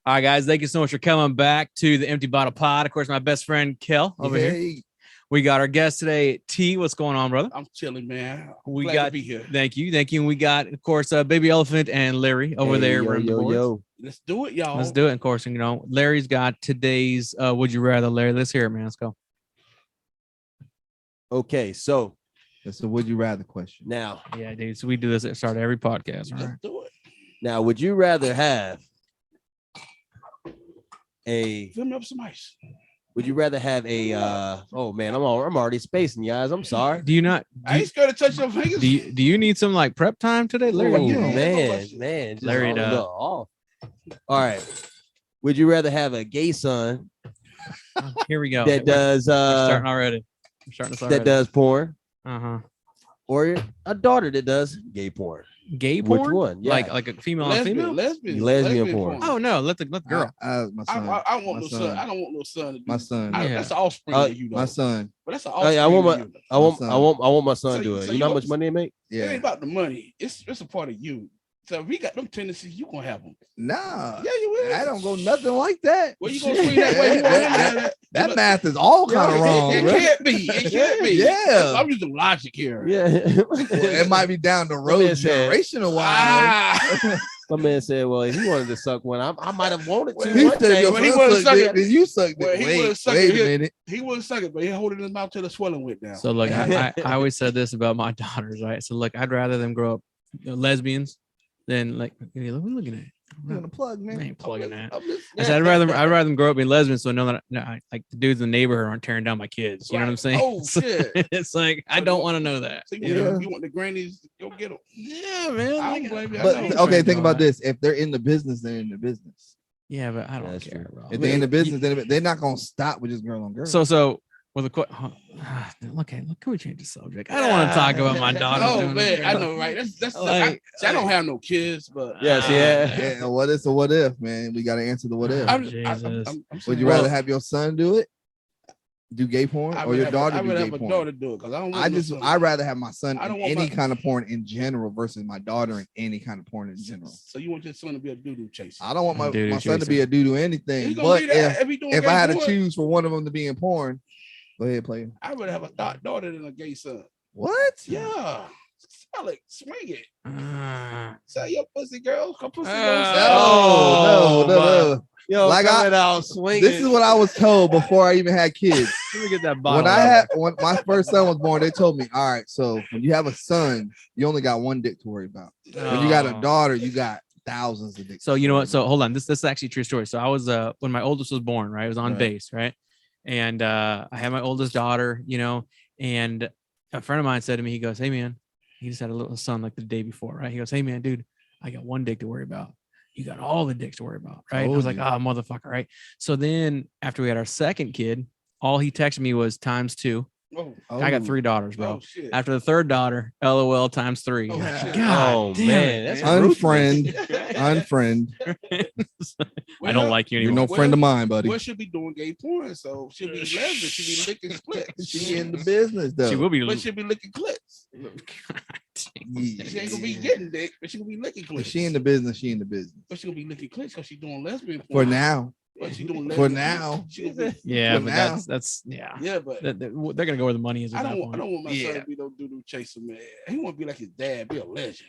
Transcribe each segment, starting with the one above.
All right, guys. Thank you so much for coming back to the Empty Bottle Pod. Of course, my best friend Kel over here. We got our guest today, T. What's going on, brother? I'm chilling, man. We Glad got to be here. Thank you. And we got, of course, Baby Elephant and Larry over there. Yo. Let's do it, y'all. Let's do it. Of course, Larry's got today's Would You Rather. Larry, let's hear it, man. Let's go. Okay, so that's a would you rather question. now, Yeah, dude. So we do this at the start of every podcast. All Let's right. do it. now, would you rather have a? Fill me up some ice. Would you rather have a? Oh man, I'm already spacing, guys. I'm sorry. Do you not? I ain't scared to touch your fingers. Do you need some like prep time today, Larry? Oh, you don't man, know just Larry, off. All right. Would you rather have a gay son Here we go. that does We're starting already. We're starting this already. that does porn, Uh-huh. or a daughter that does gay porn? Gay porn? Which one? Yeah. Like a female on female? Lesbian porn. Oh no, let the girl. My son. I want My no son. son. I don't want no son. To do My son. Yeah. That's an offspring of you, though. My son. But that's an Oh, offspring. yeah, I want of you. I want son. I want my son So to do you- it. so You know how you- much money they make? It ain't Yeah. about the money. It's a part of you. So if we got them tendencies, you gonna have them. Nah. Yeah, you will. I don't go nothing like that. Well, you gonna swing that way? You gonna handle that? That math is all kind of wrong. It bro. can't be. It can't be. Yeah. I'm using logic here. Yeah. Well, it might be down the road man said- generational wise. Ah. My man said, "Well, if he wanted to suck one, I might have wanted to." He one said day. your Well, he son would've sucked sucked dick, it. then you sucked Well, it. he Wait, would've sucked wait it. a minute. He wouldn't suck it, but he hold it in his mouth till the swelling went down. So look, I always said this about my daughters, right? So look, I'd rather them grow up lesbians than like we're looking at. You want to plug, I man? ain't plugging that. I'm just- I said I'd rather them grow up being lesbians, so I know that like the dudes in the neighborhood aren't tearing down my kids. You know what I'm Right. saying? Oh, So shit. It's like I So don't you- want to know that. So Yeah. you want the grannies? Go get them. Yeah, man. I don't blame you. I But know. okay, think about this. If they're in the business, they're in the business. Yeah, but I don't That's care, true. bro. If they're in the business, then they're not gonna stop with just girl on girl. So with a quick look, can we change the subject? I don't want to talk about my daughter. Oh doing man, this. I know, right? That's Like- I don't have no kids, but Yes, yeah. yeah, what is a what if, man? We gotta answer the what if. Jesus. I'm Would saying- you rather have your son do it, do gay porn, I or would your have- daughter I do would gay have a porn? daughter do it because I don't. Want no son. I'd rather have my son I in don't want any my- kind of porn in general versus my daughter in any kind of porn in general. So you want your son to be a doo-doo chaser? I don't want my Doo-doo son to chaser. be a doo do He anything. gonna But be that he doing if gay I had to porn. choose for one of them to be in porn, go ahead, play it. I would have a daughter than a gay son. What? Yeah, sell it, swing it, Ah. sell your pussy, girl. Come pussy, Oh, no. Yo, Like coming out swinging. This is what I was told before I even had kids. Let me get that bottle. When my first son was born, they told me, all right, so when you have a son, you only got one dick to worry about. When you got a Oh. daughter, you got thousands of dicks. So you know what? So hold on. This is actually a true story. So I was when my oldest was born, right? I was on Right. base, right? And I had my oldest daughter, and a friend of mine said to me, he goes, "Hey man," he just had a little son like the day before, right? He goes, "Hey man, dude, I got one dick to worry about. You got all the dicks to worry about, right?" And I was like, Told "Oh, motherfucker," right? So then after we had our second kid, all he texted me was ×2. Oh, I got 3 daughters, bro. oh shit. After the third daughter, LOL ×3. Oh, shit. God Oh, damn man, it, that's man. Unfriend, unfriend. I don't like you You're anymore. no friend of mine, buddy. Well, she'll be doing gay porn, so she'll be lesbian. She'll be licking clits. She in the business though. She will be. But she'll be licking clits. Yeah. She ain't gonna be getting dick, but she gonna be licking If clits. she in the business, she in the business. But she gonna be licking clits because she doing lesbian For porn. now. But she doing For lesbian now. porn. She gonna be- Yeah, For but now. that's yeah. yeah, but They're gonna go where the money is. At I that don't point. want my son Yeah. to be no doo-doo chaser, man. He want to be like his dad, be a legend.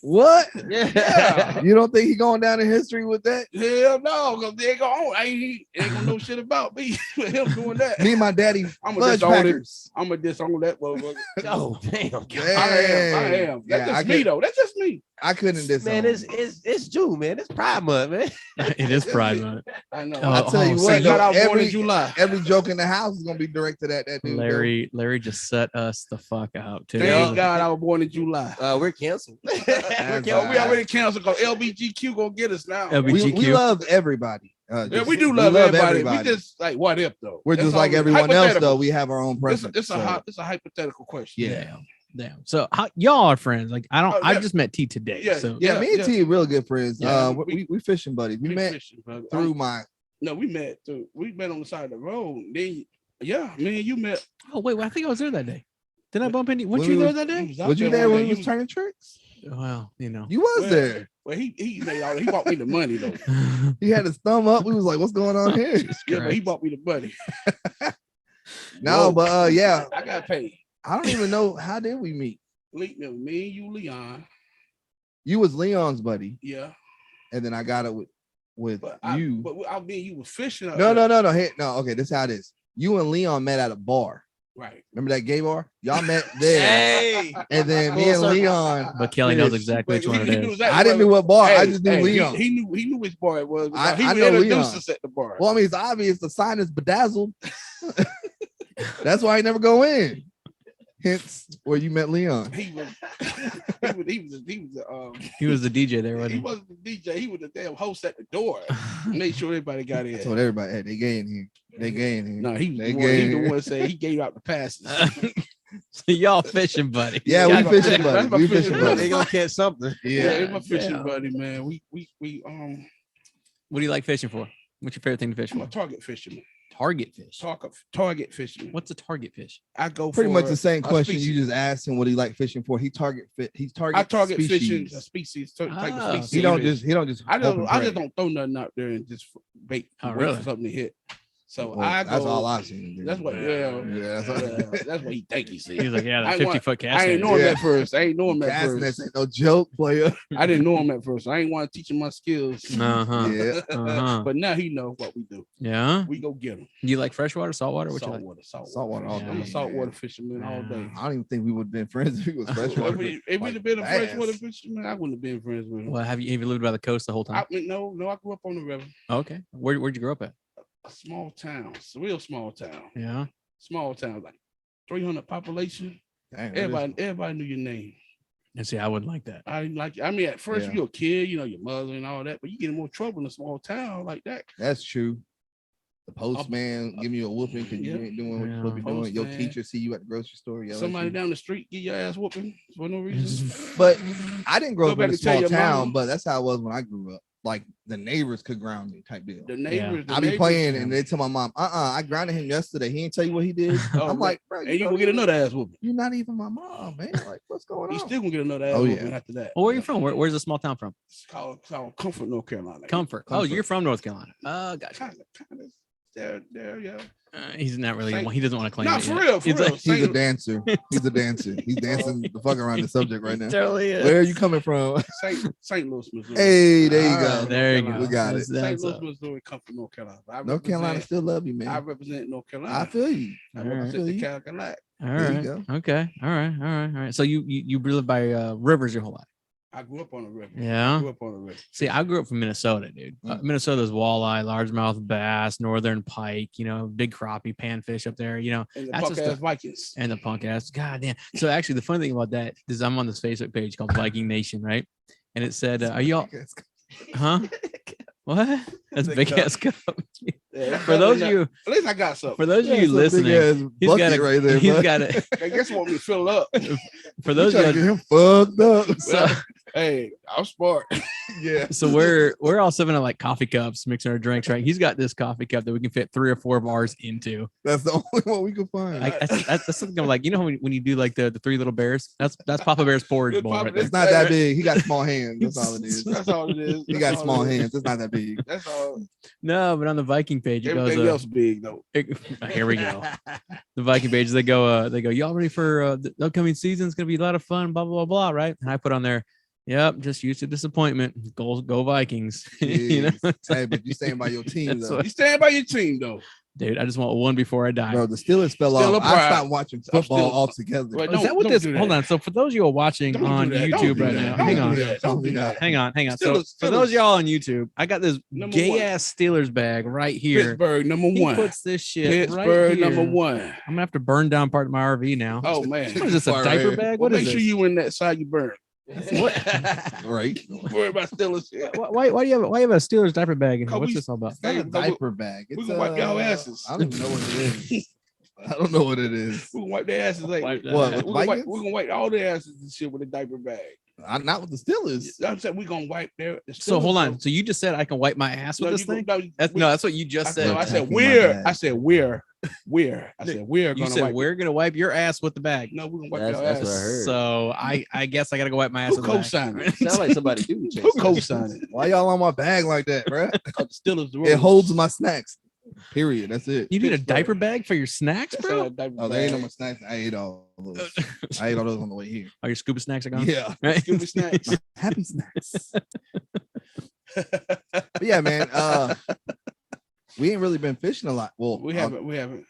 What? Yeah. You don't think he going down in history with that? Hell no, because they ain't gonna he ain't gonna know shit about me with him doing that. Me and my daddy, I'm a fudge disown it. packers. I'm gonna disown that motherfucker. Oh damn, God. I am. That's Yeah, just I me could- though. That's just me. I couldn't disown. Man, it's June, man. It's Pride Month, man. It is Pride Month. I know. Oh, I tell you oh, what, Thank God I was born in every, July. every joke in the house is gonna be directed at that dude. Larry just set us the fuck out too. Thank God I was born in July. We're canceled. That's We all right. already canceled because LBGQ gonna get us now. LBGQ. We love everybody. Yeah, we do love everybody. We just like what if though. We're That's just like all- everyone else hypothetical. though. We have our own It's, preference. it's a so, it's a hypothetical question. yeah. Damn. So y'all are friends. Like I don't. Oh, I yeah. just met T today. Yeah, So Yeah, Yeah, me and yeah. T are real good friends. Yeah, We fishing buddies. We met fishing, brother. through my. No, we met on the side of the road. Then yeah, me and you met. oh wait, I think I was there that day. Did I bump into? When Weren't you we there was- that day? Was you there when we you was turning tricks? Well, You was Where? there. Well, he made all. He bought me the money though. He had his thumb up. We was like, what's going on here? Yeah, but he bought me the money. No, but yeah, I got paid. I don't even know how did we meet. Me and you, Leon. You was Leon's buddy, Yeah, and then I got it with but you. I mean, you was fishing. No. Hey, no. Okay, this is how it is. You and Leon met at a bar. Right. Remember that gay bar? Y'all met there, Hey, and then me and Leon. But Kelly knows finished. exactly which one it is. I didn't know what bar. I just knew Leon. He knew which bar it was. I He know introduced Leon. us at the bar. Well, I mean, it's obvious the sign is bedazzled. That's why I never go in. Hence, where you met Leon. He was He was the DJ there, wasn't he he? wasn't the DJ. He was the damn host at the door. Made sure everybody got I in. told everybody, hey, they gay in here. They gay in here. No, he was They the one, he gay. the one said he gave out the passes. So y'all fishing, buddy. Yeah, Yeah, we my- fishing that's buddy. my We fishing fishing buddy. they buddy. gonna catch something. Yeah, Yeah. it's my fishing Yeah. buddy, man. We What do you like fishing for? What's your favorite thing to fish I'm a for? target fisherman. Target fish. Target fisherman. What's a target fish? I go Pretty for much the same a question. species. You just asked him what he like fishing for. He target fit. He's target. I target species. fishing a species. Type Ah, of species. He don't just. He don't just. I open just prey. don't throw nothing out there and just bait. Oh, wait really? for something to hit. So Well, I go. that's all I've seen. him do. That's what. Yeah. That's all. That's what he think he He see. was like, yeah, I that want- 50-foot cast. I ain't net. know him Yeah. at first. I ain't know him at Casting first. this ain't no joke, player. I didn't know him at first. I ain't want to teach him my skills. Uh-huh. Yeah. Uh-huh. But now he know what we do. Yeah. We go get him. You like freshwater, saltwater? What you like? Saltwater all I'm a day, saltwater man. fisherman all day. I don't even think we would have been friends if he was freshwater. If we'd have been a bass. freshwater fisherman, I wouldn't have been friends with him. Well, have you lived by the coast the whole time? No, I grew up on the river. Okay. Where'd you grow up at? A small town. It's a real small town. Yeah. Small town, like 300 population. Dang, what is- Everybody knew your name. And see, I wouldn't like that. I didn't like. I mean, at first Yeah. you're a kid, you know, your mother and all that, but you get in more trouble in a small town like that. That's true. The postman give you a whooping because Yeah. you ain't doing what you're supposed to be doing. Your Postman. teacher see you at the grocery store. Yell at Somebody you. down the street get your ass whooping for no reason. But I didn't grow Go up back in a and tell small your town, mama. but that's how it was when I grew up. Like the neighbors could ground me type deal. The neighbors. the I be neighbors- playing and they tell my mom, I grounded him yesterday. He didn't tell you what he did. Oh, I'm like, bro, and you know gonna get another ass whooping. You're not even my mom, man. Like, what's going You on? still gonna get another ass Oh, whooping yeah. after that. Well, where are you from? Where's the small town from? It's called Comfort, North Carolina. Comfort. Oh, Comfort. you're from North Carolina. Oh, gotcha. Kind of. There, yeah. He's not really. Saint- He doesn't want to claim No, it. for yet. real, for He's real. like- He's a Saint- dancer. He's a dancer. He's dancing the fuck around the subject right now. Totally is. Where are you coming from? St. Louis, Missouri. Hey, there you All right, go. there you go. We got That's- it. St. that's Louis, up. Missouri, Comfort, North Carolina. North Carolina still love you, I man. represent North Carolina. I feel you. I All right. represent the Feel you. Cadillac. All There you right. go. Okay. All right. So you live by rivers your whole life. I grew up on the river. Yeah. I grew up on the river. See, I grew up from Minnesota, dude. Minnesota's walleye, largemouth bass, northern pike, big crappie, panfish up there, And the That's punk just ass a- Vikings. and the punk ass. God damn. So actually, the funny thing about that is I'm on this Facebook page called Viking Nation, right? And it said, "Are y'all? Huh? What? That's a big ass cup." Yeah, For those of you, at least I got something. for those of you listening, he's got a right there. he's bud. got a. I guess want me to fill up. For You those trying of to you, get him fucked up. so, Hey, I'm smart. Yeah. so we're all sipping on like coffee cups, mixing our drinks, right? He's got this coffee cup that we can fit 3 or 4 of ours into. That's the only one we can find. That's something like when you do like the 3 little bears. That's Papa Bear's porridge Good bowl Papa right there. It's not that big. He got small hands. That's all it is. That's all it is. He That's got all small it is. hands. It's not that big. That's all. No, but on the Viking page, it goes. Everything else big though. Here we go. The Viking pages, they go, y'all ready for the upcoming season? It's gonna be a lot of fun, blah blah blah, right? And I put on there, yep, just used to disappointment. Go Vikings. Jeez. Hey, but you staying by your team That's though. what- You stand by your team though. Dude, I just want one before I die. Bro, the Steelers fell Still off. a I pride. stopped watching I'm football still- altogether. Wait, Oh, is that what don't this? do that. Hold on. So for those of you who are watching Don't on do that. Don't YouTube do right that. now, Don't hang do on. that. Don't do that. Hang on. So Steelers- for those Steelers. of y'all on YouTube, I got this Number gay ass Steelers bag right here. Pittsburgh number He one. puts this shit Pittsburgh right here. number one. I'm gonna have to burn down part of my RV now. Oh man. What is this? A Far diaper right. bag? Well, What is make sure this? you in that side you burn. Right. Don't worry about Steelers. Yeah. Why do you have a Steelers diaper bag? in here? Cause What's we- this all about? It's not a Hey, diaper bag. we It's gonna wipe y'all asses. I don't even know what it is. I don't know what it is. We gonna wipe their asses like Wipe that What, ass. with Vikings? we're gonna wipe all their asses and shit with a diaper bag. Not with the Steelers. I'm saying we're gonna wipe their So hold on. So you just said I can wipe my ass with this thing? That's what you just I said. said, I said Attacking my we're. bag. I said we're. Where? I said, we're You gonna said wipe we're gonna wipe your ass with the bag. No, we're gonna wipe That's- your that's ass. what I heard. So I guess I gotta go wipe my ass Who with the bag. co-signed it? Sound like somebody do. Who co-signed it? Why y'all on my bag like that, bro? The Steelers. It holds my snacks. Period. That's it. You need a Pittsburgh. diaper bag for your snacks, bro? Oh, there ain't no more snacks. I ate all those. I ate all those on the way here. Oh, your scuba snacks are gone. Yeah. Right? Scuba snacks. Happy snacks. But yeah, man. We ain't really been fishing a lot. Well, We haven't. We haven't.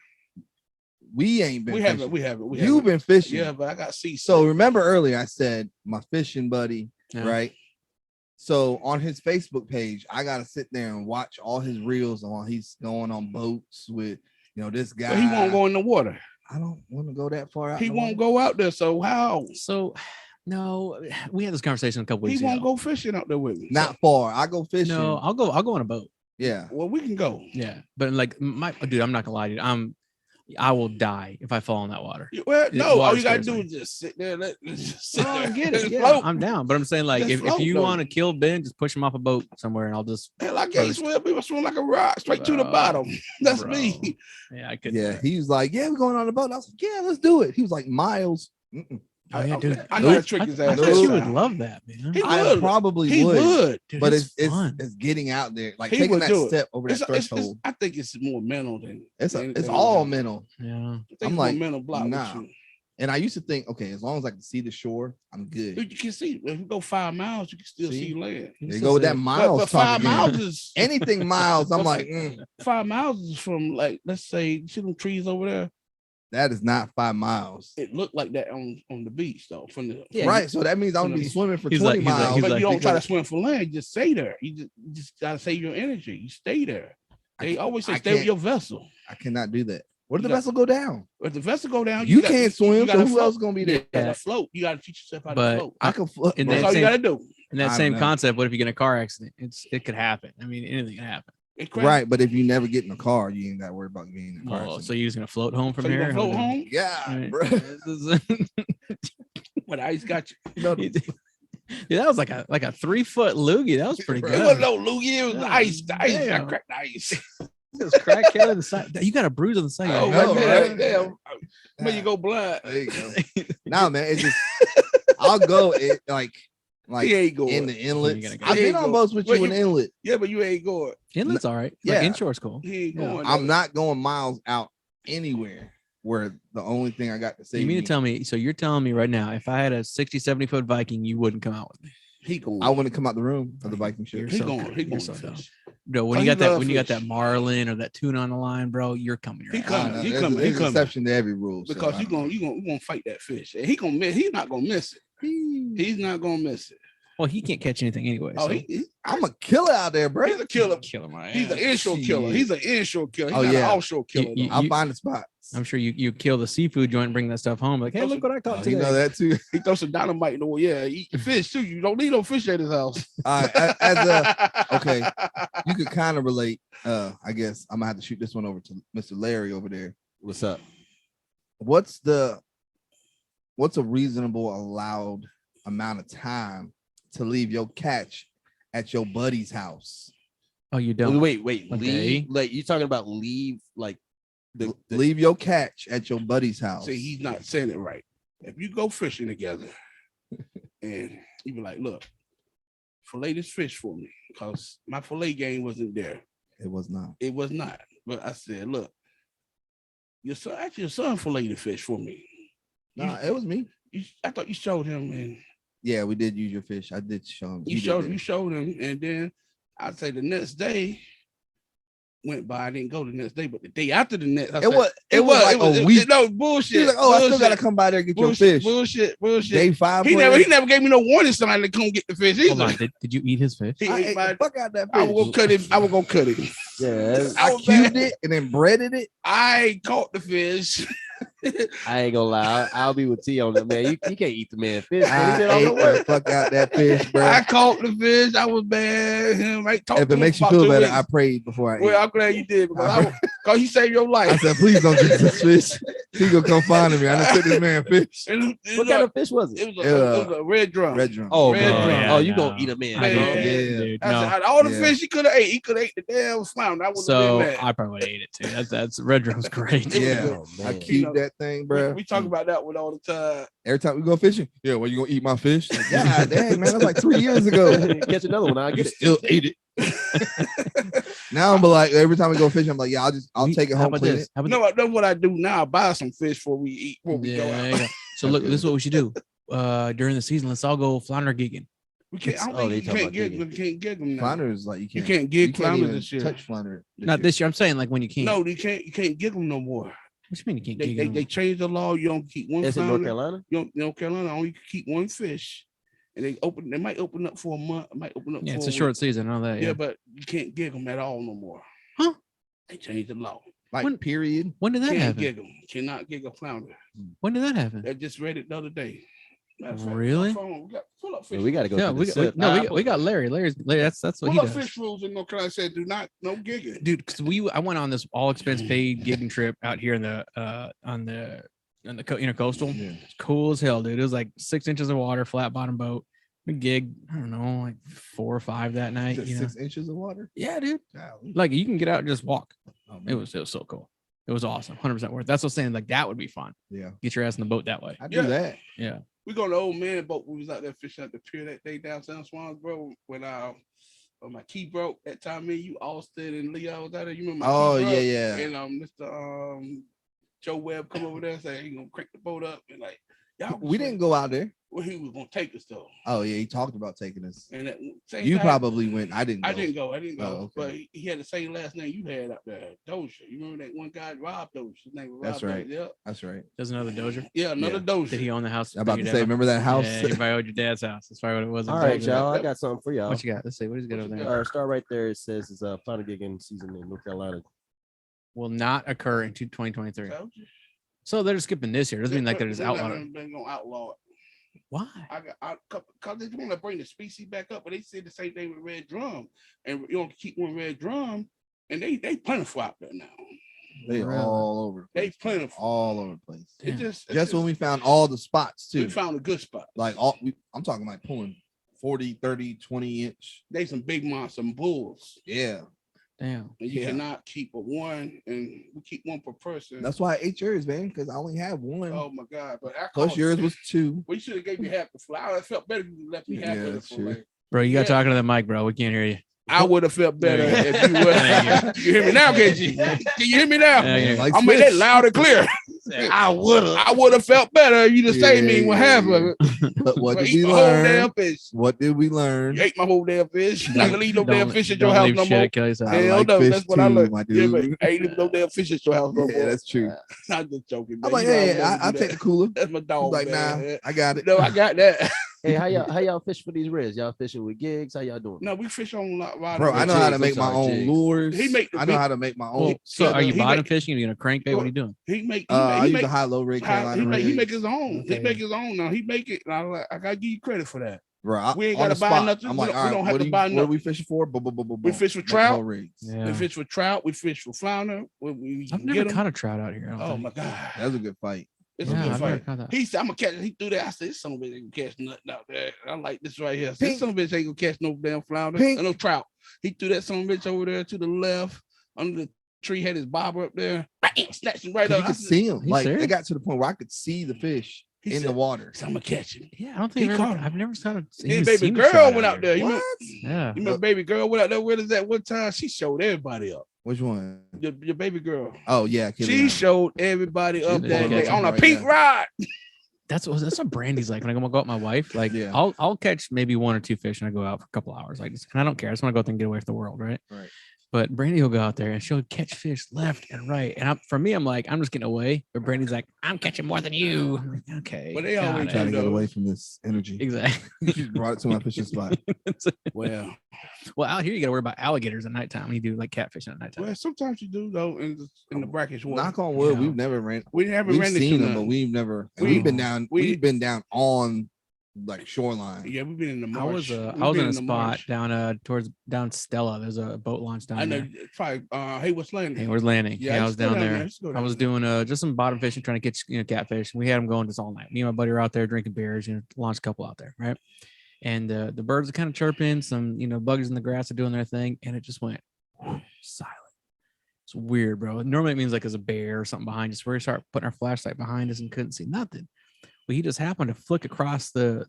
we ain't been. We fishing. haven't. We haven't. We You've haven't. been fishing. Yeah, but I got seasick. So remember earlier I said my fishing buddy, Yeah. right? So on his Facebook page, I gotta sit there and watch all his reels while he's going on boats with this guy. But he won't go in the water. I don't want to go that far out. He in the won't water. go out there. So how? So no, we had this conversation a couple He weeks won't ago. go fishing out there with me. Not far. I go fishing. No, I'll go on a boat. Yeah. Well, we can go. Yeah. But like my dude, I'm not gonna lie to you. I will die if I fall in that water. Well, The no, all water you gotta scares do me. is just sit there. Let's just sit Oh, I there. get it. and Yeah, float. I'm down. But I'm saying like Just if float, you though. want to kill Ben, just push him off a boat somewhere and I'll just Hell, I can't First. swim. People swim like a rock straight to the Bro. bottom. That's Bro. me. yeah, I could Yeah. He was like, "Yeah, we're going on the boat." I was like, "Yeah, let's do it." He was like, "Miles." Mm-mm. Oh, yeah, dude. I know how to Nope. trick his I ass. thought this you would time. love that, man. He I would. probably He would, would. Dude, but it's it's fun. it's getting out there, like He taking would that do it. step over that It's, threshold. I think it's more mental than It's anything all else. mental. Yeah. I think I'm it's like, more mental block. nah. With you. And I used to think, okay, as long as I can see the shore, I'm good. Dude, you can see if you go 5 miles, you can still See? see land. There you go with that miles But talk 5 again. miles is Anything miles, I'm like, 5 miles is from like let's say you see them trees over there. that is not 5 miles. It looked like that on the beach though. From the Yeah, Right. So that means I'm gonna be he's swimming for like- 20 he's like- miles. he's but like- you don't try to because swim for land. You just stay there. You just gotta save your energy. You stay there. They always say I stay with can't- your vessel. I cannot do that. What if the You got- vessel go down? If the vessel go down, You got- can't swim, so gotta who float. else gonna be there? You gotta float. You gotta teach yourself how to But float. I can float. in That's that all you same- gotta do. In that I same know. concept, what if you get in a car accident? It could happen. I mean, anything can happen. It's crazy. Right, but if you never get in a car, you ain't got to worry about getting in a car. Oh, accident. so you're just gonna float home from So you here? gonna float home? yeah, Right. bro. This is- But I just got you. You know, yeah, that was like a 3-foot loogie. That was pretty Bro, It good. wasn't no loogie. It was the God ice. The ice. I damn. cracked the ice. It was crackhead on the side. You got a bruise on the side. Oh, of know, your my head. right? God, damn. When you go blind, there you go. Nah, man, it's just I'll go it like he ain't going. in the inlets. gotta go. I've He been ain't on go. boats with Wait, you in you- the inlet. Yeah, but you ain't going. Inlet's all right. Yeah. Like inshore's cool. He ain't Yeah. going. I'm not going miles out anywhere where the only thing I got to say. You mean to tell me? So you're telling me right now, if I had a 60, 70-foot Viking, you wouldn't come out with me? He going. I wouldn't come out the room for the Viking You're ship. He so going. dumb. He You're going. so to dumb. fish. Bro, when Oh, you he got that, love when you got that fish. marlin or that tuna on the line, bro, you're coming. He Your ass. coming. He coming. He There's coming. exception to every rule. so Because I you don't gonna fight that fish. And he gonna miss. He's not gonna miss it. He's not gonna miss it. Well, he can't catch anything anyway. Oh, so. I'm a killer out there, bro. he's a killer. Kill my He's an ass. inshore killer. Shit. He's an inshore killer. He's Oh, not yeah. an offshore killer. You- though. I'll find the spots. I'm sure you kill the seafood joint and bring that stuff home. Like, hey, look what I caught You today. know that too. He throws some dynamite in the way. Yeah, eat the fish too. You don't need no fish at his house. All right, as a okay, you could kind of relate. I guess I'm gonna have to shoot this one over to Mr. Larry over there. What's up? What's a reasonable allowed amount of time to leave your catch at your buddy's house? Oh, you don't. Wait, A leave. day? Like you talking about leave? Like the Leave your catch at your buddy's house. See, he's not saying it right. If you go fishing together and you be like, look, fillet this fish for me because my fillet game wasn't there. It was not. It was not. But I said, look, your son filleted the fish for me. No, it was me. I thought you showed him and Yeah, we did use your fish. I did show him. you showed him, and then I'd say the next day went by. I didn't go the next day, but the day after the next, I It said, was. It was like a week. No bullshit. He's like, oh, I still bullshit, gotta come by there and get your bullshit, fish. bullshit. Day 5. He never gave me no warning sign to come get the fish Hold either. on. Did you eat his fish? He I ate ate my, the fuck out that I fish. was gonna cut it. I was gonna cut it. yeah, I so cubed bad. it and then breaded it. I caught the fish. I ain't gonna lie. I'll be with T on that, man. You can't eat the man fish. Man. He I been on ate the the work. fuck out that fish, bro. I caught the fish. I was bad. Him, I talked If to it him makes you about feel 2 better, weeks. I prayed before I ate. Well, I'm glad you did because he saved your I life. said, please don't get this fish. He gonna come find me. I done took this man fish. What kind of fish was It it? was a red drum. Red drum. Oh, red man. drum. Oh, you no. gonna eat a man? I Man. did, Yeah. dude. I said, No. out of all the Yeah. fish he could have ate, he could have ate the damn flounder. I would have So been mad. I probably ate it too. That's red drum's great. Yeah. Oh, I man. keep that thing, bro. We talk about that one all the time. Every time we go fishing. Yeah, well, you gonna eat my fish? Like, yeah, dang, man. That's like 3 years ago. Catch another one. I You get it. still ate it. Now I'm like, every time we go fishing, I'm like, yeah, I'll We- take it how home, about clean this? it. How about No, that's what I do now. I buy some fish before we eat. Before we go Yeah, out. there you go. So look, this is what we should do. During the season, let's all go flounder gigging. We can't. I don't Oh, think they you talking can't about get. digging. We can't get them now. Flounder is like you You can't. can't get flounders even this year. touch flounder. Not this year. I'm saying like when you can't. No, you can't. You can't get them no more. What you mean you can't They, gig they, them? they changed the law. You don't keep one It's in North flounder. Carolina. You don't, North Carolina only can keep one fish, and they might open up for a month. Might open up. Yeah, for it's a a short week. season. All that. Yeah, Yeah. but you can't gig them at all no more. Huh? They changed the law. Like When- period. When did that Can't happen? gig them. Cannot gig a flounder. When did that happen? I just read it the other day. Matter of fact, Really? my phone, we got, pull up fish. Well, we got to go. Yeah, through we the got, SIP. no, we got Larry. Larry. That's what Pull he up does. fish rules in North Carolina. Said do not no gigging. Dude, because I went on this all expense paid gigging trip out here in the on the intercoastal. Yeah. It's cool as hell, dude. It was like 6 inches of water, flat bottom boat. We gig, I don't know, like 4 or 5 that night. Is it You know? 6 inches of water. Yeah, dude. Golly. Like you can get out and just walk. Oh, It man. was so cool. It was awesome. 100% worth. That's what I'm saying. Like that would be fun. Yeah, Get your ass in the boat that way. I do Yeah. that. Yeah. We go to the old man boat. We was out there fishing at the pier that day downtown Swansboro when my key broke that time. Me, you, Austin, and Leo was out there. You remember? My Oh key broke? yeah. And Mr. Joe Webb come over there and say he gonna crank the boat up and like y'all. We didn't go out there. Well, he was gonna take us though. Oh yeah, he talked about taking us. And that same You time- probably went. I didn't. Go. I didn't go. Oh, okay. But he had the same last name you had up there, Doja. You remember that one guy, Rob Doja? His name was Rob. That's right. Doja. Yeah, That's right. There's another dozer. yeah, another Yeah. Doja. Did he own the house? I'm about that to your say, dad- remember that house? Yeah, you probably owed your dad's house. That's probably what it was. All right, Dozer. y'all. I got something for y'all. What you got? Let's see. What he's got over What you there? Start right there. It says it's a flounder gigging season in North Carolina. Will not occur in 2023. Told you. So they're skipping this year. Doesn't mean like they're just They're not outlawing it. gonna outlaw it. Why? Cause they want to bring the species back up, but they said the same thing with red drum, and you don't keep one red drum, and they plentiful out there now. They Really? all over. The They place. plentiful. All over the place. It Damn. just When we found all the spots we too. found a good spot. Like I'm talking like pulling 40, 30, 20 inch. They some big monster bulls, Yeah. Damn. and you Yeah. cannot keep a one, and we keep one per person. That's why I ate yours, man, because I only have one. Oh my god! But I Plus caught- yours was 2. We should have gave you half the flour. It felt better if you left me half Yeah, of it. that's For true. like, Bro, you got Yeah. talking to the mic, bro. We can't hear you. I would have felt better There you if you would. Thank You hear me now, can't you? Can you hear me now? Yeah, yeah. Like I'll make that fish. loud and clear. I would have felt better if you just saved me with half of it. But what But did eat we my whole damn learn? fish. What did we learn? You ate my whole damn fish. You're not gonna leave no damn Don't- fish at your don't house leave no shit, more. kill yourself. I Hell like no, fish that's what I too, learned. my Yeah, but dude. I ain't leaving no damn fish at your house no Yeah, more. that's true. I'm just joking. I'm man. like, You know I hey, would never I'll do take that. the cooler. That's my dog. Like, nah, man. I got it. No, I got that. Hey, how y'all fish for these reds? Y'all fishing with gigs? How y'all doing? No, we fish on a lot. Bro, I know how to jigs, make I'm my sorry, own jigs. lures. He make the I know big- how to make my Well, own. so yeah, are you he bottom make- fishing? Are you gonna crankbait? What are you doing? He make. I he use make a high-low rig Carolina he rig. make his own. Okay. He make his own now. He make it. And I gotta give you credit for that. Bro, We ain't on the gotta buy spot, nothing. I'm We like, don't- all we right, don't have what to do you- buy What are nothing. we fishing for? Boom, boom, boom, boom, We boom. fish with Make the whole trout. rigs. Yeah. We fish for trout. We fish for flounder. We I've get never 'em. caught a trout out here. I don't Oh think. my god, That's a good fight. it's Yeah, a good I've never fight. caught that. He said, "I'm gonna catch it." He threw that. I said, "This son of a bitch ain't gonna catch nothing out there." I like this right here. I said, Pink. "This son of a bitch ain't gonna catch no damn flounder, Pink. no trout." He threw that son of a bitch over there to the left under the tree. Had his bobber up there, bam, snatched him right 'Cause up. you I could said, see him. You Like serious? it got to the point where I could see the fish He in said, the water. "I'm gonna catch him." Yeah, I don't He think I've, caught ever, him. I've never seen His baby girl went out there. You remember, Yeah. you remember baby girl went out there with us that one time? She showed everybody up. Which one? Your baby girl. Oh yeah, She Killian. showed everybody up did that catch day on a him right pink there. rod. That's what Brandy's like when I go out with my wife. Like, Yeah. I'll catch maybe 1 or 2 fish and I go out for a couple hours. Like, and I don't care. I just want to go out there and get away from the world, right? Right. But Brandy will go out there and she'll catch fish left and right. And for me, I'm like, I'm just getting away. But Brandy's like, I'm catching more than you. I'm like, okay. But they got always it. Trying to get though. away from this energy. Exactly. You just brought it to my fishing spot. Well, Well, out here you got to worry about alligators at nighttime when you do like catfishing at nighttime. well, sometimes you do though in the brackish water. Knock on wood, Yeah. we've never ran. We haven't We've ran into seen them, none. but we've never. We- We've been down. we- We've been down on like shoreline. Yeah, we've been in the I was marsh. I was in a spot down Stella. There's a boat launch down I know. there. Probably. Hayward's Landing. Hayward's Landing. Yeah, Yeah, I let's was go down down there. there. Let's go I down was there. doing just some bottom fishing, trying to catch catfish. We had them going just all night. Me and my buddy were out there drinking beers. Launched a couple out there, right? And the birds are kind of chirping. Some bugs in the grass are doing their thing, and it just went silent. It's weird, bro. Normally it means like there's a bear or something behind us. We start putting our flashlight behind us and couldn't see nothing. But he just happened to flick across the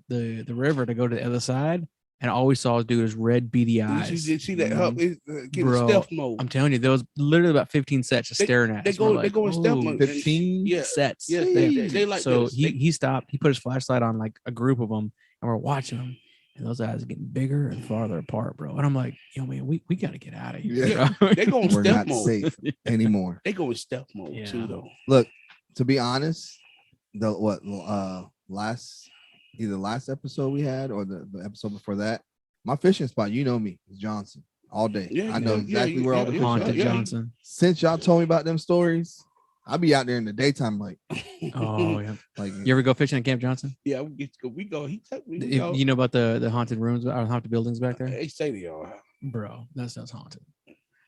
river to go to the other side, and all we saw was dude his red beady eyes. Did you see that? Help get Bro, in stealth mode. I'm telling you, there was literally about 15 sets just staring at They us. We're go. They go in stealth "Ooh, mode. 15 Yeah. sets. Yeah. Yeah. They like So this. he stopped. He put his flashlight on like a group of them, and we're watching them. And those eyes are getting bigger and farther apart, bro. And I'm like, yo, man, we got to get out of here. Yeah. bro. They go in We're stealth not mode. safe anymore. They go in stealth mode Yeah. too, though. Look, to be honest, the either last episode we had or the episode before that, my fishing spot, you know me, is Johnson all day. Yeah, I know yeah, exactly yeah, where all yeah, the yeah. fish Haunted are. Yeah. Johnson. Since y'all told me about them stories, I'll be out there in the daytime, like Oh, yeah. like You ever go fishing at Camp Johnson? Yeah, we get to go. We go. He took me. If you know about the haunted rooms or haunted buildings back there? They say they are. Bro, that stuff's haunted.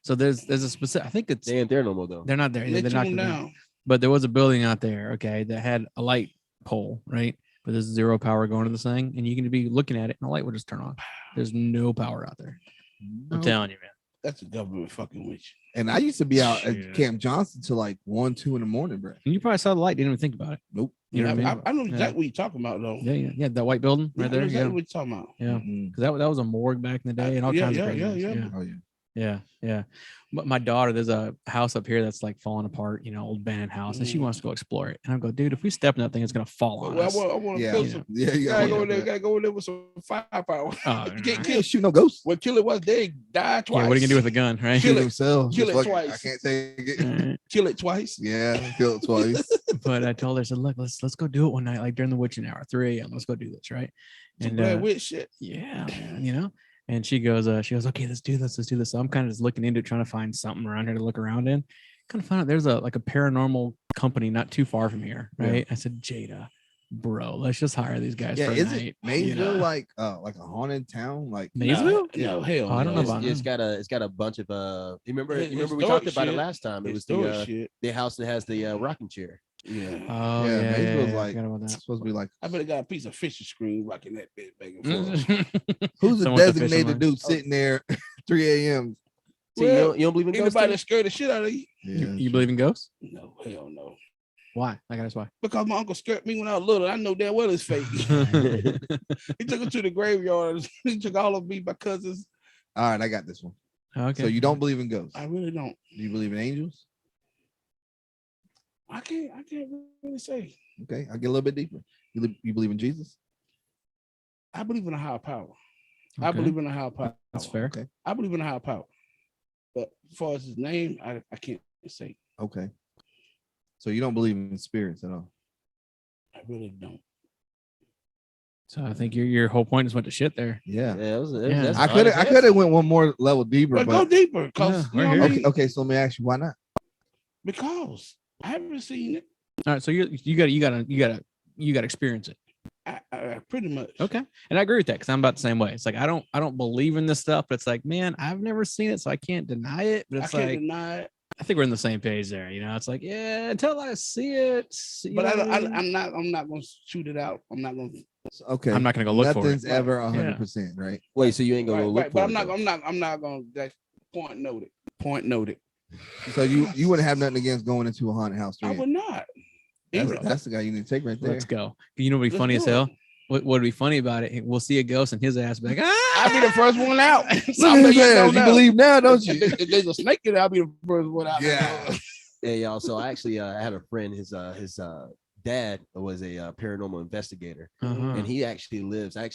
So there's a specific, I think They ain't there no more though. they're not there. They They're took not them there. down. But there was a building out there, okay, that had a light pole, right? But there's zero power going to this thing, and you can be looking at it, and the light will just turn on. There's no power out there. I'm no. telling you, man. That's the government fucking with you. And I used to be out Shit. at Camp Johnson till like 1, 2 in the morning, bro. And you probably saw the light, didn't even think about it. Nope. You know what I mean? I know Yeah. exactly what you're talking about, though. Yeah, that white building Yeah, right I know there. exactly Yeah, what you're talking about. yeah. Mhm. Because that was a morgue back in the day, and all Yeah, kinds of yeah, crazy. yeah, Yeah, Oh yeah. yeah. But my daughter, there's a house up here that's like falling apart, old abandoned house, and she Mhm. wants to go explore it. And I go, dude, if we step in that thing, it's gonna fall on Well, us. I want to Yeah. kill Yeah. some. Yeah, you Gotta gotta go in there. there. Gotta go in there with some firepower. Oh, You no. can't Kill kill. shoot no ghosts. What kill it was? They died twice. Yeah, what are you gonna do with a gun, right? Kill Kill it. themselves. Kill Just it fuck I twice. can't take it. Alright. Kill it twice. Yeah, kill it twice. But I told her, I said, look, let's go do it one night, like during the witching hour, 3 a.m. Let's go do this, right? Some And Blair Witch shit. yeah, man, And she goes, okay, let's do this. So I'm kind of just looking into it, trying to find something around here to look around in. Kind of found out there's a paranormal company not too far from here, Yeah. right? I said, Jada, bro, let's just hire these guys Yeah, for a is night. it Maysville you know? like a haunted town? Like Maysville? No, hell. Oh, I don't no. know about It's got a bunch of you remember we Historic talked about it shit. last time. It was Historic shit. the house that has the rocking chair. Yeah. Oh Yeah, yeah, Maysville's I like forgot about it's that. supposed to be like I bet I got a piece of fishing screen rocking that bit back and forth. who's the Someone with the fishing designated line. dude sitting there 3 a.m. See, Well, you don't believe in ghosts? Anybody that scared the shit out of you? You, you believe in ghosts? No, hell no. Why? I got why. Because my uncle scared me when I was little. I know damn well it's fake. He took us to the graveyard. He took all of me, my cousins. All right, I got this one. Okay. So you don't believe in ghosts? I really don't. Do you believe in angels? I can't really say. Okay, I'll get a little bit deeper. You believe in Jesus? I believe in a higher power. I Okay. believe in a higher power. That's fair. Okay. I believe in a higher power. But as far as his name, I can't say. Okay. So you don't believe in spirits at all? I really don't. So I think your whole point just went to shit there. Yeah. Yeah, Yeah. that's I could have went one more level deeper, But go but deeper, because Yeah, you we're know here. what I okay, mean? okay. So let me ask you, why not? Because I haven't seen it. All right, so you gotta experience it. I pretty much. Okay, and I agree with that because I'm about the same way. It's like I don't believe in this stuff, but it's like, man, I've never seen it, so I can't deny it. But I it's can't like deny it. I think we're on the same page there. It's like, yeah, until I see it. But I'm not gonna shoot it out. I'm not gonna. Okay. I'm not gonna go look for Nothing's it. ever 100%, right? Wait, so you ain't gonna Right, go look right, for but it, I'm not. though? I'm not gonna. That's point noted. Point noted. So you wouldn't have nothing against going into a haunted house. I would not. That's the guy you need to take right there. Let's go. You know what'd be Let's funny do as it. hell? What would be funny about it? We'll see a ghost and his ass be like, I'll be the first one out. Look at his ass. You believe now, don't you? If there's a snake in there, I'll be the first one out. Yeah. Yeah, y'all. So I actually I had a friend. His dad was a paranormal investigator, Uh-huh. and he actually lives. I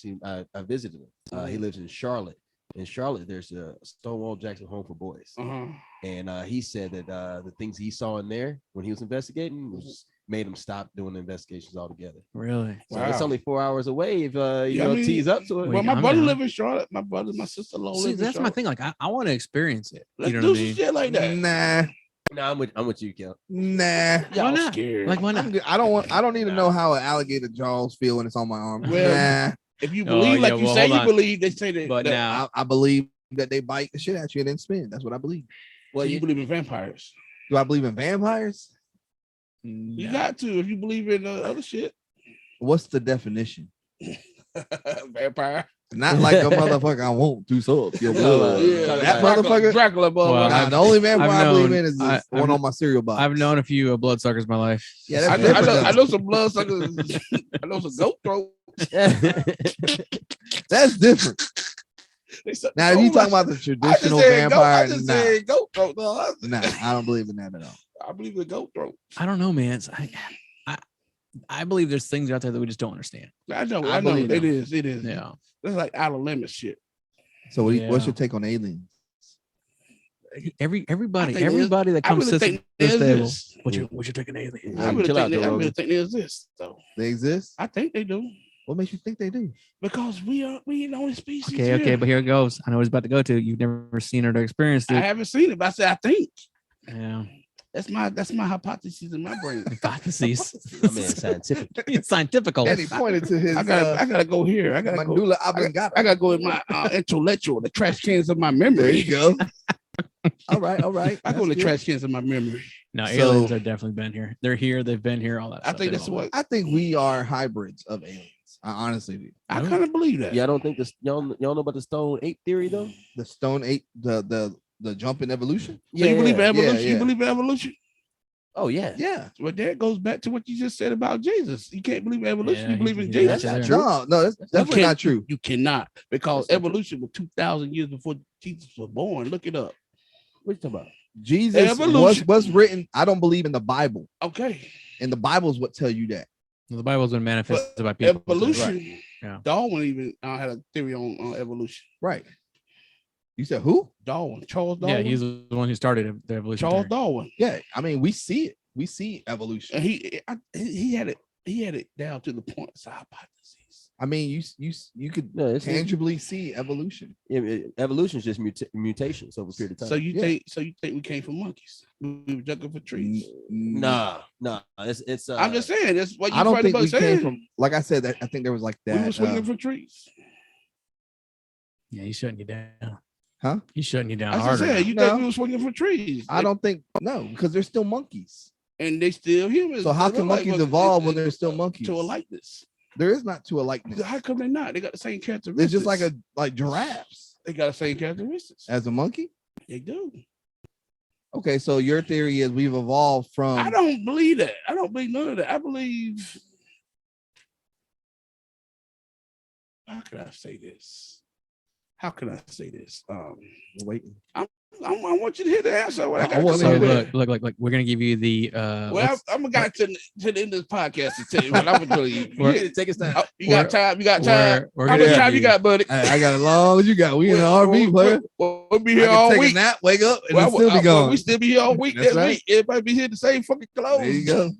visited him. He lives in Charlotte. In Charlotte, there's a Stonewall Jackson Home for Boys, Uh-huh. and he said that the things he saw in there when he was investigating made him stop doing the investigations altogether. Really? So Wow. it's only 4 hours away if Yeah, I mean, tease up to it. Well, my I'm brother down. live in Charlotte. My brother, my sister, See, live in that's my Charlotte. thing. Like, I want to experience it. Let's You know do what I some mean? shit like that. Nah. Nah, I'm with you, Kel. Nah. Y'all not? scared. Like, why not? I'm good. I don't need to know how an alligator jaws feel when it's on my arm. Well, Nah. if you Oh, believe like yeah, you well, say hold you on. believe, they say that. But that- now, I believe that they bite the shit at you and then spin. That's what I believe. so you believe in vampires. Do I believe in vampires? You no. got to if you believe in other shit. What's the definition? Vampire. Not like a motherfucker I want to suck your No, blood. Yeah, That Dracula, motherfucker. Dracula, Well, motherfucker. Nah, I've- the only vampire I believe known- in is the I've one kn- on my cereal box. I've known a few bloodsuckers in my life. Yeah, that's I different. know, though. I know some bloodsuckers. I know some goat throat. That's different. They suck Now, if so you talking much. about the I just traditional said goat. I vampire, just nah, said goat throat. No, nah, I don't believe in that at all. I believe in goat throat. I don't know, man. I believe there's things out there that we just don't understand. I know. I I know. believe It them. is. It is. Yeah. That's like out of limit shit. So, what's Yeah. your take on aliens? Everybody think that I comes really to think this they table. exist. What you take an alien? I really Chill think out, they, Joe I really Rogan. think they exist though. They exist? I think they do What makes you think they do? because we the only species. Okay, here. but here it goes. I know what it's about to go to. You've never seen it or experienced I it. haven't seen it, but I said I think Yeah. that's my hypothesis in my brain. Hypotheses. I mean, scientific. It's scientific. And he pointed to his I gotta go here. I gotta go. medulla oblongata. I gotta go with my intellectual, the trash cans of my There memory. you go. All right. I go in the That's good. trash cans of my memory. No, So- aliens are definitely been here. They're here. They've been here. All that. I stuff. think They that's don't- what I think we are hybrids of aliens. I honestly do. I kind of believe that. Yeah, I don't think this. Y'all know about the Stone Ape theory though. The Stone Ape, the jump in evolution. So you believe in evolution? yeah. You believe in evolution? Oh yeah. Yeah. Well, that goes back to what you just said about Jesus. You can't believe in evolution. Yeah, you believe in he- Jesus. that's not No, that's definitely can't- not true. You cannot because That's not true. evolution was 2,000 years before Jesus was born. Look it up. What you talking about? Jesus Evolution. was written. I don't believe in the Bible. Okay. And the Bible's what tell you that. The Bible's been manifested by people. Evolution. Yeah. Darwin even had a theory on evolution. Right. You said who? Darwin. Charles Yeah, Darwin. he's the one who started the evolution. Charles theory. Darwin. Yeah. I mean, we see it. We see evolution. And he had it down to the point. It's a hypothesis. I mean, you could No, it's tangibly see evolution. evolution is just mutations over a period of time. So you Yeah. think we came from monkeys? We were jumping for trees. nah. It's. I'm just saying that's what you I don't right think about we saying. came from. Like I said, that I think there was like We that. were swinging for trees. Yeah, he's shutting you down. Huh? He's shutting you down I just harder. said now. you No. think we were swinging for trees. I don't think because they're still monkeys. And they still humans. So how They can look like monkeys monkeys. evolve when they're still monkeys? To a likeness. There is not to a likeness. How come they're not? They got the same characteristics. They're just like giraffes. They got the same characteristics. As a monkey. They do. Okay, so your theory is we've evolved from. I don't believe that. I don't believe none of that. I believe. How can I say this? How can I say this? Waiting. I want you to hear the answer. What I I got wanna to So hear say. look, we're gonna give you the Well, I'm gonna get to the end of this podcast to tell you what I'm gonna tell you. We're- Take his time. You got time? You got time? we're How gonna much give time you got, buddy? I got as long as you got. We in the RV, player. We'll be I here can all take week. a nap, wake up, and Well, it'll still be gone. We still be here all week That's next right. week. Everybody be here the same fucking clothes. There you go.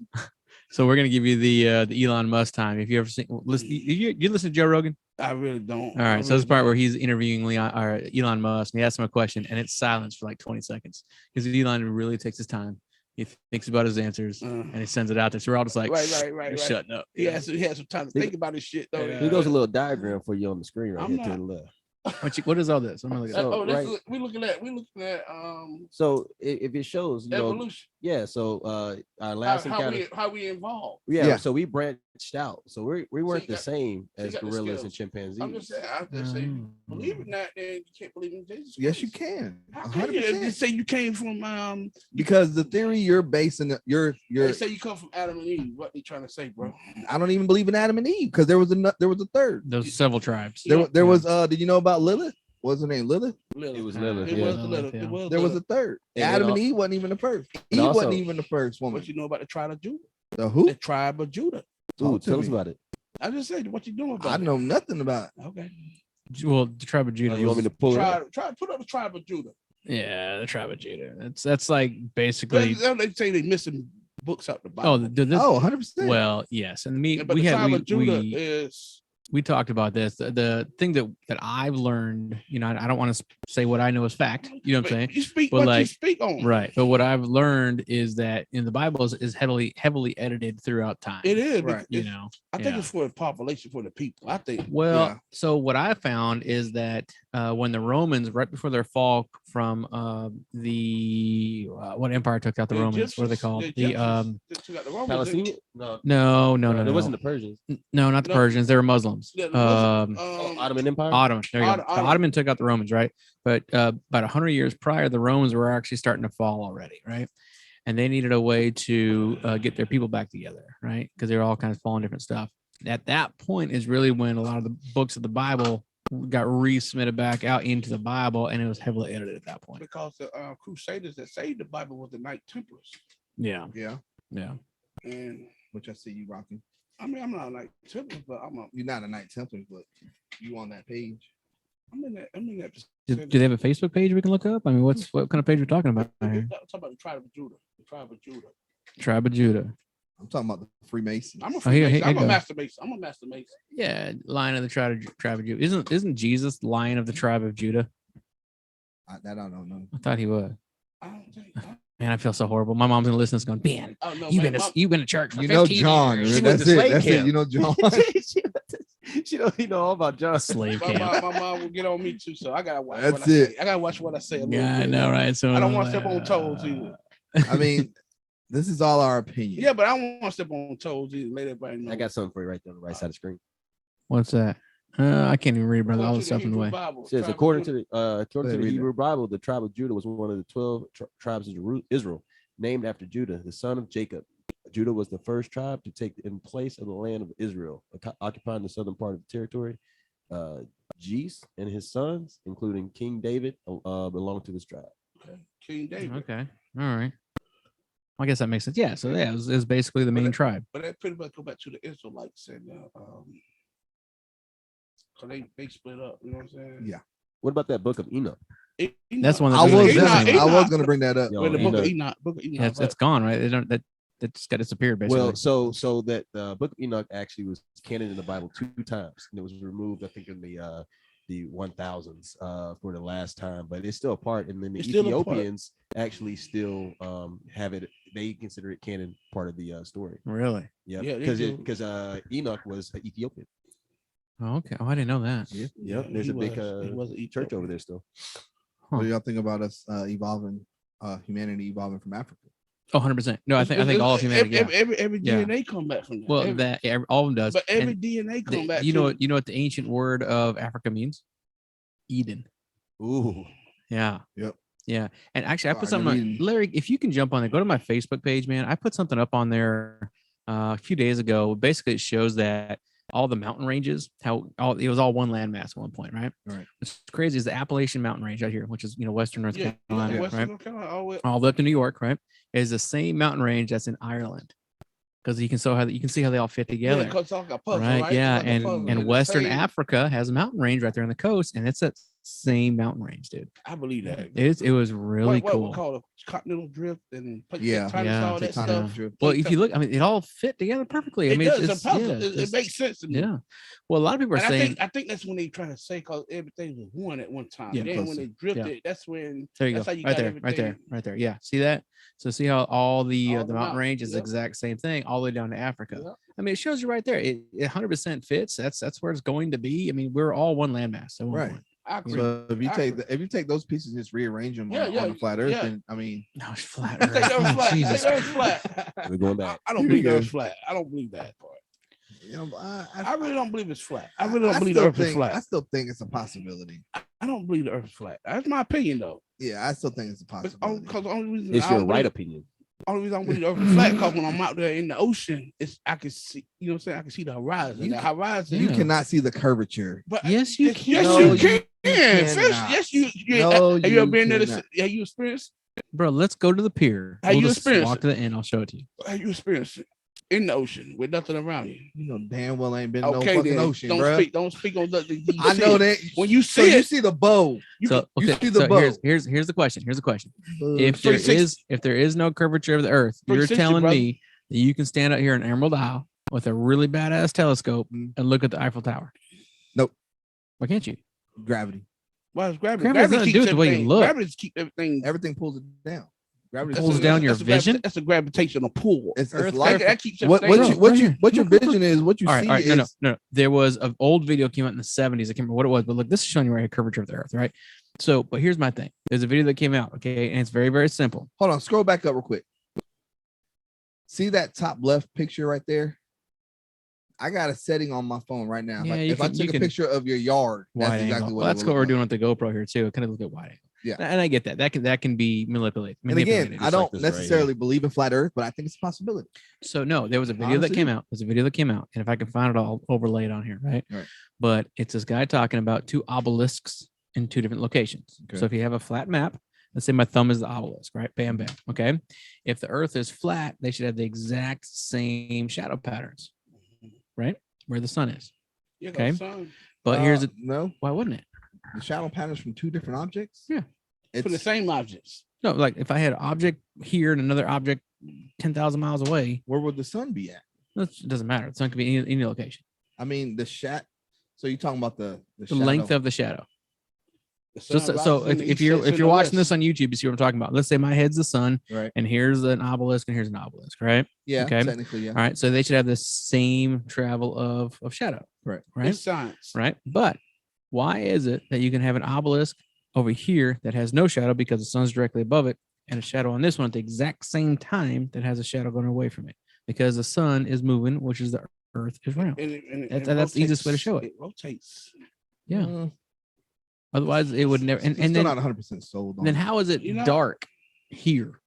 So we're gonna give you the Elon Musk time. If you ever seen listen, you listen to Joe Rogan. I really don't. All right, so this is the part where he's interviewing Elon Musk, and he asks him a question, and it's silence for like 20 seconds because Elon really takes his time. He thinks about his answers, and he sends it out there. So we're all just like, right. "You're shutting up." He had some time to think about his shit though. Yeah. Here goes a little diagram for you on the screen right I'm here to not- the left. What is all this? I'm gonna look at So, Oh, that's right. we looking at So if it shows, you know, evolution. yeah. So our last encounter, How we evolved. yeah. So we branched out. So we weren't you the got- same so you as got the gorillas and skills. chimpanzees. I'm just saying, believe in that, then you can't believe in Jesus. Yes, you Christ. can. How can you 100%. just say you came from Because the theory you're basing your they say you come from Adam and Eve. What they trying to say, bro? I don't even believe in Adam and Eve because there was a third. There's several tribes. There was did you know about Lilith? What's her name? Lilith? Lilith. It was Uh, Lilith. It yeah. was Lilith, Lilith. yeah. It was There was a Lilith. third. And then Adam al- and Eve wasn't even the first. Eve also- wasn't even the first woman. What you know about the tribe of Judah? The who? The tribe of Judah. Ooh, Talk to tell us me. about it. I just said what you doing about I it. know nothing about it. Okay. Well, the tribe of Judah. You want me was- to pull it up? Try put up the tribe of Judah. Yeah, the tribe of Judah. That's like basically. They say they missing books out the Bible. Oh, this. Oh, 100%. Well, yes, and Yeah, but we the had tribe we, of Judah we is we talked about this. The thing that I've learned, I don't want to say what I know is fact. You know what I'm saying? You speak But what you like, speak on. right. But what I've learned is that in the Bible is heavily edited throughout time. It is. Right. You know, I think yeah. it's for the population, for the people. I think. Well, Yeah. so what I found is that when the Romans, right before their fall from what empire took out the Romans? What are they called? Palestinian? No, No. it wasn't the Persians. No, not the No. Persians. They were Muslims. Ottoman Empire. Ottoman. There you go. Ottoman. The Ottoman took out the Romans, right? But about 100 years prior, the Romans were actually starting to fall already, right? And they needed a way to get their people back together, right? Because they were all kind of following different stuff. At that point is really when a lot of the books of the Bible got resubmitted back out into the Bible, and it was heavily edited at that point. Because the Crusaders that saved the Bible was the Knight Templars, Yeah, Yeah. and Which I see you rocking. I mean I'm not a Knight Templar, but You're not a Knight Templar, but you on that page. I'm in that. do they have a Facebook page we can look up? I mean, what kind of page we're talking about I'm here? talking about the tribe of Judah. The tribe of Judah. Tribe of Judah. I'm talking about the Freemasons. I'm a Oh, here Freemason. I'm you a go. Master Mason. I'm a Master Mason. Yeah, Lion of the tribe of Judah. Isn't Jesus Lion of the tribe of Judah? That I don't know. I thought he was. I don't think. Man, I feel so horrible. My mom's gonna listen to this going, Ben, Oh no, you've man, been to church. For You know 15 John. years." She That's went to it. slave That's it. camp. You know John. She don't know all about John. Slave my, camp. my mom will get on me too, so I gotta watch. That's what I say. it. I gotta watch what I say. A little Yeah, I bit. know, right? So I don't want to step on toes either. I mean, this is all our opinion. Yeah, but I don't want to step on toes either. Let everybody know. I got something for you right there on the right side of the screen. What's that? I can't even read, brother. Go All to the stuff in the Hebrew way. Bible, It says tribe of according Judah. to the Go ahead, read Hebrew Bible, the tribe of Judah was one of the 12 tribes of Israel, named after Judah, the son of Jacob. Judah was the first tribe to take in place of the land of Israel, occupying the southern part of the territory. Jesse and his sons, including King David, belonged to this tribe. Okay. King David. Okay. All right. I guess that makes sense. Yeah. So yeah, it was basically the main tribe. But that pretty much go back to the Israelites and so they split up. You know what I'm saying? Yeah. What about that book of Enoch? That's one of I the was really Enoch, interesting I ones. was gonna bring that up. Yo, With the book of Enoch. Enoch. Book of Enoch. Yeah, it's gone, right? They don't that just got disappeared basically. Well, so that the book of Enoch actually was canon in the Bible 2 times, and it was removed, I think, in the 1000s for the last time, but it's still a part. And then the It's still a part. Ethiopians actually still have it. They consider it canon part of the story. really? Yeah, Yeah, they because do. because Enoch was Ethiopian. Oh, okay. Oh, I didn't know that. Yep, Yeah, there's he a big was an church Ethiopian. over there still. What do y'all think about us evolving, humanity evolving from Africa? Oh, 100%. No, I think all of humanity. Yeah. Every Yeah. DNA come back from that. Well, all of them does. but every And DNA come back. you know too. what the ancient word of Africa means? Eden. Ooh, Yeah. Yep. Yeah. And actually, I put Garden of something on, Eden. Larry, if you can jump on there, go to my Facebook page, man. I put something up on there a few days ago. Basically, it shows that all the mountain ranges, it was all one landmass at one point, right? Right. What's crazy is the Appalachian Mountain Range right here, which is, Western North Yeah, Carolina, Western right? North Carolina, All the way up to New York, right? Is the same mountain range that's in Ireland. Because you can see how they all fit together. Yeah, 'cause it's like a puzzle, Right. right? Yeah. It's like a puzzle. They're And the Western same. Africa has a mountain range right there on the coast, and it's that same mountain range, dude. I believe that. It was really what cool. we call it continental drift and Yeah, all that tectonic stuff. drift. Well, if you look, I mean, it all fit together perfectly. I It mean, does. it's It's a puzzle. yeah, It it's- makes sense to me. yeah. Well, a lot of people are And saying, I think that's when they trying to say because everything was one at one time. Yeah, Then when closer. they drifted, that's when there you that's go, how you right got there, right there, everything. right there. Yeah, see that? So see how all the All the the mountain range is the yep. exact same thing, all the way down to Africa. Yep. I mean, it shows you right there. It 100% fits. That's where it's going to be. I mean, we're all one landmass. At one Right. point. I agree. So if you I take agree. if you take those pieces, and just rearrange them Yeah, on yeah, the flat Earth, yeah. then I mean, No, it's flat. I think that was Earth. flat. I think Jesus that was Christ. flat. we're going back. I don't Here believe we that go. was flat. I don't believe that part. you know, I really don't believe it's flat. I really don't believe still the Earth is think, I flat. still think it's a possibility. I don't believe the Earth is flat. That's my opinion, though. Yeah, I still think it's a possibility. Because the only reason It's I your don't right believe- opinion. Only reason I don't believe the Earth is flat because when I'm out there in the ocean, I can see. You know what I'm saying? I can see the horizon. You The horizon. You Yeah. cannot see the curvature. But Yes, you yes, can. yes, No, you you can. Fish. cannot. Yes, you. No, have you you ever been there? cannot. Have you experienced? Bro, let's go to the pier. How you just experience walk it? to the end. I'll show it to you. Have you experienced it in the ocean with nothing around you? You know damn well ain't been in no Okay, fucking then ocean, don't bro. speak. Don't speak on nothing. You I see know it. that When you so see you it, see the bow. So you okay, see the so boat. here's the question. Here's the question. If So there you say- is no curvature of the earth, you're 360, telling brother. me that you can stand out here in Emerald Isle with a really badass telescope Mm. and look at the Eiffel Tower? Nope. Why can't you? Gravity. Well, it's gravity. Gravity has Gravity nothing to do keeps with the way you everything. look. Gravity keep everything. Everything pulls it down. Gravity Pulls down your that's a vision? That's a gravitational pull. It's Earth, like that keeps what everything- your vision is. What you All right, see all right, is no. There was an old video came out in the 70s. I can't remember what it was, but look, this is showing you right here, curvature of the Earth, right? So, but here's my thing. There's a video that came out, okay, and it's very, very simple. Hold on, scroll back up real quick. See that top left picture right there? I got a setting on my phone right now. Yeah, Like you if I can- you took a can- picture of your yard, that's Wide exactly angle. what Well, it that's would what we're look doing like. with the GoPro here too. Kind of look at wide angle. Yeah. And I get that. That can be manipulated. And again, manipulated. I don't this right here. necessarily believe in flat Earth, but I think it's a possibility. So no, there was a video that Honestly, came out. There's a video that came out, and if I can find it, I'll overlay it on here, right? Right. But it's this guy talking about two obelisks in two different locations. Okay. So if you have a flat map, let's say my thumb is the obelisk, right? Bam, bam. Okay. If the Earth is flat, they should have the exact same shadow patterns, right? Where the sun is. Yeah, Okay. son. But here's it. no Why wouldn't it? the shadow patterns from two different objects. Yeah. For the It's same objects. No, like if I had an object here and another object 10,000 miles away, where would the sun be at? it doesn't matter. The sun could be any location. I mean, the shat. So you're talking about the The length of the shadow. The So, sun so rises in the if east, you're sets if in you're the watching west. this on YouTube, you see what I'm talking about. Let's say my head's the sun, right. and here's an obelisk, and here's an obelisk, right? Yeah, Okay. technically, yeah. All right. So they should have the same travel of shadow, Right. right? It's science. Right. But why is it that you can have an obelisk over here that has no shadow because the sun's directly above it, and a shadow on this one at the exact same time that has a shadow going away from it? Because the sun is moving, which is the Earth is round. That's the easiest way to show it. It rotates. Yeah. Mm, Otherwise, it would never. And still then not 100% sold on then it. how is it You know- dark here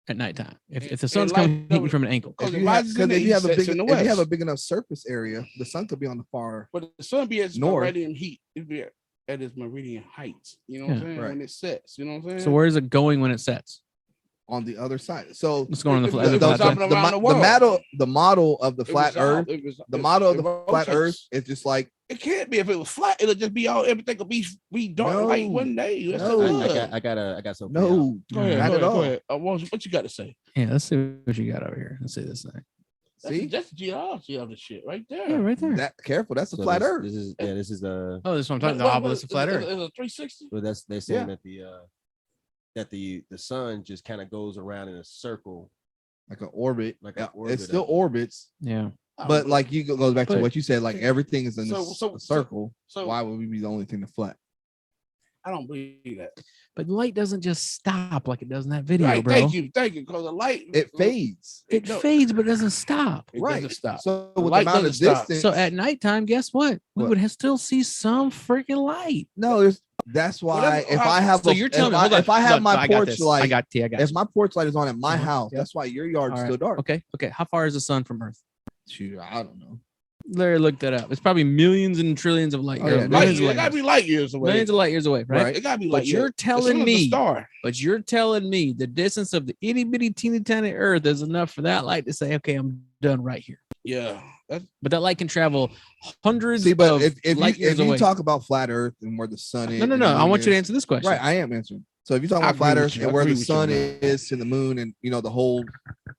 at nighttime if the It sun's light coming hitting up- from an angle? Because If it you have, rises in the if you have east, a sets big in the if you have a west. big enough surface area, the sun could be on the far. But the sun be at North. meridian heat. It'd be at its meridian height. You know what I'm Yeah. saying? Right. When it sets. You know what I'm saying? So where is it going when it sets? On the other side. So What's going on the If flat? it's the flat jumping Earth? around the world. the model of the It flat resolve- Earth, it res- the it- model of it the flat Earth rotates. is just like It can't be if it was flat. It'll just be all everything will be dark light No. one day. That's No. the I good. got something. for y'all. no, Go ahead, not go at ahead, all. go ahead. What you got to say? Yeah, let's see what you got over here. Let's see this thing. See That's the geology of the shit right there. Yeah, right there. that careful. That's a So flat this, Earth. This is this is the Oh, this is what I'm talking What- about. The what- obelisk of flat is- Earth. Is a 360? but that's they're saying Yeah. that the sun just kind of goes around in a circle. Like an orbit. Like an Yeah, orbit it still of- orbits, Yeah. but like you goes back to But- what you said. Like everything is in So- a circle. so Why would we be the only thing to flat? I don't believe that. But light doesn't just stop like it does in that video, Right, bro. thank you. Because the light It fades. It no, fades, but it doesn't stop. It Right. doesn't stop. So The with the light amount of doesn't stop. distance. So at nighttime, guess what? We What? would still see some freaking light. no, that's why Whatever- if I have So a- you're if telling me, I- hold on. if I have Look, my I got porch this. light, I got if my porch light is on at my Uh-huh. house, Yeah. that's why your yard's All right. still dark. Okay. How far is the sun from Earth? Shoot, I don't know. Larry looked that up. It's probably millions and trillions of light Oh, years. yeah, Light millions, years, of it gotta light be years. light years away. Millions of light years away, right? Right. It gotta be light But years. you're As telling soon as the me, star. but you're telling me the distance of the itty bitty teeny tiny Earth is enough for that light to say, okay, I'm done right here. Yeah. That's But that light can travel hundreds See, but of if light you, years if you away. talk about flat Earth and where the sun is, No. and the I moon want you to is- answer this question. Right, I am answering. So if you talk I about flat agree Earth with you. and I where the agree with you sun on that. is to the moon, and the whole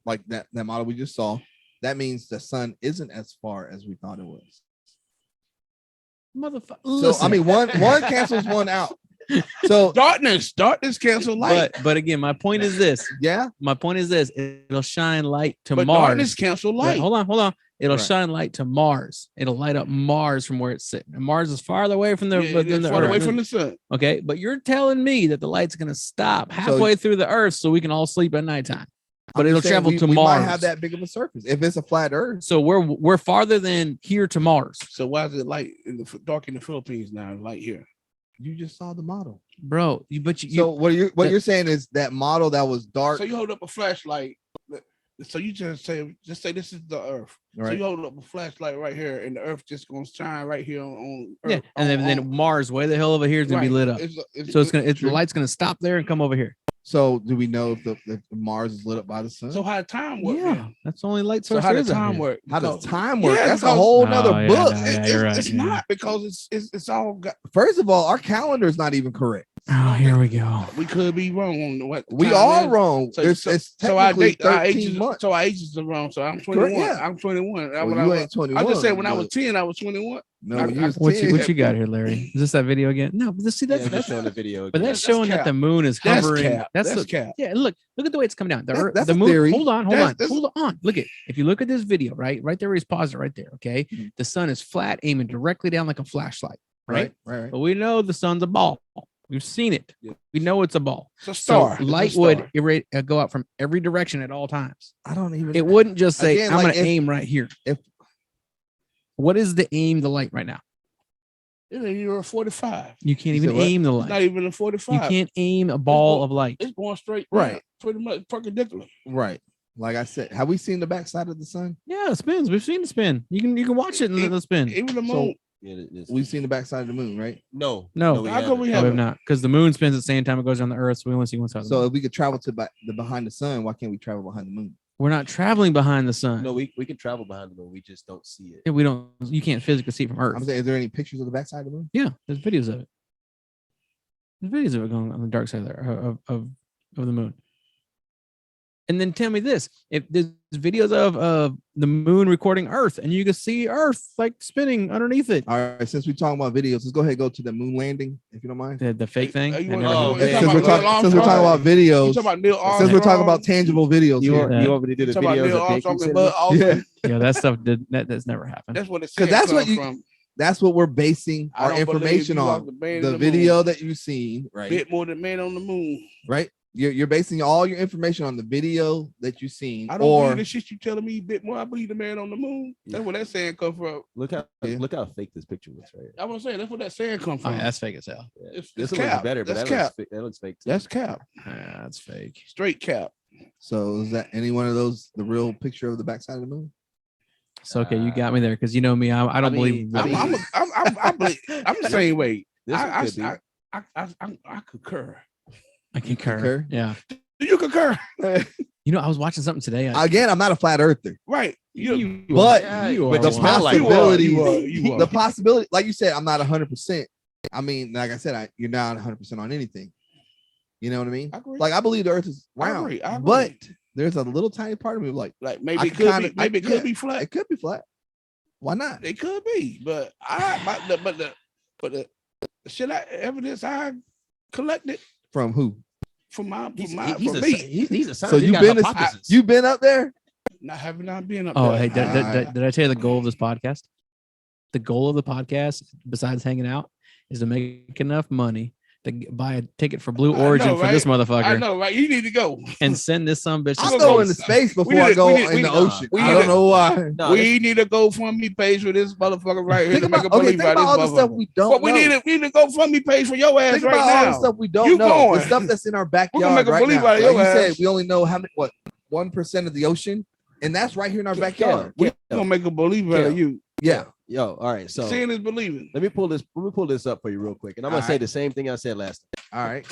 like that model we just saw, that means the sun isn't as far as we thought it was. Motherfucker. So I mean, one cancels one out. So darkness. Darkness cancel light. but again, my point is this. yeah, It'll shine light to But Mars. darkness cancel Wait, light. hold on. It'll Right. shine light to Mars. It'll light up Mars from where it's sitting. And Mars is farther away from the, Yeah, than the far away Earth. from the sun. Okay, but you're telling me that the light's gonna stop halfway through the Earth so we can all sleep at nighttime. But I'm it'll just saying travel we to might Mars. have that big of a surface if it's a flat Earth. So we're farther than here to Mars, So why is it light in the dark in the Philippines now? Light here. You just saw the model. bro. But you, So what that- you're saying is that model that was dark, So you hold up a flashlight. So you just say this is the Earth. So right? you hold up a flashlight right here, and the Earth just gonna shine right here on Earth. yeah, and then Mars, way the hell over here is gonna be Right. lit up. So the true. light's gonna stop there and come over here. So do we know if the Mars is lit up by the sun? So how time work? Yeah, then? that's the only light So source how there does is out time here. work? How does Because- time work? Yeah, That's a because- whole Oh, nother yeah, book. no, It- you're right, it's yeah. not because it's all got. First of all, our calendar is not even correct. Oh, here we go. We could be wrong on what We time are it is. wrong. It's our technically date, our 13 ages, months. so our ages are wrong. So I'm 21. yeah. I'm 21. Well, When you I, ain't 21. I just said when I was but- 10, I was 21. No, I- you I- was What 10. you got here, Larry? Is this that video again? No, but see Yeah, that's just that's showing the video. but again. that's that's showing that cap. the moon is That's hovering. cap. That's cap. Yeah, look at the way it's coming down. The, That's the a moon. theory. Hold on. That's- Hold on. Look at if you look at this video, right there where he's paused it right there. Okay, Mhm. the sun is flat, aiming directly down like a flashlight. Right. Right. But we know the sun's a ball. We've seen it. Yeah. We know it's a ball. It's a So star. It's a light star. would go out from every direction at all times. I don't even. It wouldn't just say, Again, I'm like, going to if- aim right here. if- What is the aim the light right now? It ain't even a 45. You can't You even said what? aim the It's not light. even a You 45. can't aim a ball of light. It's going straight. Right. down, pretty much perpendicular. Right. Like I said, have we seen the backside of the sun? Yeah, it spins. We've seen the spin. You can watch it in the spin. Even the So moon. Yeah, this- we've seen the backside of the moon, right? no, No. we How come haven't. we No, we haven't? have not, because the moon spins at the same time it goes around the Earth. So we only see one side. Of the So moon. if we could travel to the behind the sun, why can't we travel behind the moon? We're not traveling behind the sun. No, we can travel behind the moon. We just don't see it. Yeah, we don't. You can't physically see it from Earth. I'm saying, is there any pictures of the backside of the moon? Yeah, there's videos of it. There's videos of it going on the dark side of the moon. And then tell me this: if there's videos of the moon recording Earth, and you can see Earth like spinning underneath it, All right, since we're talking about videos, let's go ahead and go to the moon landing, if you don't mind. the fake thing. Are you that wanna- never Oh, happened. man. Since we're Neil talking about Armstrong? videos, You talking about Neil Armstrong? since we're talking about tangible videos, You here, want, you want me to do the Talking about videos Neil of Armstrong Bigfoot? and Bud Aldrin? yeah, Yeah, that stuff that's never happened. That's what it's 'Cause that's what you- from. that's what we're basing I our don't believe information you on. walked the man in The the video moon. that you've seen, right? Bit more than man on the moon. Right? You're basing all your information on the video that you've seen, I don't or believe the shit you telling me. Bit more. I believe the man on the moon. That's where that saying come from. Look how Yeah. look how fake this picture looks, right? I was saying that's where that saying come Oh, from. yeah, that's fake as hell. Yeah. It's This one cap. looks better, but That's that cap. looks, that looks fake. Too. That's cap. Yeah, that's fake. Straight cap. so is that any one of those the real picture of the backside of the moon? So okay, you got me there because you know me. I don't believe. mean, I'm the same way. This one I, could be. I concur. I concur. Concur? Yeah. Do you concur? You know, I was watching something today. Again, I'm not a flat earther. Right. But you but are the one. possibilities, you are. the possibility, like you said, I'm not 100%. I mean, like I said, you're not 100% on anything. You know what I mean? I agree. Like I believe the Earth is I round, agree, I agree. but there's a little tiny part of me like Like maybe I it could kinda- be. Maybe it yeah. could be flat. it could be flat. Why not? It could be, but the shit evidence I collected From who? from my He's, from my he's from a, me. he's a So scientist. He you've got been hypothesis. you've been up there? Not having not been up Oh, there. hey, did I tell you the goal of this podcast? The goal of the podcast, besides hanging out, is to make enough money to buy a ticket for Blue I know, Origin for this right? I motherfucker know, right? You need to go. and send this some bitch. to I'll gonna go go- into space before need I to- go we need- in we the need- ocean. we I need don't to- know why. No, We need a GoFundMe page for this motherfucker right here Think to make about, a okay, believe think about all the stuff we don't But we know. need a GoFundMe page for your ass Think right about all the now. stuff we don't You know. going. The stuff that's in our backyard make a right believe now. out of Like your you said, ass. we only know how many, what, 1% of the ocean, and that's right here in our backyard. We gonna make a believer out of you. Yeah. Yo, all right. So Seeing is believing. let me pull this up for you real quick, and I'm gonna All say right. the same thing I said last time. All right.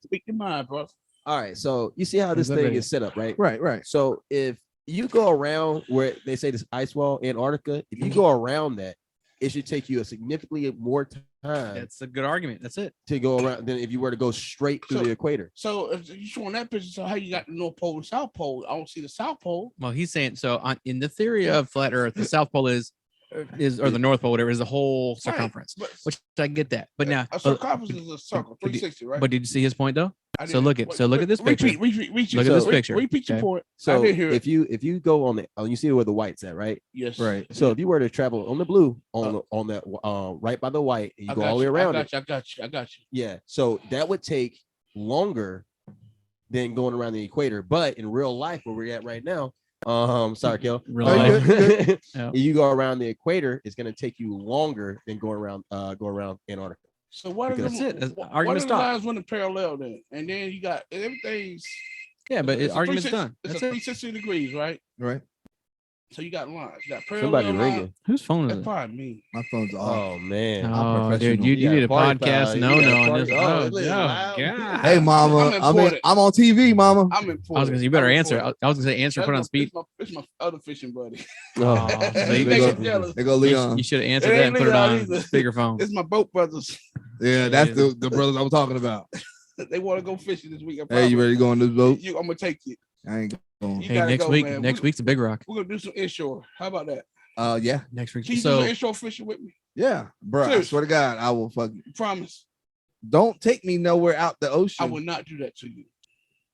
Speak your mind, bro. All right. So you see how this Is that thing ready? is set up, right? Right. Right. So if you go around where they say this ice wall, Antarctica, if you go around that, it should take you a significantly more time That's a good argument. That's it. to go around than if you were to go straight through So- the equator. So if you showing that picture, so how you got the North Pole and South Pole? I don't see the South Pole. Well, he's saying so. In the theory of flat Earth, the South Pole is or the North Pole, whatever, is the whole Right, circumference. but- Which I get that. But now, a circumference is a circle, but- 360, right? but did you see his point though? I so didn't- look at- so look at this repeat, picture. Repeat, Look at this Re- picture, Repeat your okay? point. I So didn't hear it. if you go on the you see where the white's at, right? Yes. Right. So if you were to travel on the blue on that right by the white, and you I go got all the way you, around I it. got you. Yeah. So that would take longer than going around the equator. But in real life, where we're at right now, sorry, Kel. Real No, you're life. good, Yeah. You go around the equator, it's going to take you longer than go around Antarctica. So what are the, That's it. That's- what argument are the stopped. lines running parallel then? And then you got everything's Yeah, but it's a argument's 360 done. It's That's a it. 360 degrees, right? Right. So you got lines. You got parallel Somebody lines. ringing. Whose phone is That's it? probably me. My phone's off. Oh man. Oh, dude, professional. you Yeah, need a party podcast. foul. No, You got no, party- on this. oh, Oh, it's no, loud. God. Hey, mama, I'm important. I'm on TV, mama. I'm important. I was gonna say you better I'm answer. important. I was gonna say answer, That's put my- on speed. It's my other fishing buddy. Oh, So He you make go- it jealous. There go You, Leon. you should have It answered that and ain't put it Leon on either. speakerphone. It's my boat brothers. Yeah, that's the brothers I was talking about. They want to go fishing this week. Hey, you ready to go on this boat? I'm gonna take you. I ain't going. You Hey, gotta next go, week. man. Next week's a big rock. We're gonna do some inshore. How about that? Yeah, Next week. Can you do So some inshore fishing with me? yeah, bro. I Seriously. swear to God, I will fuck. Promise. Don't take me nowhere out the ocean. I will not do that to you.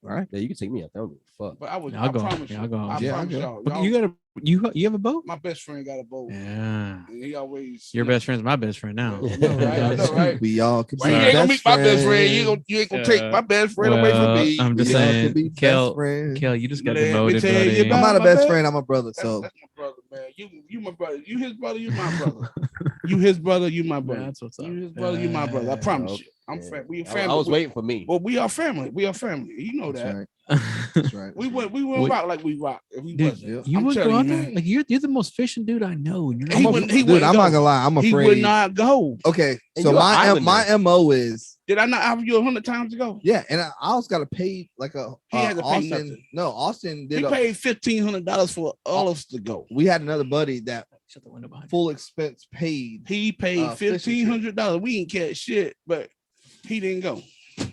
All right. Yeah, you can take me out. That don't give a fuck. But I would. I'll I go. promise Yeah, you. I'll go. I Yeah, I'll promise go. y'all. but Y'all- you got a you have a boat? My best friend got a boat. Yeah. And he always. Your best friend's my best friend now. I know, right? I know, right? We all could Well, be you ain't gonna best meet my best friend. friends. You ain't gonna take my best friend away from Well, me. I'm just We all saying, could be best Kel, friends. Kel, you just got Let me demoted, tell you buddy. about- I'm not a my best bad. friend. I'm a brother. That's, So that's my brother, man. You my brother. You his brother. You my brother. You his brother. You my brother. That's what's up. You his brother. You my brother. I promise okay. you. I'm Yeah. we I family. was waiting for me. Well, we are family. We are family. You know that's that. right. That's right. We wouldn't Wait. rock like we rock if we Dude, wasn't. you I'm would go telling out you, there? man. Like you're the most fishing dude I know. And you're He not- wouldn't- Dude, wouldn't I'm go. not gonna lie. I'm He afraid. would not go. Okay, And so you an islander. my mo is Did I not offer you 100 times ago? yeah, and I also got to pay like a He had to pay Austin. nothing. No, Austin He did. paid $1,500 for all of us to go. We had another buddy that Shut the window behind you. full expense paid. He paid fishing trip. $1,500. We ain't catch shit, but he didn't go.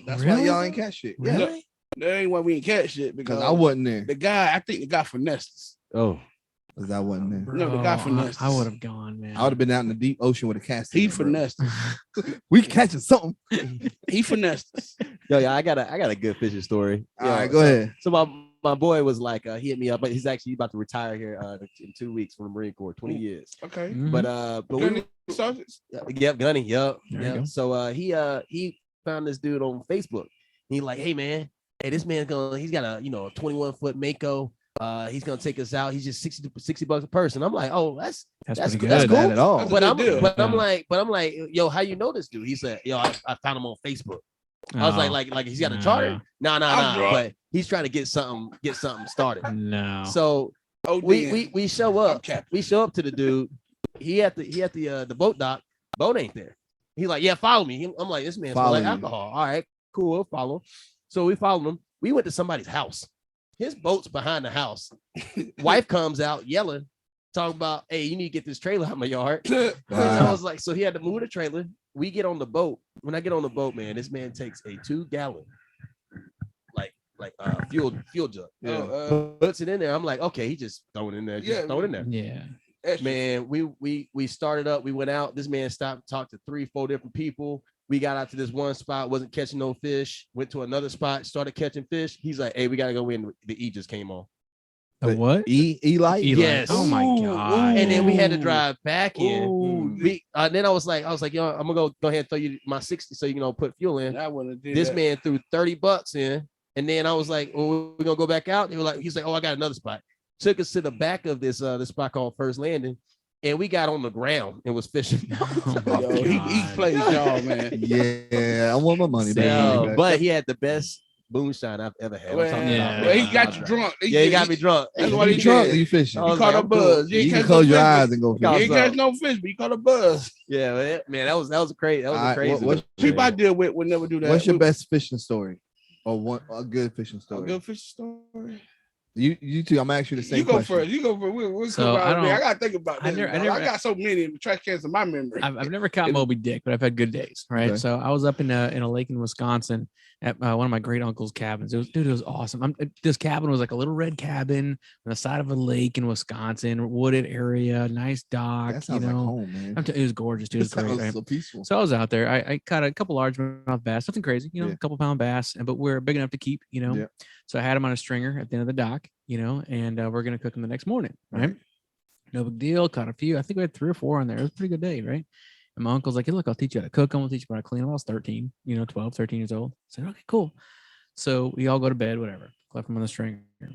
That's Really? why y'all ain't catch shit. Yeah, Really? That ain't why we ain't catch shit because because I wasn't there. the guy, I think the guy finessed us. Oh, Because I wasn't there. No, the guy Bro, finessed I us. would have gone, man. I would have been out in the deep ocean with a cast. He in there, bro. finessed us. We catching something. He finessed us. yo, yeah, I got a good fishing story. All Yo, right, go ahead. So my boy was like, he hit me up, but he's actually about to retire here in 2 weeks from the Marine Corps, 20 Ooh. years. Okay. Mhm. But we Gunny sausage? Yep, Gunny. Yep. There you Yep. go. So he found this dude on Facebook. He like, hey man, hey, this man's he's got a 21-foot Mako. He's gonna take us out. He's just $60 a person. I'm like, oh, that's that's that's pretty good. good. That's cool. Not at all. That's a but good I'm deal. but I'm Yeah. like, yo, how you know this dude? He said, yo, I found him on Facebook. I was Oh, like he's got a no. charter? No, I'm drunk. but he's trying to get something started. No. So OD. we show I'm up. capping. We show up to the dude. He at the boat dock. Boat ain't there. He's like, yeah, follow me. I'm like, this man's Follow like you. alcohol. All right, cool, we'll follow. So we followed him. We went to somebody's house. His boat's behind the house. Wife comes out yelling, talking about, hey, you need to get this trailer out of my yard. And I Wow. was like, so he had to move the trailer. We get on the boat. When I get on the boat, man, this man takes a 2-gallon fuel jug. Puts it in there. I'm like, okay, he just throwing it in there. Just Yeah, throw it in there. Yeah. extra. Man, we started up. We went out. This man stopped, talked to 3-4 different people. We got out to this one spot, wasn't catching no fish. Went to another spot, started catching fish. He's like, hey, we gotta go in. The E just came on. The what? Eli. Eli. Yes. Oh my Ooh, god. And then we had to Ooh. drive back in. Ooh, We then I was like, yo, I'm gonna go ahead and throw you my 60 so you can put fuel in. I wouldn't have did This that. man threw $30 in, and then I was like, "Oh, we're gonna go back out." They were like, "He's like, oh, I got another spot." Took us to the back of this spot called First Landing, and we got on the ground and was fishing. Oh my Yo, he God. plays y'all, man. Yeah, I want my money back. Yo, but he had the best moonshine I've ever had. I'm Well, talking Yeah. about- well, he got you drunk. Yeah, he got me drunk. That's why You he drunk? did. You fishing? I You was caught like, a I'm cool. buzz. You ain't can catch close no your fish, eyes but- and go Call You fish. ain't catch no fish, but you caught a buzz. Yeah, man, that was crazy. That was All right, crazy. what's People I deal with would never do that. What's your We- best fishing story, or one a good fishing A story? good fish story. You two. I'm gonna ask you the same You go question. first. You go first. We'll So, come I around there. I don't- gotta think about I this. never- I I never- got so many trash cans in my memory. I've never caught It- Moby Dick, but I've had good days. Right. Okay. So I was up in a lake in Wisconsin at one of my great uncle's cabins. It was awesome. This cabin was like a little red cabin on the side of a lake in Wisconsin, wooded area, nice dock. That sounds you like know, home, man. it was gorgeous, dude. It was That great. sounds Right? so peaceful. So I was out there. I caught a couple largemouth bass, nothing crazy, Yeah. a couple pound bass, but we're big enough to keep, Yeah. So I had them on a stringer at the end of the dock, and we're gonna cook them the next morning, right? No big deal. Caught a few. I think we had 3 or 4 on there. It was a pretty good day, right? And my uncle's like, hey, look, I'll teach you how to cook them. I'll teach you how to clean them. I was 13, 12, 13 years old. I said, okay, cool. So we all go to bed, whatever. Left them on the stringer. I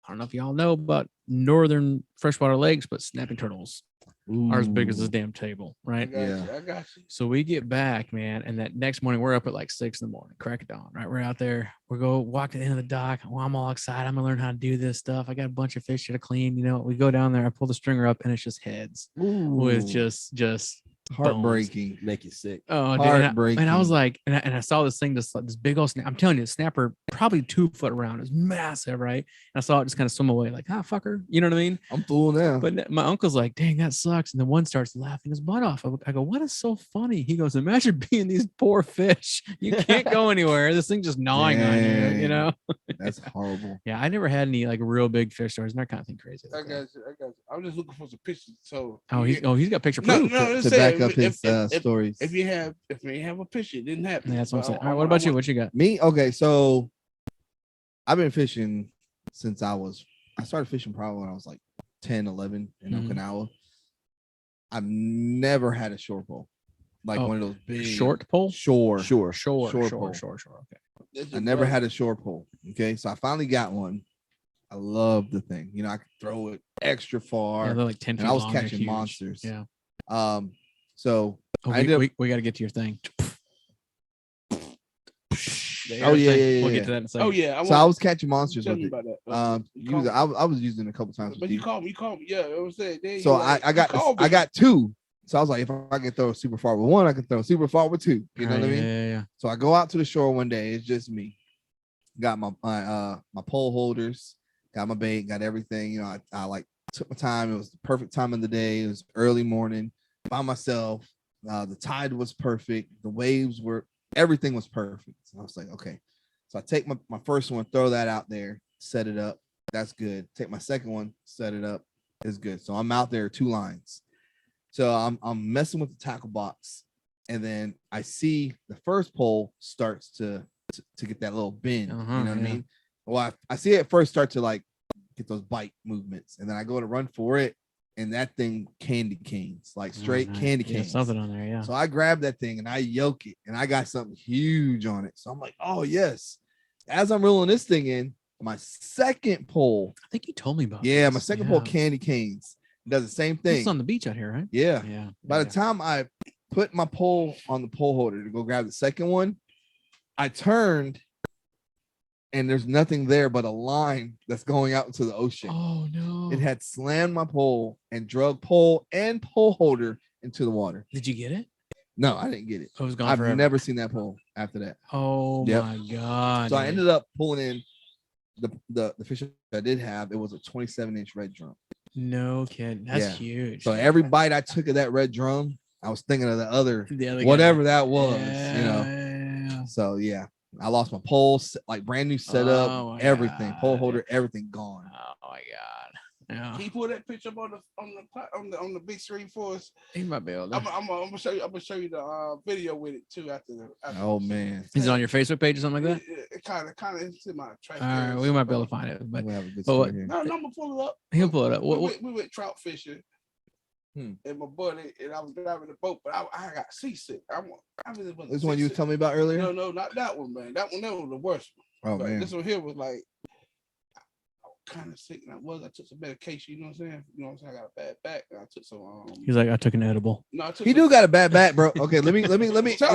don't know if y'all know about northern freshwater lakes, but snapping turtles are as big as this damn table, I right? got Yeah. you. I got you. So we get back, man, and that next morning we're up at like 6 in the morning, crack of dawn, right? We're out there. We go walk to the end of the dock. Well, I'm all excited. I'm gonna learn how to do this stuff. I got a bunch of fish to clean. We go down there. I pull the stringer up, and it's just heads with just Heartbreaking. Make you sick. Oh, dude. And I Heartbreaking. was like, and I saw this thing, this big old snap. I'm telling you, the snapper probably 2 foot around. It was massive, right? And I saw it just kind of swim away, like, fucker. You know what I mean? I'm full now. But my uncle's like, dang, that sucks. And then one starts laughing his butt off. I go, what is so funny? He goes, imagine being these poor fish. You can't go anywhere. This thing just gnawing on you, you know? That's horrible. Yeah, I never had any like real big fish stories. And that kind of thing crazy. I Like got you. I'm just looking for some pictures. So he's got picture no, proof. no, To just say, back up his stories. if you have a picture, it didn't happen. Yeah, that's what I'm But saying. All right, what about you? What you got? Me, okay, so I've been fishing since I started fishing probably when I was like 10, 11 in Mhm. Okinawa. I've never had a shore pole, like Oh, one of those big Short pole? shore. Sure. Shore pole. Okay. I never had a shore pole. Okay, so I finally got one. I love the thing. You know, I could throw it extra far. Yeah, they're like 10 feet and I was long. They're catching huge. monsters. Yeah. So Oh, I ended up- we got to get to your thing. Oh, yeah, We'll yeah. get to that in a second. Oh yeah, I was catching monsters Tell with me it. about that. I was using it a couple times. But with you you. called me. Yeah, it was that. Then So you like, I you called me. got two. So I was like, if I can throw super far with one, I can throw super far with two. You know Right, what I mean? Yeah. So I go out to the shore one day. It's just me. Got my pole holders, got my bait, got everything. You know, I like took my time. It was the perfect time of the day. It was early morning by myself. The tide was perfect. The waves were, everything was perfect. So I was like, okay. So I take my first one, throw that out there, set it up. That's good. Take my second one, set it up. It's good. So I'm out there 2 lines. So I'm messing with the tackle box, and then I see the first pole starts to get that little bend. Uh-huh, you know what I yeah. mean? Well, I see it first start to like get those bite movements, and then I go to run for it, and that thing candy canes, like straight Oh, nice. candy Yeah, canes. something on there. Yeah. So I grab that thing and I yoke it, and I got something huge on it. So I'm like, oh yes. As I'm reeling this thing in, my second pole, I think you told me about. yeah, this. my second pole candy canes does the same This thing. is on the beach out here, right? Yeah. Yeah. By yeah. the time I put my pole on the pole holder to go grab the second one, I turned and there's nothing there but a line that's going out into the ocean. Oh no. It had slammed my pole and drug pole and pole holder into the water. Did you get it? No, I didn't get it. Oh, it was gone I've forever. never seen that pole after that. Oh Yep. my god. So I dude. ended up pulling in the fish I did have. It was a 27-inch red drum. No kidding. That's Yeah. huge. So every bite I took of that red drum, I was thinking of the other, The other guy. whatever that was, Yeah, you know. yeah. So yeah, I lost my pole, like brand new setup, Oh my everything, pole God. holder, everything gone. Oh my god. Yeah. Can you pull that picture up on the big screen for us? He might be able to. I'm gonna show you. I'm gonna show you the video with it too after the. Oh man, Is it on your Facebook page or something like that? It kind of it's in my track. All right, we might be able to find it, I'm but gonna have a good but what- story here. No, I'm gonna pull it up. he'll pull it up. What, We went trout fishing, Hmm. and my buddy and I was driving the boat, but I got seasick. I really wasn't This one you was seasick. telling me about earlier. No, not that one, man. That was the worst one. Oh But man, this one here was like I was kind of sick, and I took some medication. You know what I'm saying? You know what I'm saying? I got a bad back, and I took some. he's like, I took an edible. No, I took he some- do got a bad back, bro. Okay, let me Tell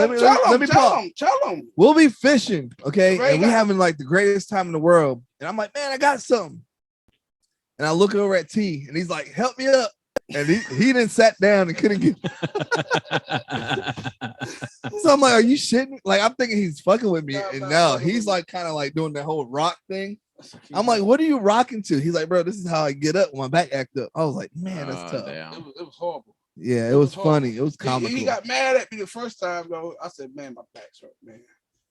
pause. him. We'll be fishing, okay, Ray and we got- having like the greatest time in the world, and I'm like, man, I got something, and I look over at T, and he's like, help me up, and he didn't sat down and couldn't get. So I'm like, are you shitting? Like, I'm thinking he's fucking with me. No, And no, no, no, he's no. like kind of like doing that whole rock thing. I'm like, what are you rocking to? He's like, bro, this is how I get up when my back act up. I was like, man, that's tough. Damn. It was horrible. Yeah, it It was was horrible. funny. It was comical. He got mad at me the first time though. I said, man, my back's hurt, man.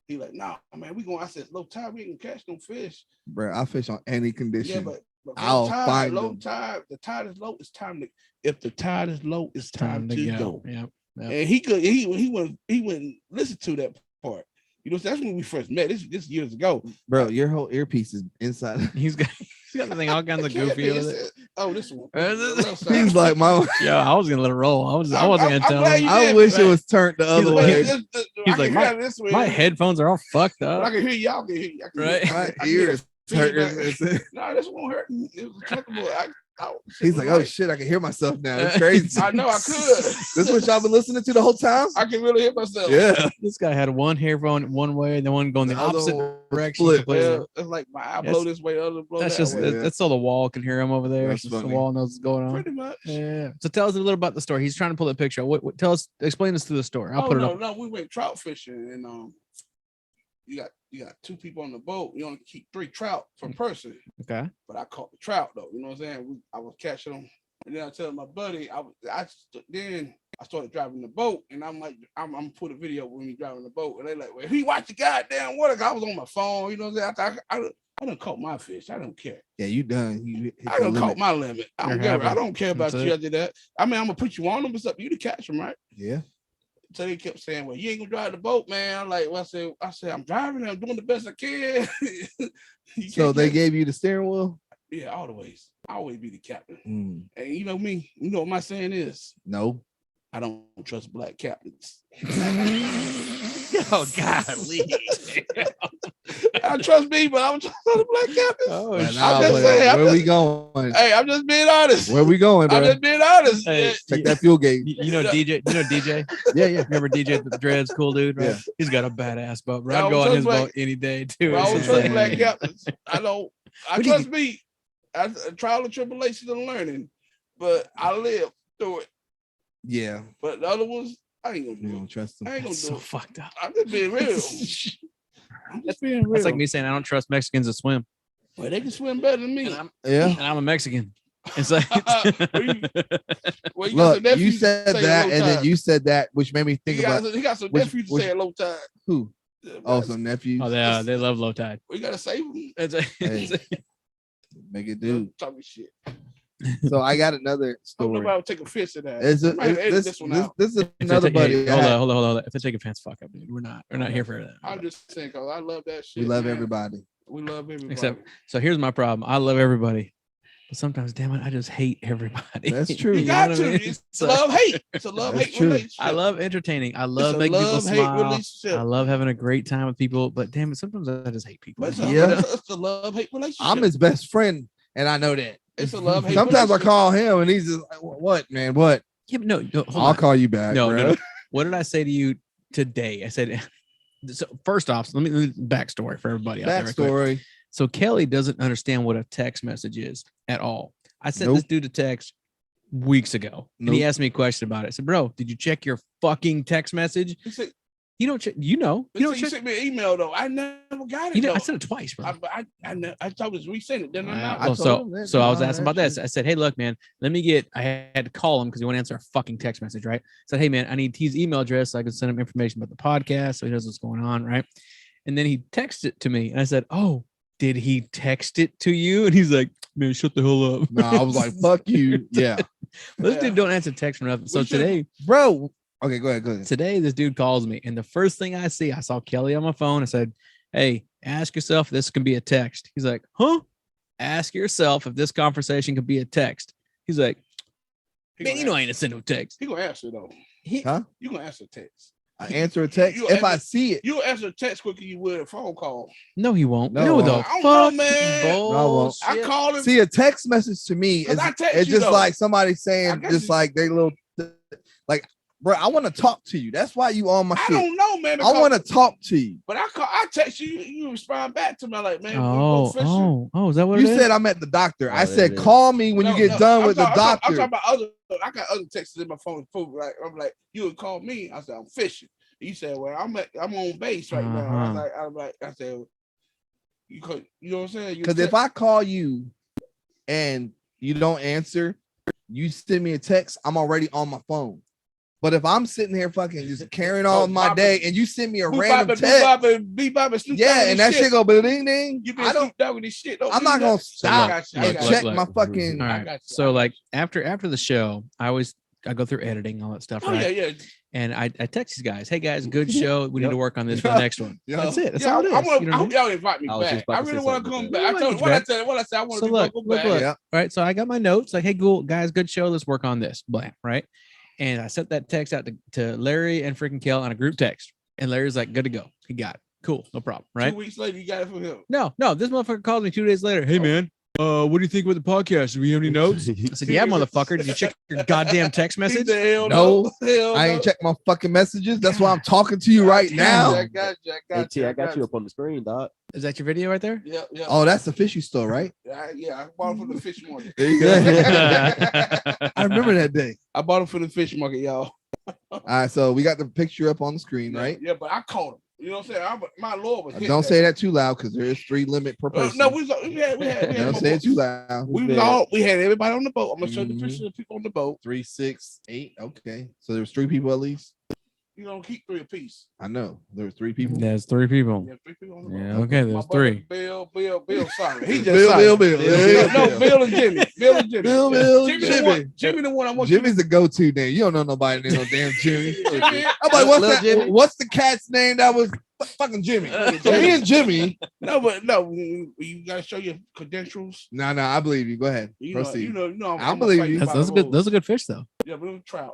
He like, nah, man, we going. I said, low tide, we can catch no fish. Bro, I fish on any Yeah, condition. but I'll find low them. tide. The tide is low. It's time to. If the tide is low, it's time to go. Yep. Yep. And he wouldn't listen to that part. You know, that's when we first met. This years ago. Bro, your whole earpiece is inside. He's got the thing all kinds of goofy with it. Oh, this one. Is it? The left side. He's like, my. Yeah, I was gonna let it roll. I wasn't gonna I'm tell glad him. you I did, wish it man. was turned the other like- way. He's like, My headphones are all fucked But I up. can hear y'all. Can hear you. I can Right. hear you. My I can ear hear is you. hurting. No, this won't hurt. It was acceptable. He's like, oh shit, I can hear myself now. It's crazy. I know I could. This is what y'all been listening to the whole time? I can really hear myself. Yeah. This guy had one hairphone one way, and the one going the The other opposite one direction. flip. completely. Yeah, it's like my eye blow this way, other blow That's that just way. that's so the wall can hear him over there. That's It's just the funny. wall knows what's going on. Pretty much. Yeah. So tell us a little about the story. He's trying to pull a picture. What tell us, explain this to the story. I'll Oh put it no, up. no, we went trout fishing and you got two people on the boat. You only keep 3 trout per person. Okay. But I caught the trout though. You know what I'm saying? I was catching them, and then I tell my buddy, then I started driving the boat, and I'm like, I'm put a video when we driving the boat, and they like, well, he watched the goddamn water. 'Cause I was on my phone. You know what I'm saying? I done caught my fish. I don't care. Yeah, you done. You hit I your done caught limit. my limit. I You're don't care. happy. I don't care about That's you it. after that. I mean, I'm gonna put you on them. It's up to you to catch them, right? Yeah. So they kept saying, well, you ain't gonna drive the boat, man. I'm like, well, I said, I'm driving. I'm doing the best I can. You So can't they get- gave you the steering wheel? yeah, always. I always be the captain. Mm, And you know me, you know what my saying is? no. I don't trust black captains. Oh God. I trust me, but I don't trust other black captains. Oh, But shit. nah, I'm just but saying, I'm where we just- going? Hey, I'm just being honest. Where we going, I'm bro? just being honest. Hey, Yeah. Check that fuel gauge. You know DJ. You know DJ. Yeah, yeah. Remember DJ the Dreads, cool dude, right? Yeah. He's got a badass boat. Bro. I I'd don't go on trust his black- boat any day too. I It's don't just trust like- black captains. I don't. I What do you- trust me. I trial and tribulation and learning, but I live through it. Yeah. But the other ones, I ain't You gonna do don't it. trust them. I ain't gonna That's do so it. fucked up. I'm just being real. I'm just being real. That's like me saying I don't trust Mexicans to swim, Well, they can swim better than me. Yeah. and I'm a Mexican. It's like Well, you got Look, some nephews you to said say that, low and then tide. you said that, which made me think about he got some which- nephews to which- say at low tide. who? Yeah, Oh, but some nephews. oh, they love low tide. we gotta save them. It's like, Hey. Make it do. Talking shit. So I got another I don't know story. if I would take offense to that. Is it, I might have edited this, one this, out. this is If they another take- buddy. hey, I hold had. on, hold on. If they take offense, fuck up, dude. We're not here for that. I'm just saying because I love that shit. We love man. everybody. We love everybody. Except- So here's my problem. I love everybody, but sometimes, damn it, I just hate everybody. That's true. you You know got what I to. mean? It's So- love hate. It's a love That's hate true. relationship. I love entertaining. I love it's a making people love hate smile. relationship. I love having a great time with people, but damn it, sometimes I just hate people. But it's a, you Yeah. know? it's a love hate relationship. I'm his best friend, and I know that. It's a love hate. Sometimes I relationship. call him, and he's just like, "What, man? What? Oh, Yeah, but no, hold I'll on. call you back." No, bro. no, no. What did I say to you today? I said, so first off, let me backstory for everybody out there. real quick. Backstory. So Kelly doesn't understand what a text message is at all. I sent Nope. this dude a text weeks ago, and he Nope. asked me a question about it. I said, "Bro, did you check your fucking text message? He said, You don't check. You know, he you don't said, you check. sent me an email though. I never got it. You know, though. I sent it twice, bro." I thought it was resent it. Then Wow. I I Well, told him that, so I was no, asking about this. I said, "Hey, look, man, let me get." I had to call him because he wouldn't answer a fucking text message, right? I said, "Hey, man, I need his email address so I can send him information about the podcast so he knows what's going on, right?" And then he texted it to me, and I said, "Oh, did he text it to you?" And he's like, "Man, shut the hell up." No, I was like, "Fuck you." Yeah, This Yeah. dude don't answer text for nothing. So We should- today, bro. Okay, go ahead. today, this dude calls me, and the first thing I see, I saw Kelly on my phone. I said, "Hey, ask yourself if this can be a text." He's like, "Huh? Ask yourself if this conversation could be a text." He's like, He "Man, gonna you know I answer. ain't send no text." He gonna answer though. Huh? You gonna answer text. I answer a text You if I answer- see it. You answer a text quicker than you would a phone call. No, he won't. No, No, I the don't fuck, know, man. No, I won't. I bullshit. called him. See, a text message to me 'Cause is I text it's you, just though. like somebody I saying, guess just you- like they little, like, bro. I want to talk to you. That's why you on my I shit. don't know, man. I want to talk to you. But I text you. You respond back to me like, man. we go fishing. Oh, is that what You it is? said I'm at the doctor. Oh, I there said, it is. call me when you No, get no, done I'm with the talking- I'm doctor. talking about other. I got other texts in my phone. I'm like, you would call me. I said, I'm fishing. You said, well, I'm on base right now. Uh-huh. I said, you could, you know what I'm saying? Because if I call you and you don't answer, you send me a text, I'm already on my phone. But if I'm sitting here fucking just carrying on my bopping. day and you send me a random text, Snoop yeah, and that shit go ding ding. You been I don't. Snoop Dogg with this shit. Don't I'm do not gonna that. stop I got you. and I got check you. my fucking. All I right. got you. So like after the show, I go through editing all that stuff, Oh right? yeah. And I text these guys, "Hey guys, good show. We need Yep. to work on this for the next one." Yeah. That's it. That's Yeah, all it is. I want You know what I mean? y'all invite me I was just back. about I to say really want to something come about back. that. I told what I said. I want So to look, go look, back. look. Yeah. All right. So I got my notes like, "Hey, cool guys, good show. Let's work on this." Blam, right? And I sent that text out to Larry and freaking Kel on a group text. And Larry's like, "Good to go. He got it. Cool. No problem." Right? 2 weeks later, you got it from him. No, this motherfucker calls me 2 days later. "Hey Oh. man, what do you think about the podcast? Do we have any notes? I said, yeah, motherfucker. Did you check your goddamn text He message? said, hell No, Hell I no. ain't checked my fucking messages. That's why I'm talking to you right damn. now. I got you. I Hey, got T, you. I got you up on the screen, dog. Is that your video right there? Yeah, yeah. Oh, that's the fishy store, right? Yeah, I bought him from the fish market. There you go. I remember that day. I bought him from the fish market, y'all. All right, so we got the picture up on the screen, right? Yeah, but I caught him. You know what I'm saying? My Lord was. Don't say that too loud because there is 3 limit per person. No, we had Don't more say it boats. too loud. We had everybody on the boat. I'm gonna show the Mhm. pictures of the people on the boat. 3, 6, 8. Okay, so there was 3 people at least. You know, keep 3 apiece. I know there was 3 people. There's 3 people. Yeah, 3 people on the boat. Yeah, okay, My there's brother 3. Bill, sorry. He just Bill, sorry. Bill, Bill. No, Bill and Jimmy. Bill and Jimmy. Bill, Jimmy, Jimmy. the one. Jimmy, the one I want you Jimmy's the go-to name. You don't know nobody named no damn Jimmy. Jimmy. I'm like, what's Lil that? Jimmy. What's the cat's name that was fucking Jimmy? So me and Jimmy. No, you gotta show your credentials. No, I believe you. Go ahead. You know, Proceed. I'm believe a you. fighter Those by are the good. Those are good fish, though. rules. Yeah, but it was trout.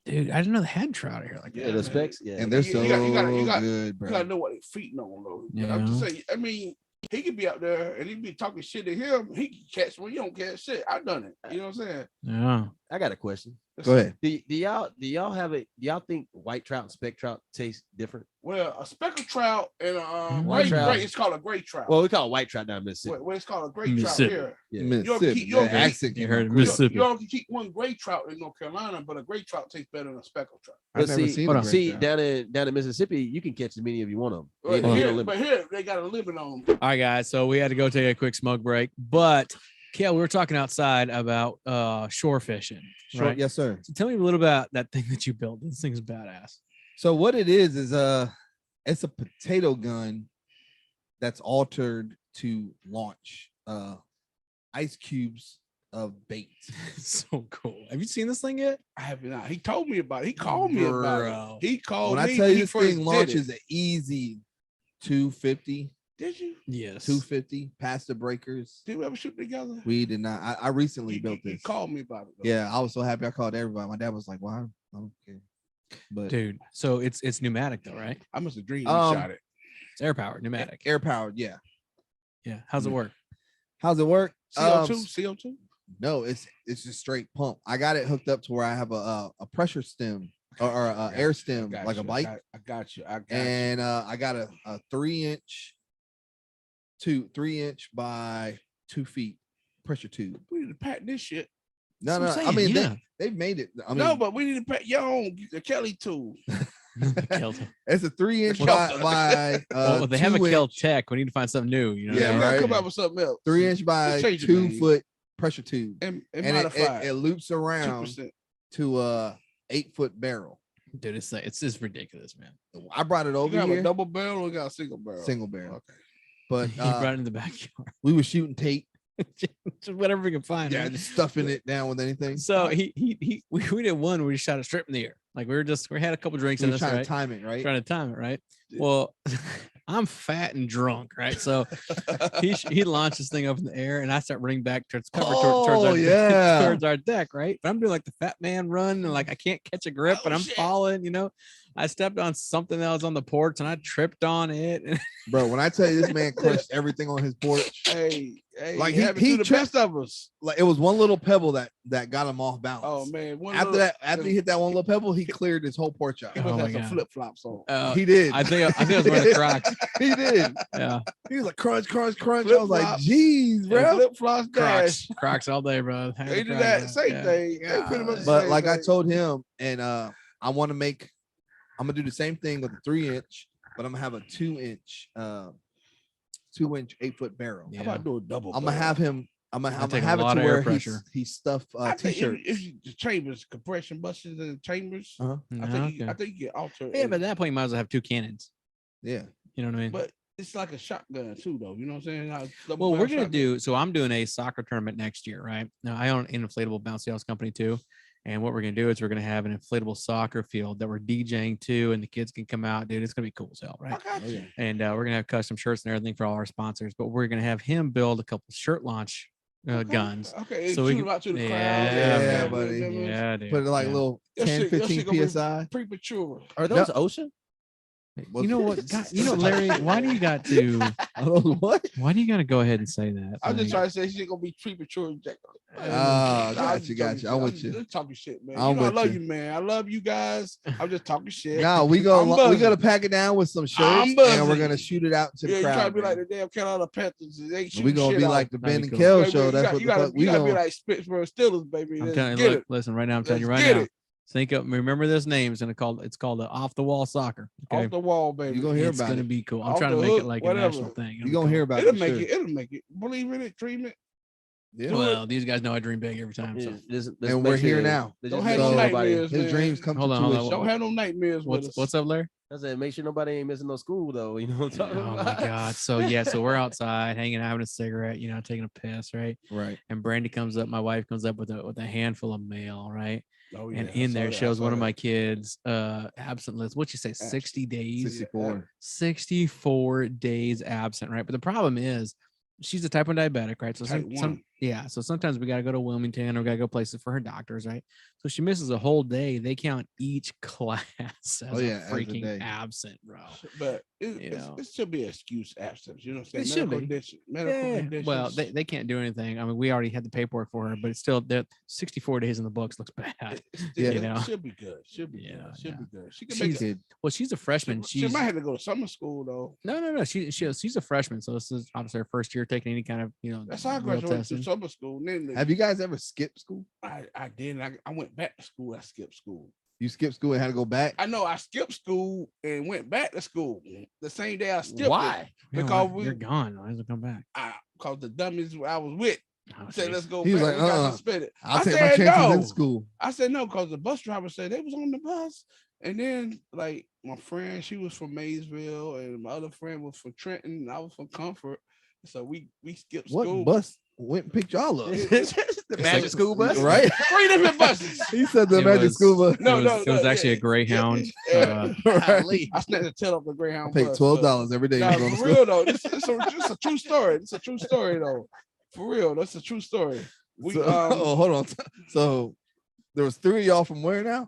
Dude, I didn't know they had trout here like Yeah, that. the specs. Yeah. And they're You so gotta- good, You bro. gotta know what they're feeding on, though. Yeah. I'm just saying. I mean, he could be out there and he be talking shit to him. He can catch when you don't catch shit. I done it. You know what I'm saying? Yeah. I got a question. Go ahead. Do y'all have it? Do y'all think white trout and speck trout taste different? Well, a speckled trout and a White gray, trout. it's called a gray trout. Well, we call it white trout down in Mississippi. What it's called a gray trout Mississippi. here. Yeah. Mississippi. you don't That keep- accent You came heard out it, quick. Mississippi. You only keep one gray trout in North Carolina, but a gray trout tastes better than a speckled trout. I've But never see, seen hold a on. great see trout. down in Mississippi, you can catch as many of you want them. But here they got a limit on them. All right, guys. So we had to go take a quick smoke break, but Kale, we were talking outside about shore fishing. Sure, Right? yes, sir. So tell me a little about that thing that you built. This thing's badass. So what it is it's a potato gun that's altered to launch ice cubes of bait. So cool. Have you seen this thing yet? I have not. He told me about it. He called me about Bro. it. He called When me. I tell you he this first thing did launches it. an easy 250, Did you? Yes. 250 past the breakers. Did we ever shoot together? We did not. I recently He built this. He called me about it. though. Yeah, I was so happy. I called everybody. My dad was like, "Wow, I don't care." But Dude. So it's pneumatic though, right? I must have dreamed Um, he shot it. It's air powered, pneumatic. air powered, yeah. Yeah. How's it work? How's it work? CO2? CO2? No, it's just straight pump. I got it hooked up to where I have a pressure stem or a air stem I got like you. a bike, I got you. I got you. and I got a 3-inch, 3-inch by 2 feet pressure tube. We need to patent this shit. No, That's no, what I'm I mean saying, they've made it. I mean, No, but we need to patent your own the Kelly tool. Kelton. it's a 3-inch Well, by Well, they have a 2-inch, Kel Tech. We need to find something new. You know. Yeah, we what I gotta mean? come right. out with something else. 3-inch by Let's change the 2 name. foot pressure tube, and and modify it loops around 2%. to a 8-foot barrel. Dude, it's just ridiculous, man. I brought it You over got a here, double barrel or you got a single barrel? single barrel. Okay. But He brought it in the backyard. we were shooting tape, Just whatever we can find. yeah, man. just stuffing it down with anything. So we did one where we shot a strip in the air. Like we had a couple drinks We in were us, trying right? to time it, right? Trying to time it, right? Yeah. Well, I'm fat and drunk, right? So he launched this thing up in the air, and I start running back towards cover towards Oh, our yeah. towards our deck, right? But I'm doing like the fat man run, and like I can't catch a grip, but Oh, I'm shit. falling. You know, I stepped on something that was on the porch, and I tripped on it. And Bro, when I tell you this man crushed everything on his porch, Hey, Like, like he- he he to the tripped- best of us. like it was one little pebble that got him off balance. Oh man, After he hit that one little pebble, he cleared his whole porch out. he must Oh, have my some God. flip flops on. He did. I think I was wearing the Crocs. He did. Yeah, He was like crunch, crunch, crunch. I was like, Flip-flops. geez, bro. Flip flops, Crocs, dash. Crocs all day, bro. Had They the do Crocs, that man. same Yeah. thing. They pretty much the But same like I thing. told him, and I'm gonna do the same thing with the 3-inch, but I'm gonna have a 2-inch, 2-inch 8-foot barrel. Yeah. How about doing double? I'm gonna have him. I'm gonna That'd take a have it lot to of air where pressure. he stuff I think t-shirts. the chambers, compression buses and chambers. Uh-huh. I think I think you get alter. Yeah, but at that point, you might as well have two cannons. Yeah. You know what I mean? but it's like a shotgun too, though. You know what I'm saying? How double Well, we're barrel gonna shotgun. do. So I'm doing a soccer tournament next year, right? Now I own an inflatable bouncy house company too, and what we're gonna do is we're gonna have an inflatable soccer field that we're DJing to, and the kids can come out, dude. It's gonna be cool as hell, I right? got you. And we're gonna have custom shirts and everything for all our sponsors, but we're gonna have him build a couple shirt launch Okay. guns. Okay, So so we shoot can- them out to the Yeah, crowd. yeah, buddy. Yeah, dude. Put it like yeah. little Your 10, shit- your 15 shit gonna be psi. Premature. Are those ocean? You know what? God, you know, Larry, why do you got to? I don't know what. Why do you got to go ahead and say that? I'm just Like, trying to say she's gonna be premature. Got you. I'm with you. Just talking shit, man. I'm You know, I with love you. you, man. I love you guys. I'm just talking shit. No, we I'm gonna buzzing. pack it down with some shirts I'm and we're buzzing. gonna shoot it out to Yeah, the you try to crowd. be like man. the damn Carolina Panthers. They we shoot gonna shit be out. like the Ben That'd and be Kel Baby, show. you That's got- what you the gotta, fuck you we gotta be gonna. like Pittsburgh Steelers, baby. I'm Let's telling you, get look, it. listen, right now, I'm telling you Let's right get now. it. Think up, remember this name. It's called the Off the Wall Soccer. Okay. Off the wall, baby. You gonna hear It's about gonna it. be cool. I'm Off trying to the make it hook, like a whatever. national thing. You gonna hear about It'll it. make Sure. it. It'll make it. Believe in it. Dream it. Yeah. Do Well, these guys know I dream big every time. So And we're here now. Don't have no nightmares, His man. dreams come Hold to on, hold on. fruition. Don't have no nightmares with us. what's up, Larry? I said, make sure nobody ain't missing no school though. You know what I'm talking Oh about? my God. So yeah, so we're outside hanging out, having a cigarette, you know, taking a piss, right? Right. And Brandy comes up, my wife comes up with a handful of mail, right? Oh, And I in saw there that. I shows saw one of that. my kids absent list. What'd you say? 60 days? 64. 64 days absent, right? But the problem is she's a type 1 diabetic, right? So Type one. yeah, so sometimes we got to go to Wilmington or we got to go places for her doctors, right? So she misses a whole day. They count each class as Oh, yeah, as a a freaking day. absent, bro. But You know. it should be an excuse absence. You know what I'm It saying? should be. Medical Yeah, conditions. well, they can't do anything. I mean, we already had the paperwork for her, but it's still that 64 days in the books looks bad. Yeah. you know. Should be good. Should be Yeah, good. Should yeah. be good. She can make She's it. well, she's a freshman. She might have to go to summer school though. No. She's a freshman, so this is obviously her first year taking any kind of That's how I real graduated testing. to summer school. Then Have you guys ever skipped school? I did. I went back to school. I skipped school. You skipped school and had to go back? I know I skipped school and went back to school the same day I skipped. Why? It, because Why? we, You're gone. Why does it come back? because the dummies I was with Oh, said, jeez. "Let's go." He was back. like, We got "Uh-uh. suspended." I'll I take my said chances no. in school. I said no because the bus driver said they was on the bus, and then like my friend, she was from Maysville, and my other friend was from Trenton, and I was from Comfort, so we skipped What school. bus went and picked y'all up? The magic school bus, Right? 3 different buses. He said the It magic was- school bus. No, it was actually a Greyhound. Yeah. Right. I snatched the tail off the I Greyhound. paid bus, $12 every day Nah, to go to for school. real though, this is a true story. It's a true story though. For real, that's a true story. We So, oh, hold on. So there was 3 of y'all from where now?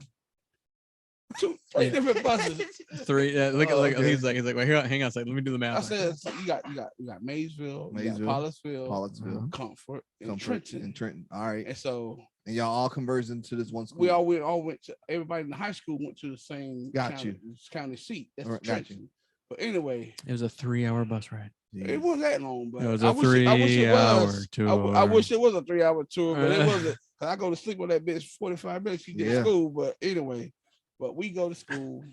3 Yeah. different buses. 3. Look, Oh, look. okay. He's like, well, here, hang on a second. Let me do the math. I said so you got Maysville, you got Maysville, Polliceville, Pollettsville, Comfort, and Comfort, Trenton. and Trenton. All right. And so And y'all all converged into this one school. we all went to everybody in the high school went to the same Got you. county seat. That's All right, got you. Trenton. But anyway, It was a 3-hour bus ride. it wasn't that long, but It was I a wish it 3-hour was. tour. I wish it was a 3-hour tour, but it wasn't. 'Cause I go to sleep on that bitch 45 minutes. She did Yeah. school, but anyway, but we go to school.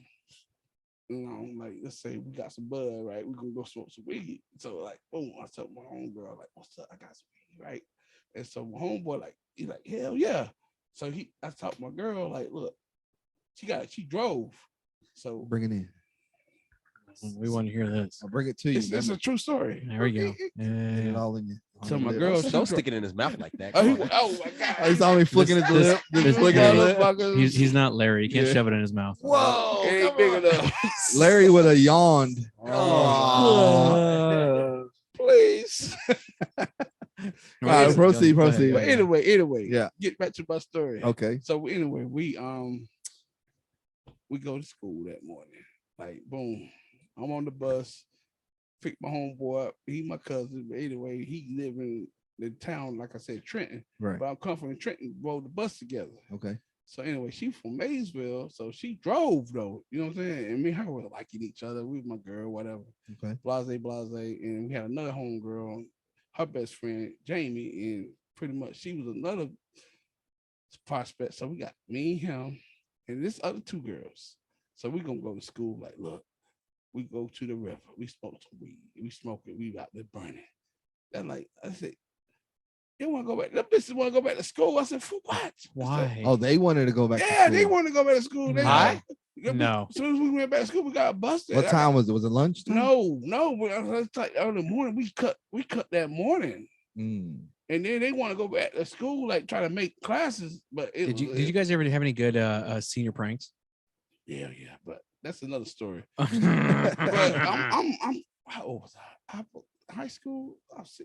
You know, like let's say we got some bud, right? We gonna go smoke some weed. So like, boom, I told my homegirl, like, what's up? I got some weed, right? And so my homeboy, like, he's like, hell yeah. So I talked my girl, like, look, she drove. So Bring it in. We want to hear this. I'll bring it to you. it's a true story. There we go. Get it Yeah. all in you. So my Lip. girl, Don't stick it in his mouth like that. Oh, Come on. oh my god! Oh, he saw me flicking his lip. this- Flicking yeah. his lip. Motherfuckers. He's not Larry. He can't Yeah. shove it in his mouth. Whoa, It ain't come big on. enough. Larry would have yawned. Oh. Please. All right, proceed. But anyway, Yeah. Get back to my story. Okay. So anyway, we go to school that morning. Like boom, I'm on the bus, pick my homeboy up. He my cousin, but anyway, he live in the town, like I said, Trenton. Right. But I'm coming from Trenton, rode the bus together. Okay. So anyway, she from Maysville, so she drove though. You know what I'm saying? And me and her were liking each other. We was my girl, whatever. Okay. Blase. And we had another homegirl, her best friend, Jamie, and pretty much she was another prospect. So we got me and him and this other 2 girls. So we gonna go to school. Like, look, we go to the river. We smoke some weed. We smoke it. We out there burning. They're like, I said, you want to go back? Them bitches want to go back to school. I said, for what? I said, Why? Oh, they wanted to go back. to yeah, school. they want to go back to school. They Why? No. As soon as we went back to school, we got busted. What time was it? Was it lunch? No. It's like early morning. We cut that morning. And then they want to go back to school, like try to make classes. But Did you guys ever have any good senior pranks? Yeah, but that's another story. But I'm how old was I? High school. I was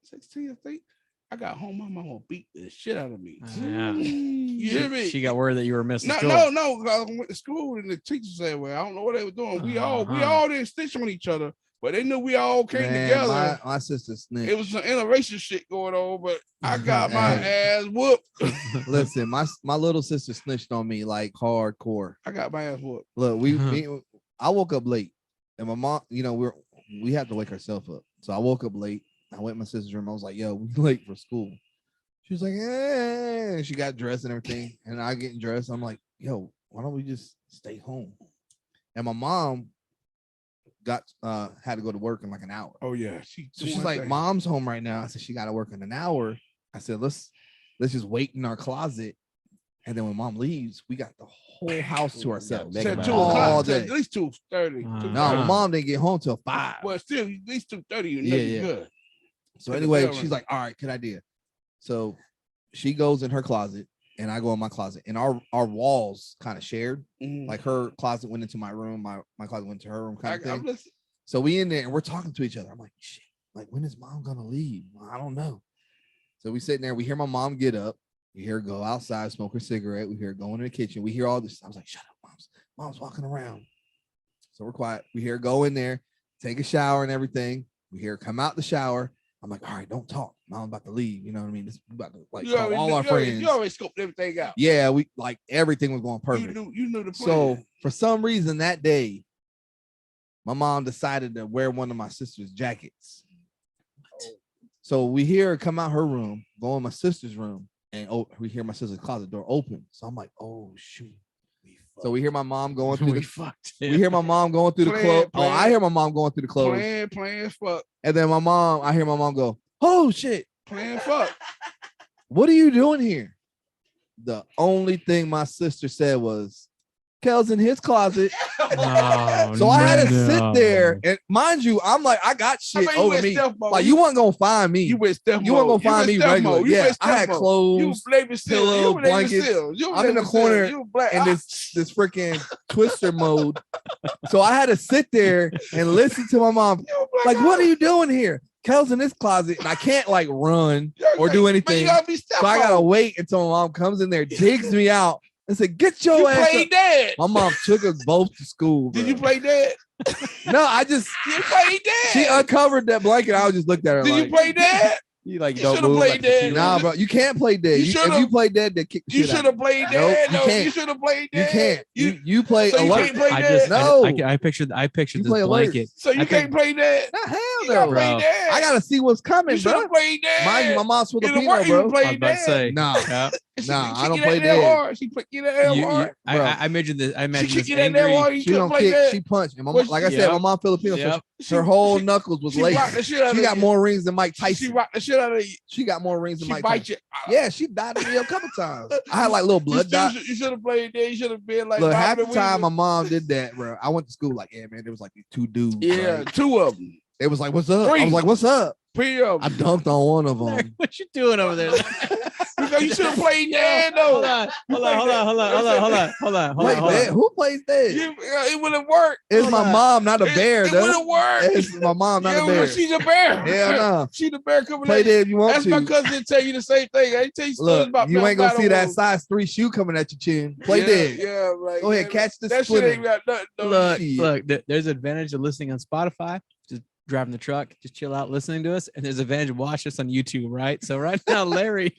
16, I think. I got home, my mama beat the shit out of me. Yeah. You hear me? She got word that you were missing No, school. no. 'Cause I went to school and the teacher said, "Well, I don't know what they were doing. We all Uh-huh. didn't stitch on each other, but they knew we all came Man, together. My sister snitched. It was some interracial shit going on, but I got my ass whooped. Listen, my little sister snitched on me like hardcore. I got my ass whooped. Look, I woke up late, and my mom, we had to wake herself up. So I woke up late. I went in my sister's room. I was like, "Yo, we late for school." She was like, "Eh." She got dressed and everything, and I getting dressed. I'm like, "Yo, why don't we just stay home?" And my mom had to go to work in like an hour. Oh yeah, So she's like, "Mom's home right now." I said, "She got to work in an hour." I said, "Let's just wait in our closet, and then when Mom leaves, we got the whole house to ourselves." Make said it 2 all o'clock. day. At least 2:30. No, No, my mom didn't get home till 5. Well, still, at least 2:30. You know Yeah, you're yeah. good. So Get the anyway, bell she's ring. like, "All right, good idea." So she goes in her closet, and I go in my closet, and our walls kind of shared. Mhm. Like her closet went into my room, my closet went to her room, kind of I'm thing. listening. So we in there and we're talking to each other. I'm like, "Shit, like when is Mom gonna leave? I don't know." So we sitting there, we hear my mom get up, we hear her go outside, smoke her cigarette, we hear her go in the kitchen, we hear all this. I was like, "Shut up, mom's walking around." So we're quiet. We hear her go in there, take a shower and everything. We hear her come out the shower. I'm like, "All right, don't talk. Mom about to leave." You know what I mean? We about to like call all our friends. You always scoped everything out. Yeah, we like everything was going perfect. You knew the plan. So for some reason that day, my mom decided to wear one of my sister's jackets. So we hear her come out her room, go in my sister's room, and we hear my sister's closet door open. So I'm like, "Oh shoot." So we hear my mom going through we the fucked. we hear my mom going through the clothes. Oh, I hear my mom going through the clothes. Playing fuck. And then I hear my mom go, "Oh shit, Playing fuck. what are you doing here?" The only thing my sister said was, "Kel's in his closet." Oh, So I had to sit no. there, and mind you, I'm like, I got I shit mean, you over went me. stealth mode. Like you weren't gonna find me. You went stealth You weren't mode. gonna find You me went stealth regular. mode. You Yeah, went I had stealth mode. clothes, You was Flavor Seal. pillows, You were Flavor blankets. Seal. You were I'm in the Flavor Seal. corner You were black. in this freaking twister mode. So I had to sit there and listen to my mom. Like, "What are you doing here?" Kel's in this closet, and I can't like run or do anything. You gotta be stealth So I gotta mode. wait until my mom comes in there, digs me out, and said, "Get your You ass played up." dead. My mom took us both to school. Did bro. you play dead? No, I just You played dead. she uncovered that blanket. I just looked at her Did like, you play dead? You like You don't should've move played like that. "Nah, bro, you can't play dead. You If should've- you play dead, they kick the You shit out should of have played Nope, dead. you No, can't. you should have played you. You dead. can't. You play so you alert. can't play I dead. just, No. I pictured You this play alert. blanket. So you I can't play dead. Nah, hell You gotta no. play Bro. dead. I gotta see what's You coming, should bro. have played dead. Mind you, my mom's It'll Filipino, work. You bro. I was play about to dead. say, Nah, yeah. nah, I don't kick play you that damn dead. hard. She put you that damn hard. bro. I imagine this. I She imagine kick this you that damn angry. hard. You She couldn't don't play kick. dead. She punched. And my Well, mom, like I said, yeah. my mom Filipino, Yep. so her whole knuckles was She laced. rocked the shit out She of got you. more rings than Mike She Tyson. rocked the shit out of you. She got more rings than She Mike bite Tyson. you. Yeah, she dotted me a couple times. I had like little blood dots. You should have played dead. You should have been like Look, half Bobby the time my Weaver. mom did that, bro. I went to school like, "Yeah, man, there was like these 2 dudes. Yeah, right? 2 of them. They was like, 'What's up?' I 3. was like, 'What's up?' 3 of I them. dunked on one of Larry, them. what you doing over there? Because you should have played dead Hold though. on, hold on. Wait, man, who plays dead? It would have worked. It's hold my on. mom, not a bear, It would though. have worked. It's my mom, not Yeah, a bear. she's a bear. Hell no. She the bear coming Play at you. dead if you want That's my to. cousin tell you the same thing. I tell you stories Look, about you ain't gonna see that Wolves. size 3 shoe coming at your chin. Play Yeah, dead. Yeah, right. Go ahead, Yeah, catch the that shit splinter. ain't got nothing. No Look, shit. look. There's advantage of listening on Spotify. Just driving the truck, just chill out listening to us, and there's advantage of watching us on YouTube, right? So right now, Larry's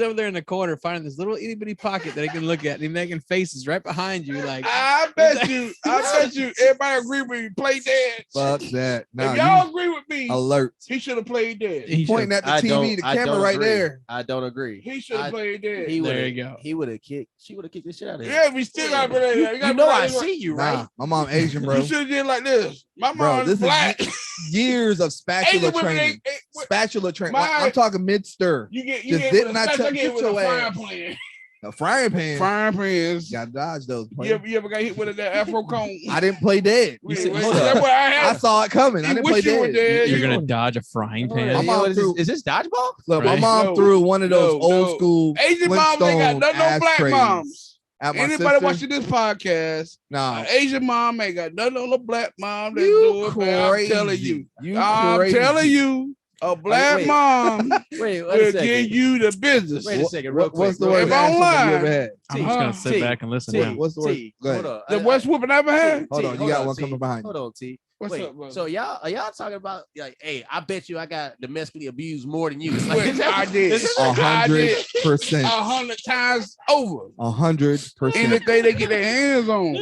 over there in the corner finding this little itty bitty pocket that he can look at, and he's making faces right behind you, like. I bet you. Everybody agree with me. Play dead. Fuck that. Now If y'all you agree with me, alert. he should have played dead. He Pointing at the I TV, don't- the I camera don't right agree. there. I don't agree. He should have played dead. He There would you go. He would have kicked. She would have kicked the shit out of him. Yeah, we still gotta play dead. You know I see you, right? Nah, my mom Asian, bro. You should have did like this. My Bro, mom this is black. is years of spatula Asian women training. Spatula training. Like, My- I'm talking mid stir. You get Just hit didn't with a I spatula, tell- get hit get with a your frying ass. pan. A frying pan. Frying pans. Got dodge those. You ever got hit with that Afro cone? I didn't play dead. You said- Wait, hold that's up. what I I had. saw it coming. I You didn't play wish you were dead. dead. You're You- gonna dodge a frying pan. My mom threw- is this dodgeball? Look, my Right? mom No, threw one of those no, old no. school Asian moms ain't got Flintstone none no black ashtrays moms. at my Anybody sister. watching this podcast, Nah, Asian mom ain't got nothing on the black mom. That's you doing bad. I'm crazy. telling you. You I'm crazy. telling you. A black wait. mom Wait, wait a will give second. you the business. Wait a second, real quick. What's the real worst If quick. I'm ass whooping you lying, ever had? I'm just gonna sit T, back and listen T, now. What's the worst? T, Go hold ahead. on. the worst whooping I ever had. Hold on, you hold got on, one T. coming behind you. Hold on, T. What's Wait, up, brother? so are y'all talking about like, hey, I bet you I got domestically abused more than you. It's Wait, is that- I did. is it- 100%. 100 times over. 100%. Anything they get their hands on.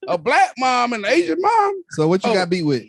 A black mom and an Asian mom, So what you Oh. got beat with?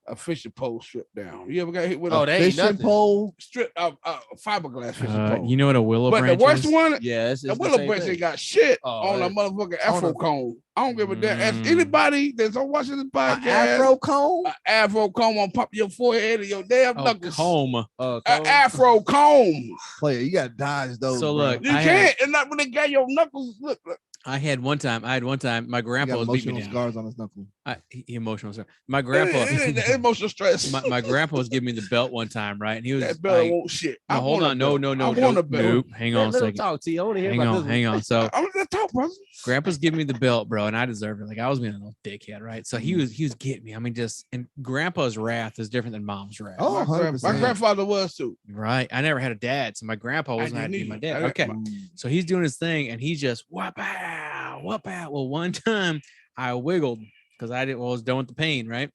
a fishing pole stripped down. You ever got hit with Oh, a they ain't Fishing nothing. pole. strip fiberglass fishing pole? You know what a willow but the branch worst is? one, Yeah, it's the the willow same branch thing. ain't got shit Oh, on a that- motherfucking on afro a- cone. I don't give a damn. Ask Mm. anybody that's on watching this An podcast. Afro cone. An afro comb on top of your forehead and your damn Oh, knuckles. comb. An Cone? afro comb. Player, you gotta dodge those. So bro. look, You I can't. And not when they got your knuckles. Look. I had one time. My he grandpa got was beating emotional me down. scars on his knuckle. He emotional. Sorry. My Grandpa. grandpa. Emotional stress. my grandpa was giving me the belt one time, right? And he was that belt like, won't shit. no, hold on, no, I want a belt. nope. Hang on a Let him second. talk, T. I want to hear Hang about on, this. hang on. So I'm gonna talk, brother. grandpa's giving me the belt, bro, and I deserve it. Like I was being a little dickhead, right? So he was getting me. I mean, just and grandpa's wrath is different than mom's wrath. Oh, my 100%. grandfather was too. Right. I never had a dad, so my grandpa wasn't had to be didn't my either. dad. Okay. Mm. So he's doing his thing and he just whap out. Well, one time I wiggled because was done with the pain, right?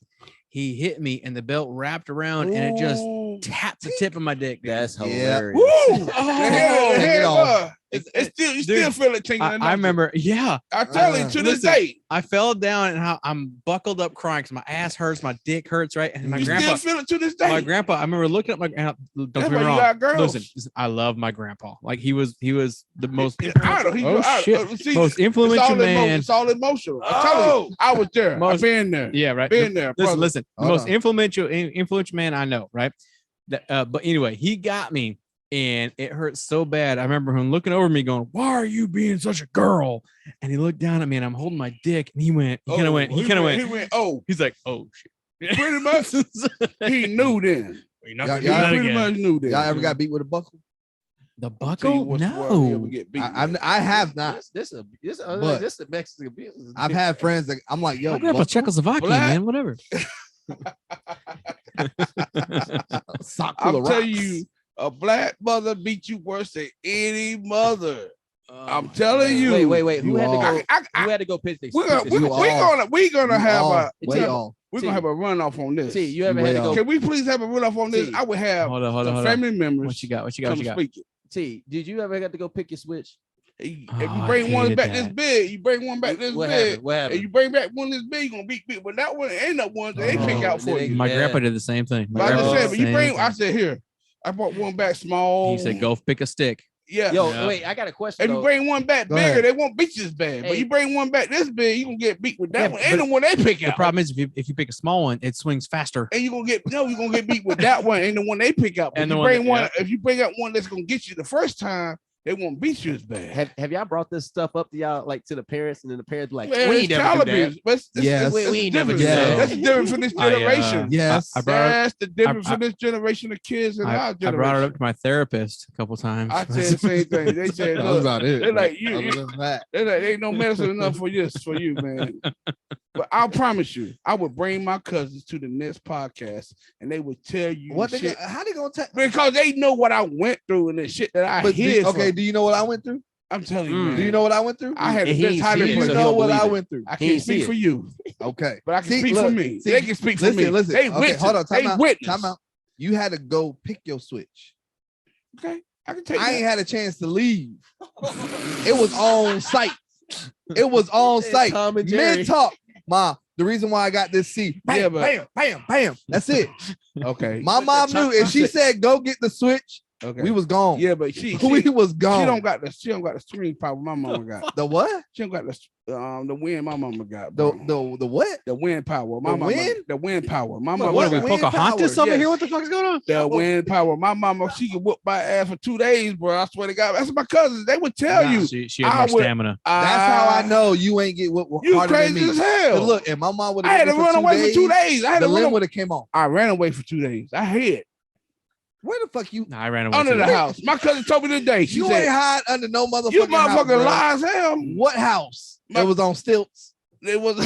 He hit me and the belt wrapped around and it just Ooh. tapped the tip of my dick. dude. That's Yeah. hilarious. Woo! Oh, The hair, take it off. it's still you Dude, still feel it tingling. I remember, yeah. I tell you to this Listen, day. I fell down and I'm buckled up crying because my ass hurts, my dick hurts, right? And my You grandpa, still feel it to this day. my grandpa, I remember looking at my don't That's get me why you wrong. got girls. Listen, I love my grandpa. Like he was the most He's idle. He's oh, idle. shit. See, most it's influential all emotional. man. It's all emotional. I tell you, I was there. I've Most- been there. Yeah, right. Been there. Listen, brother. listen. The Hold most on. influential man I know, right? But anyway, he got me, and it hurt so bad. I remember him looking over me, going, "Why are you being such a girl?" And he looked down at me, and I'm holding my dick, and he kind of went. He went. Oh, He's like, "Oh shit." pretty much. He knew then. You're not Y'all- gonna do He that pretty again. much knew then. Y'all ever got beat with a buckle? The I'll tell you buckle? what's the word you ever No. get beat I with. have not. This But- this is Mexican abuse. I've had friends that I'm like, yo, My grandpa's buckle? Czechoslovakian, Black- man. Whatever. Sock full I'm of telling rocks. you, a black mother beat you worse than any mother. Oh, I'm telling you. Wait. Who You had to all- go? I- Who had to go pitch this? we're gonna pitch this we're shit? gonna You have all, a way off. we're gonna have a runoff on this. T, you ever You had to way go? off. Can we please have a runoff on this? T. I would have Hold on, the hold on. family members What you got? What you got? What come you got? speak it. T, did you ever get to go pick your switch? If Oh, you I bring one hated back this that. big, you bring one back this What big, happened? What and happened? you bring back one this big, you gonna beat. But that one ain't no one that they pick Oh, out for they- you. My Yeah. grandpa did the same thing. My But I grandpa just did said, the but you same bring. I thing. said here, I brought one back small. He said, "Go pick a stick." Yeah. Yo, Yeah. wait, I got a question. If you though. bring one back Go bigger, ahead. they won't beat you as bad. But Hey. you bring one back this big, you gonna get beat with that Yeah, one. but And the one they pick The out. problem is if you pick a small one, it swings faster. And you're gonna get beat with that one and the one they pick out. But And if the you one bring that- one, yeah. if you bring out one that's gonna get you the first time, they won't beat you as bad. have y'all brought this stuff up to y'all, like to the parents, and then the parents be like, Man, we it's ain't never child do that. abuse. But Yes. We ain't never different. do that. That's different for this generation. Yes. I brought it, That's the difference I- for this generation of kids and our I generation. brought it up to my therapist a couple times. I said the same thing. They said, That was look, about it. they're like, you, Other than that. they're like, ain't no medicine enough for you, man. But I promise you, I would bring my cousins to the next podcast and they would tell you What? shit. How they gonna tell? Because they know what I went through and the shit that I But hid. okay, from. do you know what I went through? I'm telling you, Mm. man. Do you know what I went through? I had And the he best ain't hiding seen Do it, place. you so know he'll what I believe it. went through? I He can't ain't see speak it. for you, Okay, but I can See, speak look, for me. see, They can speak for me. Listen. They Okay, witness. hold on. They Time out. witness. Time out. You had to go pick your switch. Okay, I can take I ain't that. had a chance to leave. It was on site. It was on site. Tom and Jerry. Mid talk. Ma, the reason why I got this seat. Bam, Yeah, but- bam, bam, bam. That's it. Okay, My mom knew if she said go get the switch, okay. we was gone. Yeah, but she we was she gone. don't got the screen power my mama got. The what? She don't got the wind my mama got. The bro. the what? The wind power. My The mama. wind? The wind power. My What- mama. What are we, wind Pocahontas power? over here? Yes. What the fuck is going on? The wind power. My mama, she could whoop my ass for 2 days, bro. I swear to God. That's what my cousins. They would tell Nah. you. She had I more would- stamina. That's how I know you ain't get what You harder than crazy me. as hell. But look, if my mom would I had have to run away for 2 days. I had the to limb run. would have came on. I ran away for 2 days. I hid Where the fuck you? Nah, I ran away. under too. the house. My cousin told me today. She You said, ain't hide under no motherfucking "You house, motherfucking bro. lie as hell." What house? My- It was on stilts. It was.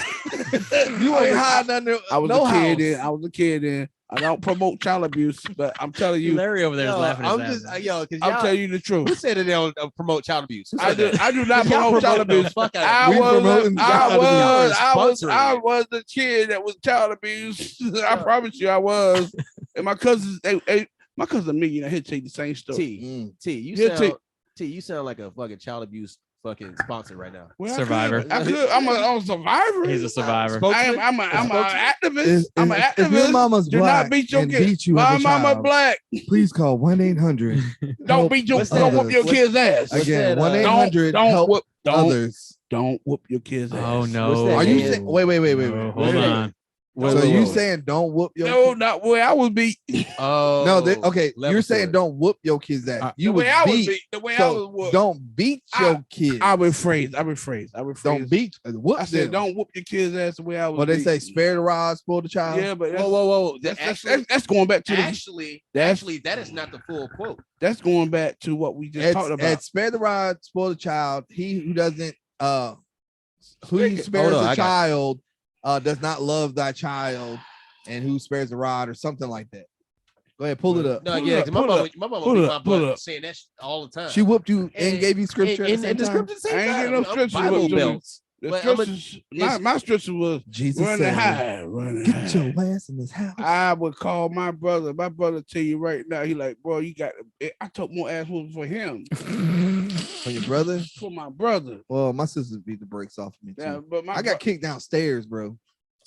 You ain't hiding under I was no a kid house. then. I was a kid then. I don't promote child abuse, but I'm telling you, Larry over there is Yo, laughing his I'm ass just off. because I'm telling you the who truth. said that they don't promote child abuse? Who I said do. that? I do not Y'all promote child promote the abuse. fuck out of I it. We promoting was, child abuse. Sponsoring it. was the kid that was child abuse. I promise you, I was. And my cousins, my cousin Millionaire, he'll tell you the same story. You sound like a fucking child abuse fucking sponsor right now. Well, Survivor. I could. I'm a survivor. He's a survivor. I'm an activist. I'm an If your activist. mama's Do black not beat your and kid. beat you My as a mama child, black. please call 1-800. Don't beat your. What's Don't that? whoop your What's- kid's ass. what's Again, that, 1-800 don't help whoop. Don't others. don't whoop your kid's ass. Oh no! What's that? Are you Yeah. saying? Wait. No, hold Wait. on. So you saying don't whoop your? No, kid? not where I was beat. Oh No. Okay, level you're saying set. don't whoop your kids' ass. The You would way I was beat. beat. The way I So was whooped. don't beat your kids. I rephrase. Don't beat. Whoop I said them. don't whoop your kid's ass the way I was. Well, they beat. say spare the rod, spoil the child. Yeah, but that's, Whoa! that's going back to the, Actually, that is not the full quote. that's going back to what we just talked about. At spare the rod, spoil the child. He who doesn't who Speak it. spares Hold on, a I got child does not love thy child, and who spares the rod or something like that. Go ahead, pull it up. No, Pull yeah, it 'cause up, my pull it mama, up, my mama pull beat it my up, pull it butt up. saying that all the time. She whooped you and And- gave you scripture at the in same the time. scripture at the same I ain't time. getting no scripture. Bible Look, belts. The But I'm a- scriptures, it's- my scripture was Jesus running said, high, running "Get high. your ass in this house." I would call my brother. My brother tell you right now, he like, bro, you got. I took more ass whooping for him, For your brother? for my brother. Well, my sister beat the brakes off of me too. Yeah, but my I got kicked downstairs, bro.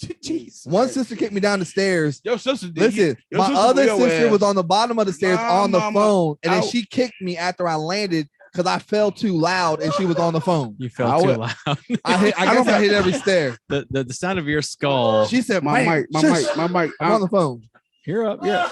Jeez, One sister kicked me down the stairs. Your sister did. Listen, Your my sister other beat your sister ass. was on the bottom of the stairs My on the mama- phone, and then I- she kicked me after I landed because I fell too loud and she was on the phone. You I felt too would- loud. I guess I hit every stair. the sound of your skull. She said, My "Man, mic, my shush, mic, my mic. I'm on the phone." You're up. Yeah.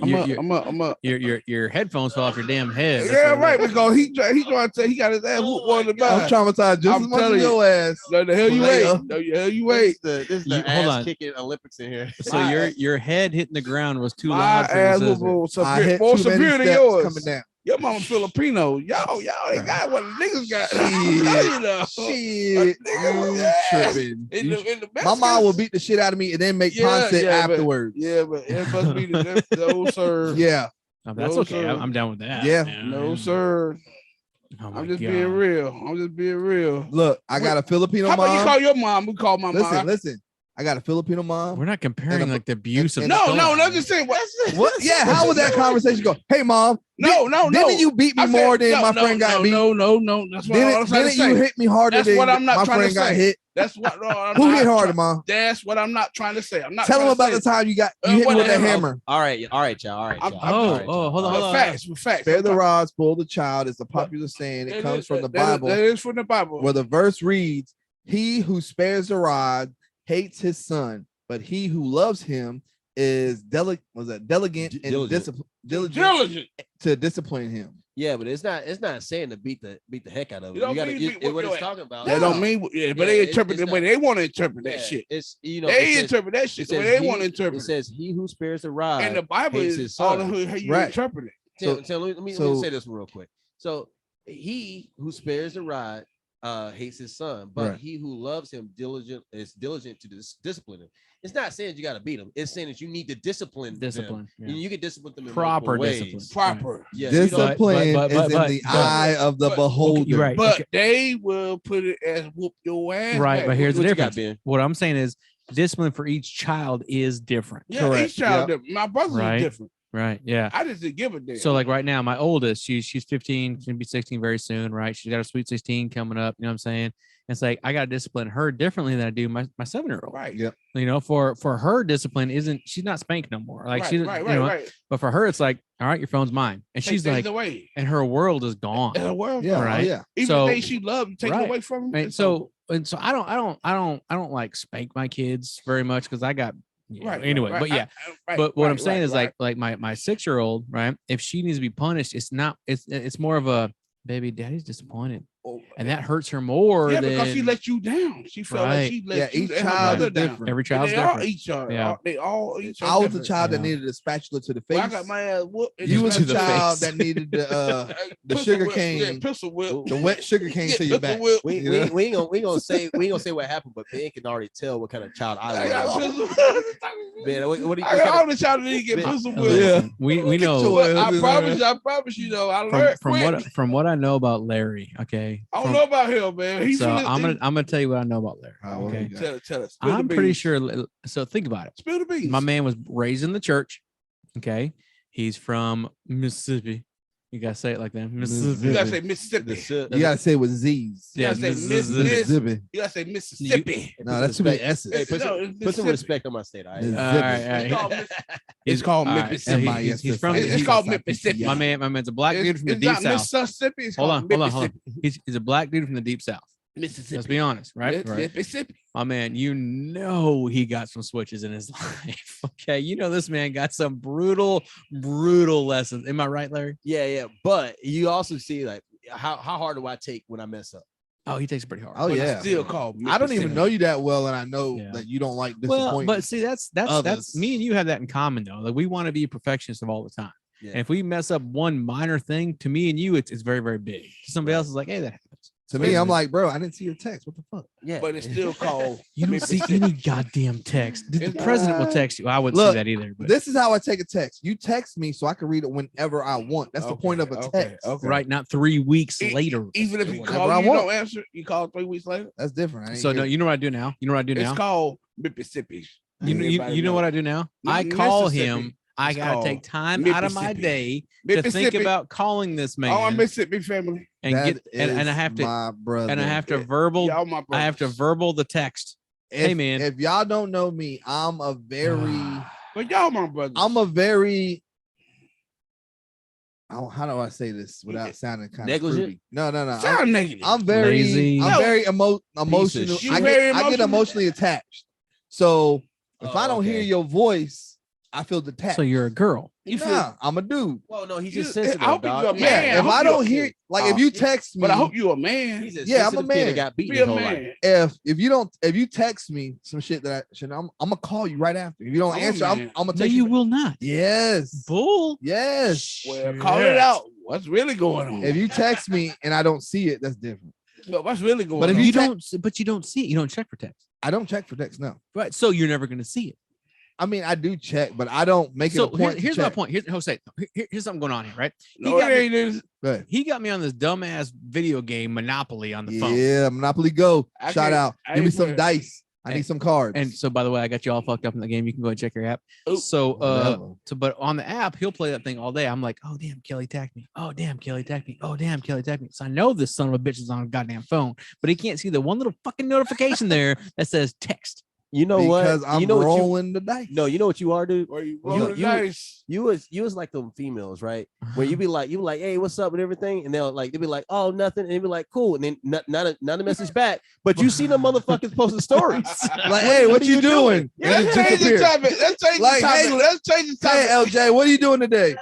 I'm up. Your headphones fell off your damn head. That's Yeah, what it right. is. Because he trying to say he got his ass whooped one of the I'm back. traumatized just I'm as much telling as you. your ass. No, the hell you Later. wait. No, the hell you wait. This is You- the hold ass on. kicking Olympics in here. So My your head hitting the ground was too My loud for your ass sister. was I severe, hit more too many severe than steps yours. coming down. Your mama Filipino. Y'all ain't got what the niggas got. Shit. You know. Shit, nigga, you yeah. tripping. In the My mom will beat the shit out of me and then make content afterwards. Yeah, but it must be the no sir. Yeah. Oh, that's No, okay. sir. I'm down with that. Yeah. No sir. Oh my I'm just God. being real. I'm just being real. Look, I got a Filipino How about you mom. call your mom? We call my mom. Listen. I got a Filipino mom. We're not comparing And a- like the abuse of and- No, the no, phone. no. Just saying what. What? Yeah, how would that conversation go? Hey, mom. No. Didn't you beat me I said, more than no, my no, friend got no, beat? No. That's what I'm trying to Didn't you say. hit me harder That's than what I'm not my trying to friend got say. hit? That's what. No, I'm Who not hit harder, trying- mom? That's what I'm not trying to say. I'm not. Tell him trying to about say the time you hit me with whatever. a hammer. All right, y'all. I'm- hold on. But facts. Spare the rod, spoil the child is a popular saying. It comes from the Bible, That is from the Bible. where the verse reads, "He who spares the rod hates his son, but he who loves him is diligent and Diligent. Diligent. to discipline him." Yeah, but it's not saying to beat the heck out of it. You don't gotta mean beat what your it's ass. talking about. That No. don't mean. Yeah, but Yeah, they it's interpret the way not- they want to interpret that Yeah, shit. It's They it says- interpret that shit it the way says they want to It interpret it. says he who spares the rod. And the Bible hates is his all son. of how you Right. interpret it. Let me so- say this real quick. So he who spares the rod hates his son, but Right. he who loves him is diligent to discipline him. It's not saying you got to beat them. It's saying that you need to discipline. Discipline. Them. Yeah. You can discipline them in Proper multiple ways. discipline. Proper. Yeah, you don't- Discipline but- is in but- the but- eye of the but- beholder. You're right. But Okay. they will put it as whoop your ass. Right, back. but here's what the you got, difference. Ben? What I'm saying is discipline for each child is different. Yeah, Correct. each child different. My brother's Right. different. Right. Yeah. I just didn't give a damn. So like right now, my oldest, she's 15, she's gonna be 16 very soon, right? She's got a sweet 16 coming up. You know what I'm saying? It's like I gotta discipline her differently than I do my 7-year-old. right. Yep. You know, for her discipline she's not spanked no more. Like right, she's right, you know, right. but for her, it's like, all right, your phone's mine. And Take she's things like, away. and her world is gone. In the world, Yeah, Right. yeah. even So- the things she loved, you take Right. it away from her. And it's so I don't like spank my kids very much because I got you know, Right, anyway, right, but yeah. right, But what right, I'm saying right, is right. like my 6-year-old, right? If she needs to be punished, it's more of a baby, daddy's disappointed. Oh, and that hurts her more Yeah, than because she let you down. She felt like Right. she Yeah, let you each and her child mother is down. different. every And child's they all different. each other. Yeah. They all each I other. was the child that Yeah. needed a spatula to the face. Well, I got my ass whooped. You was To the the child face. that needed the Pistol sugar whip. cane, Yeah, pistol whip. the wet sugar cane Yeah, to your pistol back. whip. We, Yeah. we ain't gonna say what happened, but Ben can already tell what kind of child I I got was. pistol. Ben, what do you I think? got all the child that didn't get Man, pistol Oh, whip. listen, we know But I Well, promise you though, I learned quick. from what I know about Larry. Okay, I don't From- know about him, man. He so feeling- I'm gonna tell you what I know about Larry. Oh, Okay, yeah. tell us. Spill the I'm pretty beans. sure. So think about it. Spill the beans. My man was raised in the church. Okay, he's from Mississippi. You gotta say it like that, Mississippi. You gotta say Mississippi. You gotta say it with Z's. You gotta say Mississippi. Mississippi. You gotta say Mississippi. No, that's too many S's. Hey, put No, some, it's put some Mississippi. respect on my state. All right? Mississippi. All right, all right. It's called All right, Mississippi. so he's from. It's he's- called Mississippi. My man's a black dude from the It's deep not south. Mississippi. It's Hold on, called hold on, hold on. Mississippi. He's a black dude from the deep south. Mississippi. Let's be honest, right? Mississippi. My man, you know he got some switches in his life. Okay, you know this man got some brutal lessons. Am I right, Larry? Yeah. But you also see like how hard do I take when I mess up? Oh, he takes it pretty hard. Oh But it's yeah. still called. I don't even Mississippi. know you that well, and I know Yeah. that you don't like Well, disappointment. but see, that's others. me and you have that in common though. Like we want to be perfectionists of all the time. Yeah. And if we mess up one minor thing, to me and you, it's very, very big. To somebody else is like, hey, that happens. to me, I'm like, bro, I didn't see your text. What the fuck? Yeah, But it's still called. You don't see Mississippi. any goddamn text. The It's- president will text you. I wouldn't Look, see that either. But This is how I take a text. You text me so I can read it whenever I want. That's the point of a text. Okay. right, not 3 weeks E- later. Even if you Whatever call, I you want. don't answer. You call 3 weeks later. That's different. I ain't So no, get it. you know what I do now? You know what I do It's now? called Mississippi. You know what I do now? I Mississippi. call him. I It's gotta called take time out of my Mississippi. day to think Mississippi. about calling this man Oh, I'm Mississippi family. and That get and I is have to my brother. and I have to Yeah. verbal Y'all my I have to brothers. verbal the text. If, Hey, man. if y'all don't know me, I'm a But y'all my brothers. how do I say this without sounding kind Negligent? of creepy? No. Sound negative. I'm very Lazy. I'm No. very emotional. You I very get emotional? emotionally attached. So if Oh, I don't hear okay. your voice, I feel detached. So you're a girl. You feel- nah, I'm a dude. Well, no, he's You- just sensitive. I hope dog. you're a man. Yeah, if hope I you're don't a hear kid. like if you text me, But I hope you're a man. He's a Yeah, I'm a sensitive kid that man. got beaten Be his a whole life. man. if you text me some shit that I should, I'm gonna call you right after. If you don't I'm a answer, man. I'm gonna No, take you will not. Yes. Bull. Yes. Well, call it out. What's really going on? If you text me and I don't see it, that's different. But what's really going But if on? You don't. But you don't see it. You don't check for text. I don't check for text now. Right. So you're never going to see it. I mean, I do check, but I don't make it So a point. here's to my check. point. Here's Jose. Here's something going on here, right? no, got it me- ain't this. Go ahead. He got me on this dumbass video game Monopoly on the phone. Yeah, Monopoly Go. I Shout can't- out. I Give me ain't some playing. dice. I And- need some cards. And so, by the way, I got you all fucked up in the game. You can go and check your app. Oop. So, Whatever. but on the app, he'll play that thing all day. I'm like, oh damn, Kelly tagged me. Oh damn, Kelly tagged me. Oh damn, Kelly tagged me. So I know this son of a bitch is on a goddamn phone, but he can't see the one little fucking notification there that says text. You know what? because I'm you know what you, rolling the dice. no, you know what you are, dude. Where you You- roll the you- dice. You was like them females, right? Where you be like, hey, what's up and everything, and they'll be like, oh, nothing, and they be like, cool, and then not a message back. But you see them motherfuckers posting stories. Like, hey, what you doing? Yeah, And let's it change the disappears. topic. Let's change Like, the topic. hey, Let's change the Hey, topic. LJ, what are you doing today?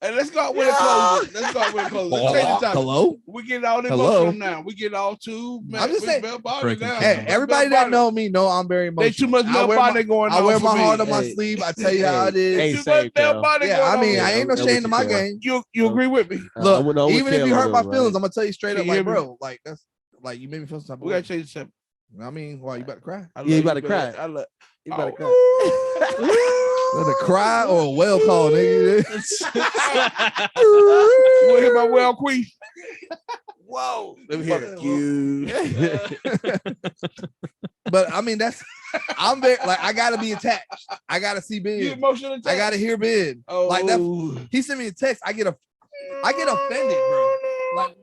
And let's go out with a close. Let's go out with a close. Let's change the topic. Hello? We get all Hello? emotional now. We get all too. I'm just saying- Body Freaking now. Hey, Hey, everybody that know me know I'm very They too emotional. much I male wear body my- going on. I wear for my me. heart on my Hey. sleeve. I tell you how it is. Hey, Too same, much male Cal. body Yeah, going I on. mean, Yeah, I ain't no I'm with shame you, to my Cal. game. You agree with me? Look, I'm with even if Cal you on hurt that my one, feelings, right? I'm gonna tell you straight up, You like, hear me? bro, like that's like you made me feel some type of We gotta way. change the subject. I mean, why you about to cry? I Yeah, you love about to but cry. I love. You better Oh. cut. Is that a cry or a well call, nigga? You want to hear my well queen? Whoa. Let me Fuck hear you. But I mean, I'm very like I gotta be attached. I gotta see You Ben. emotional? I gotta hear Ben. Oh, Like that. He sent me a text. I get offended, bro. Like,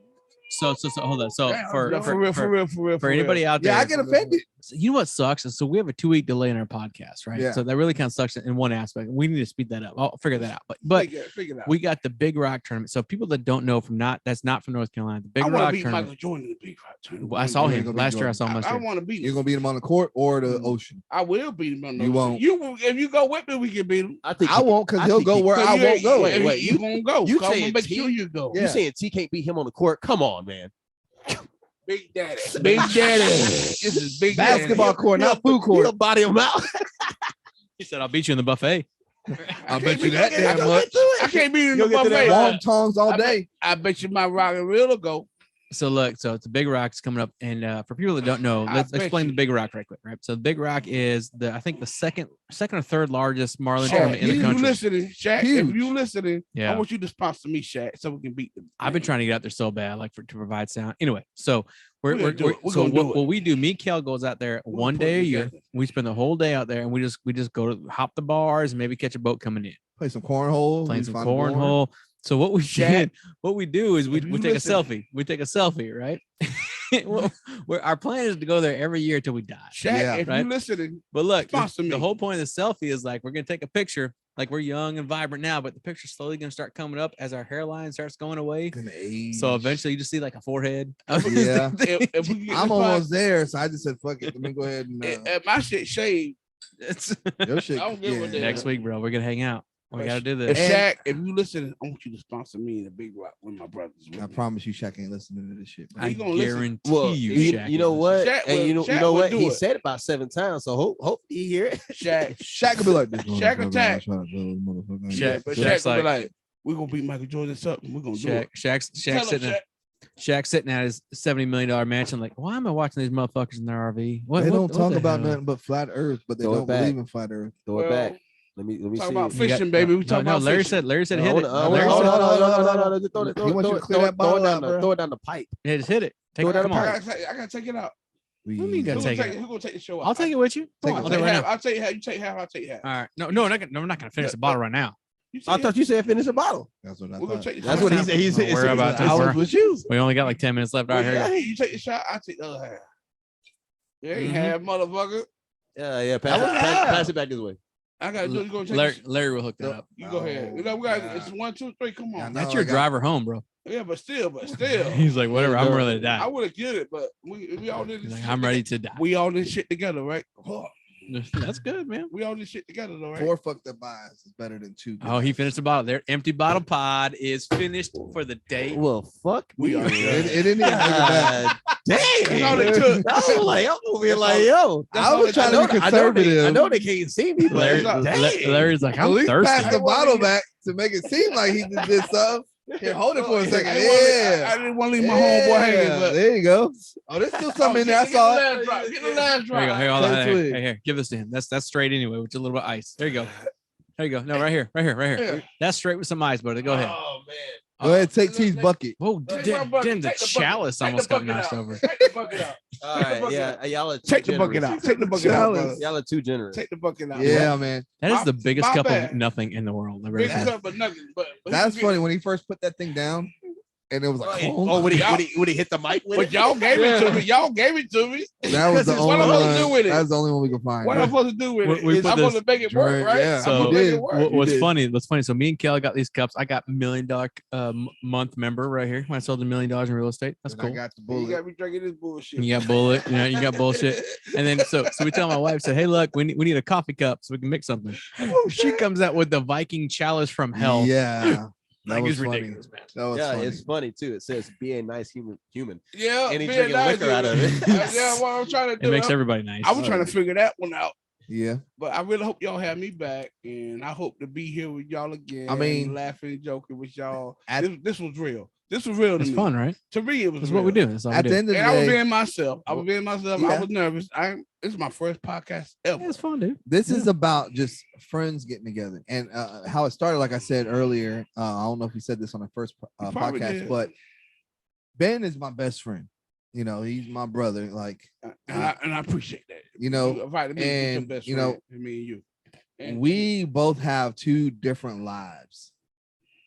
So hold on. So for No, for real, for real, for real. for anybody out there, yeah, I get offended. so you know what sucks? So we have a 2-week delay in our podcast, right? Yeah. So that really kind of sucks in one aspect. We need to speed that up. I'll figure that out. But Figure it out. we got the Big Rock tournament. So people that don't know that's not from North Carolina, the Big I want to Rock beat tournament. Michael Jordan in the Big Rock tournament. Well, I saw You ain't him gonna beat last year. I Jordan. saw him last I year. want to beat You're him. gonna beat him on the court or the ocean. I will beat him. On You those. won't. If you go with me, we can beat him. I think I won't, because I he'll think go he- where So I you won't ain't- go. Wait, you gonna go? you Come saying and make T? sure you go. Yeah. You saying T can't beat him on the court? Come on, man. Big Daddy. Big Daddy. This is Big Basketball Daddy. court, not food court. He'll body him out. He said, "I'll beat you in the buffet." I bet you that damn much. I can't be in You'll the get to that buffet. Long tongues all day. I bet you my rock and reel will go. So look, so it's a Big Rock's coming up, and for people that don't know, I let's bet explain you. the Big Rock right quick, right? So the Big Rock is I think the second or third largest marlin Shaq, tournament in if the you country. listening, Shaq, Huge. if you listening, Yeah. I want you to sponsor me, Shaq, so we can beat them. I've been trying to get out there so bad, like to provide sound. Anyway, so We're gonna do it. We're so gonna do what, it. what we do, me and Kel goes out there We're one gonna put day it a year. together. We spend the whole day out there, and we just go to hop the bars and maybe catch a boat coming in, Play some cornhole. playing we some find a board. cornhole. So what we Shaq, what we do is we if you take listen- a selfie. We take a selfie, right? Well, our plan is to go there every year till we die. Shaq, Yeah, if right? you listening, But look, Sponsor the me. whole point of the selfie is like we're gonna take a picture, like we're young and vibrant now, but the picture's slowly gonna start coming up as our hairline starts going away. Gonna age. So eventually you just see like a forehead. Yeah. if we get I'm this almost there, so I just said, "Fuck it." Let me go ahead and if my shit shaved, It's your shit. I don't give a damn. next week, bro. We're gonna hang out. We But gotta do if this. Shaq, if you listening, I want you to sponsor me in the Big Rock with my brothers. with I me. promise you, Shaq ain't listening to this shit. man. I he gonna listen. guarantee Well, you, you, Shaq you know is what? Shaq And will- you Shaq know will what? do He it. said it about 7 times, so hope he hear it. Shaq, Shaq could be like this. Shaq attack. Shaq- yeah, but Shaq's Shaq gonna be like- like, we're gonna beat Michael Jordan something. We're gonna do Shaq, it. Shaq's Tell him, sitting Shaq. Shaq sitting at his $70 million mansion, like, why am I watching these motherfuckers in their RV? What, They what- don't what talk the about hell? nothing but flat Earth, but they Throw it don't back. believe in flat Earth. Throw it Well, back. Let me talk see. about You got- fishing, baby. We talking no, about Larry fishing. said No, hit I it. wanna- No, I wanna- Larry hold said- on, hold on, hold on, hold on. Just throw it- He wants you to throw it- clear that throw it bottle down out, the- bro. throw it down the pipe. Yeah, just hit it. Take Throw it. it down Come the on. pipe. I gotta take it out. What do you mean you Who gotta gonna take it? Who gonna take the show out? I'll take it with you. Come on, I'll do it right now. I'll tell you how. You take half. I'll take half. All right. No, we're not gonna finish the bottle right now. You I take thought you said finish the bottle. That's what I We're gonna thought. take the That's shot. what he said. He said. We're about to- I we're- was with you. We only got like 10 minutes left. All right, here we go. You take the shot. I take the other half. Yeah, ain't Mhm. half, motherfucker. Yeah. Pass it back this way. I gotta do. You gonna take Larry will hook that up. You go ahead. You know, we got it's 1, 2, 3. Come Yeah, on. no. That's your I got- driver home, bro. Yeah, but still. He's like, whatever. I'm No. ready to I die. would have get it, but we all did He's this. like, shit I'm ready together. to die. We all did shit together, right? Oh, That's good, man. we all did shit together, though, right? 4 fucked up eyes is better than 2. Oh, he finished the bottle. Their empty bottle pod is finished for the day. Well, fuck We me. are- It didn't even make it back. God damn. all it took. I was like, I'm over here like, yo. I was trying to be I conservative. know they can't see me, but Larry, That's not- Larry's like, At I'm least pass thirsty. the bottle back to make it seem like he just did something. Here, hold it for a second. I Yeah. didn't want to leave my homeboy hanging, but There you go. Oh, there's still something in there. I saw it. Get the last drop. Get the last There you go. drop. Hey, hold on. That's Hey, sweet. here. Give this to him. That's straight anyway, with a little bit of ice. There you go. There you go. No, right here. Yeah. That's straight with some ice, brother. Go ahead. Oh man. Go ahead, take T's bucket. Whoa, Take damn, my bucket, damn, the take the bucket, chalice take the almost got bucket knocked out. over. Take the bucket out. all Take the right, bucket yeah, y'all are too Take the bucket generous. out. Take the bucket out. Chalice. brother. Y'all are too generous. Take the bucket out. Yeah, man. That is My- the biggest my cup bad. of nothing in the world. I've ever Big had. cup of nothing, but That's you funny get- when he first put that thing down, and it was like, Oh, would Y'all- he hit the mic with But it? y'all gave it to me. Y'all gave it to me. that was the What only I'm supposed to do one. with it? That's the only one we could find. What I'm supposed to do with it? We is put I'm supposed this- to make it work, right? Yeah, I'm so- supposed to make did. it work. What's did. funny? What's funny? So me and Kel got these cups. I got $1 million month member right here. When I sold $1 million in real estate. That's And cool. I got the You bullet. got me drinking this bullshit. You got bullet. You got bullshit. And then so we tell my wife, said, hey, look, we need a coffee cup so we can mix something. Oh, she comes out with the Viking chalice from hell. Yeah, that Like, was it's funny. ridiculous, man. That was Yeah, funny. it's funny too. It says be a nice human. Yeah, And he being drinking nice, liquor out of it. Yeah, what I'm trying to do. It makes everybody nice. I was trying to figure that one out, Yeah, but I really hope y'all have me back, and I hope to be here with y'all again. I mean- laughing, joking with y'all. At- This was real. This was real to It's me. fun, right? To me, it was That's what we real. do. That's all at we the do. end of the And I was day, being myself. I Yeah. was nervous. This is my first podcast ever. Yeah, it's fun, dude. this is about just friends getting together, and how it started. Like I said earlier, I don't know if we said this on the first You probably podcast, did. but Ben is my best friend. You know, he's my brother. Like, And I appreciate that. you know, You invited me to be your and, best you friend, know, and me and you. And we both have 2 different lives,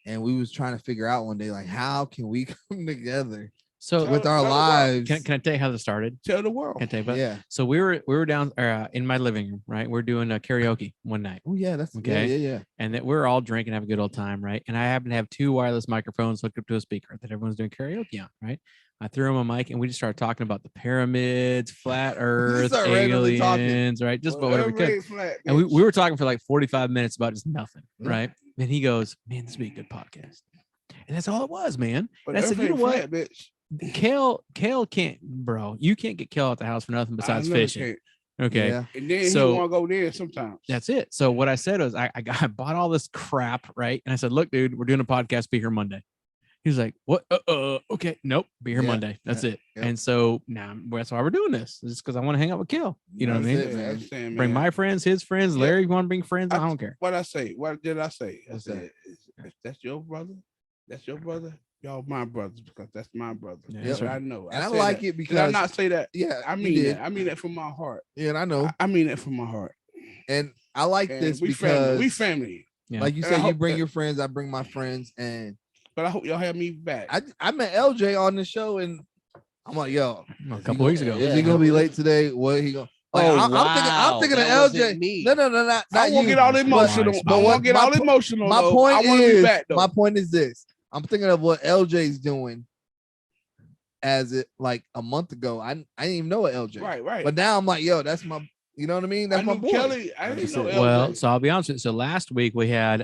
and we was trying to figure out one day, like, how can we come together So with our tell the world. lives? can I tell you how this started? tell the world. Can I tell you about? Yeah. So we were down in my living room, right? We're doing a karaoke one night, Oh yeah, that's Okay. Yeah. and that we're all drinking, have a good old time, right? And I happen to have 2 wireless microphones hooked up to a speaker that everyone's doing karaoke on, right? I threw him a mic and we just started talking about the pyramids, flat Earth, start randomly talking. aliens, right? Just about whatever we could. ain't flat, And we bitch. were talking for like 45 minutes about just nothing, Yeah. right? And he goes, man, this would be a good podcast. And that's all it was, man. But And I said, Earth you know ain't what? flat, bitch. Kale can't, bro. You can't get Kale at the house for nothing besides I never fishing. can't. Okay. Yeah. And then So- he want to go there sometimes. That's it. So what I said was I bought all this crap, right? And I said, look, dude, we're doing a podcast, be here Monday. He's like, what? Okay. Nope. Be here Yeah. Monday. That's it. Yep. And so now that's why we're doing this. It's because I want to hang out with Kale. You know what I That's mean? it, man. That's saying, Bring man. my friends, his friends. Yeah. Larry, want to bring friends? I don't care. What I say? What did I say? I What's said, if that's your brother, that's your brother. Y'all my brothers because that's my brother. Yeah, That's that's what right. I know. And I say like that. it Did I because not say that? yeah, I you mean did. that. I mean that from my heart. Yeah, and I know. I mean that from my heart. And I like And this we because family. We family. Yeah. like you And I said, you hope bring that- your friends, I bring my friends, and But I hope y'all have me back. I met LJ on the show, and I'm like, yo, A couple weeks ago. is he gonna be late today? What he gonna? Like, Oh, I'm thinking of that wasn't LJ. me. No, not I won't you. get all But- emotional. but I what- won't get my all po- emotional. My though. point I want to be is, back though. my point is this. I'm thinking of what LJ's doing as it like a month ago. I didn't even know what LJ. right. But now I'm like, yo, that's my, you know what I mean? That's I my knew boy. Kelly. I didn't know LJ. Well, so I'll be honest with you. So last week we had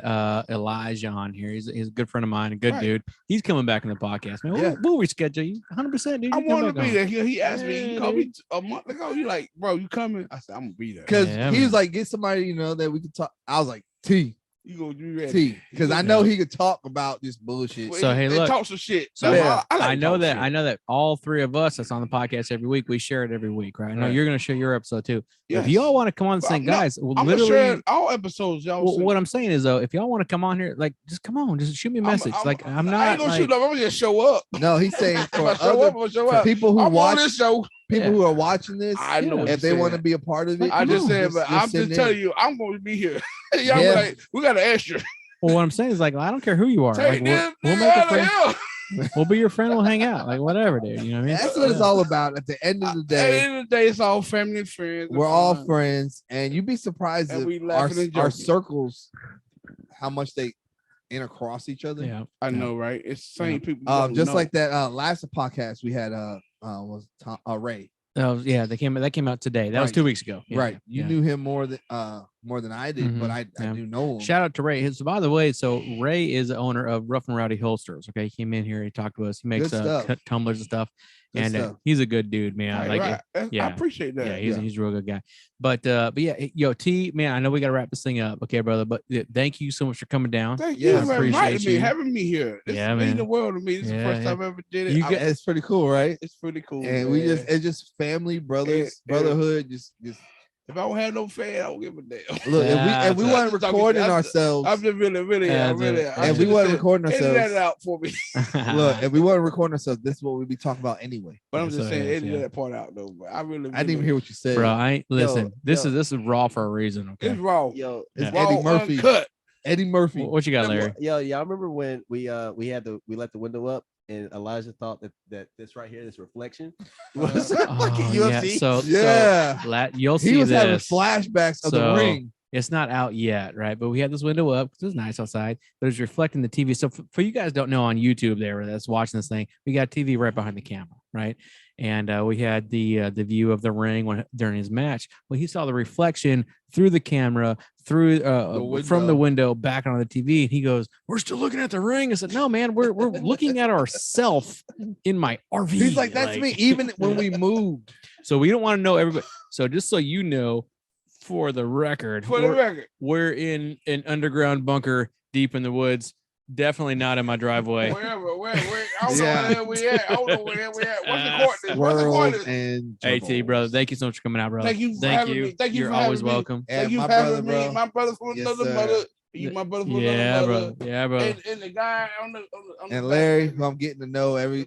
Elijah on here. He's a good friend of mine, a good Right. dude. He's coming back in the podcast, man. Yeah. We'll reschedule you 100%, dude. I You come wanted to back be on. there. He asked me. He Yeah, called me dude. a month ago. He like, bro, you coming? I said, I'm gonna be there. Because Yeah, he was man. like, get somebody, you know, that we could talk. I was like, T. You gonna be ready? T, because I know he could talk about this bullshit. So, hey, and look. talk some shit. So, That's yeah. why I like I to know talk that. shit. I know that all three of us that's on the podcast every week. We share it every week, right? I know Right. you're going to share your episode too. Yes. If y'all want to come on and Well, say, no, guys, I'm gonna literally, share all episodes, y'all. well, what I'm saying is though, if y'all want to come on here, like, just come on, just shoot me a message. I'm I ain't not gonna like, shoot up. I'm gonna just show up. No, he's saying If for I show other up, I'm gonna show for up. people who I'm on watch, this show. people Yeah. who are watching this, I know Yeah. what if you're they want to saying. be a part of it, I come just on. said, but I'm send just telling in. you, I'm gonna be here. Y'all Yeah. like, we got an extra. well, what I'm saying is like, I don't care who you are. Like, Take this. we'll nigga make a out of friend. here. We'll be your friend. We'll hang out. Like, whatever, dude. You know what I mean? That's what it's all about. At the end of the At the day, end of the day, it's all family and friends. and we're all fun. friends, and you'd be surprised And we if laughing and our joking. circles, how much they intercross each other. Yeah. I Yeah. know, right? It's the same Yeah. people. you don't Just know. like that last podcast we had was Tom, Ray. Yeah, that came out today. That was Right. 2 weeks ago. Yeah, Right. You yeah. knew him more than I did, but Mhm. I Yeah. do know him. Shout out to Ray. So by the way, so Ray is the owner of Rough and Rowdy Holsters. Okay, he came in here. He talked to us. He makes Good stuff. tumblers and stuff. Good And stuff. he's a good dude, man. Right, Like, right. I yeah. appreciate that. yeah, he's a real good guy. But yeah, yo, T, man, I know we got to wrap this thing up, okay, brother. But thank you so much for coming down. Thank Yeah, you I for appreciate inviting me, you. having me here. This Yeah, means man. the world to me. This is the Yeah, first yeah. time I ever did it. You I- get- It's pretty cool, right? it's pretty cool. And we man. it's just family, brothers, Yeah, yeah. brotherhood. Just if I don't have no fan, I don't give a damn. look. Yeah, If we I'm weren't just talking recording shit. ourselves, I'm just really, Yeah, I'm really. dude. I if we should've weren't said, recording edit ourselves, that out for me. look, if we weren't recording ourselves, this is what we'd be talking about anyway. But I'm Yeah, just so saying, it is, edit yeah. that part out though. But I really, I didn't even hear what you said. bro, I ain't listen. This yo. is raw for a reason. Okay, It's raw. Yo, It's Yeah. Raw, Eddie Murphy. uncut. Eddie Murphy. what you got, Larry? yo, y'all remember when we let the window up and Elijah thought that this right here, this reflection, was like Oh, a yeah. UFC. So Yeah. you'll see He was having this. flashbacks of the So, ring. It's not out yet, right? But we had this window up because it was nice outside, but it's reflecting the TV. So for you guys don't know on YouTube there that's watching this thing, we got TV right behind the camera, right? And we had the view of the ring during his match. Well, he saw the reflection through the camera, through from the window back on the TV, and he goes, "We're still looking at the ring." I said, "No, man, we're looking at ourselves in my RV." He's like, that's me. Even when we moved. So we don't want to know everybody. So just so you know, for the record, For the we're- record, we're in an underground bunker deep in the woods. Definitely not in my driveway. wherever, where, I don't Yeah. know where we at. I don't know where we at. What's the coordinates? What's the World coordinates? and AT, Troubles. brother, thank you so much for coming out, brother. Thank you for having me. Thank you You're for always having me. welcome. And Thank you my for having brother, me. bro. My brother from Yes, another sir. mother. You my brother from Yeah, another bro. mother. Yeah, bro. And the guy on the And Larry, who I'm getting to know every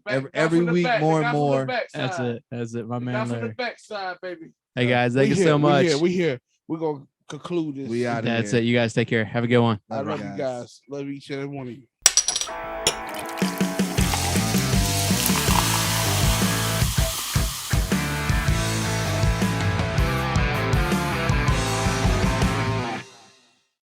week more and more. That's it. That's it, my Guy man, from the Larry. back side, baby. Hey guys, thank We you here, so much. We here. We're gonna conclude this. We out of That's here. it. You guys take care. Have a good one. I love you guys. Love each and every one of you.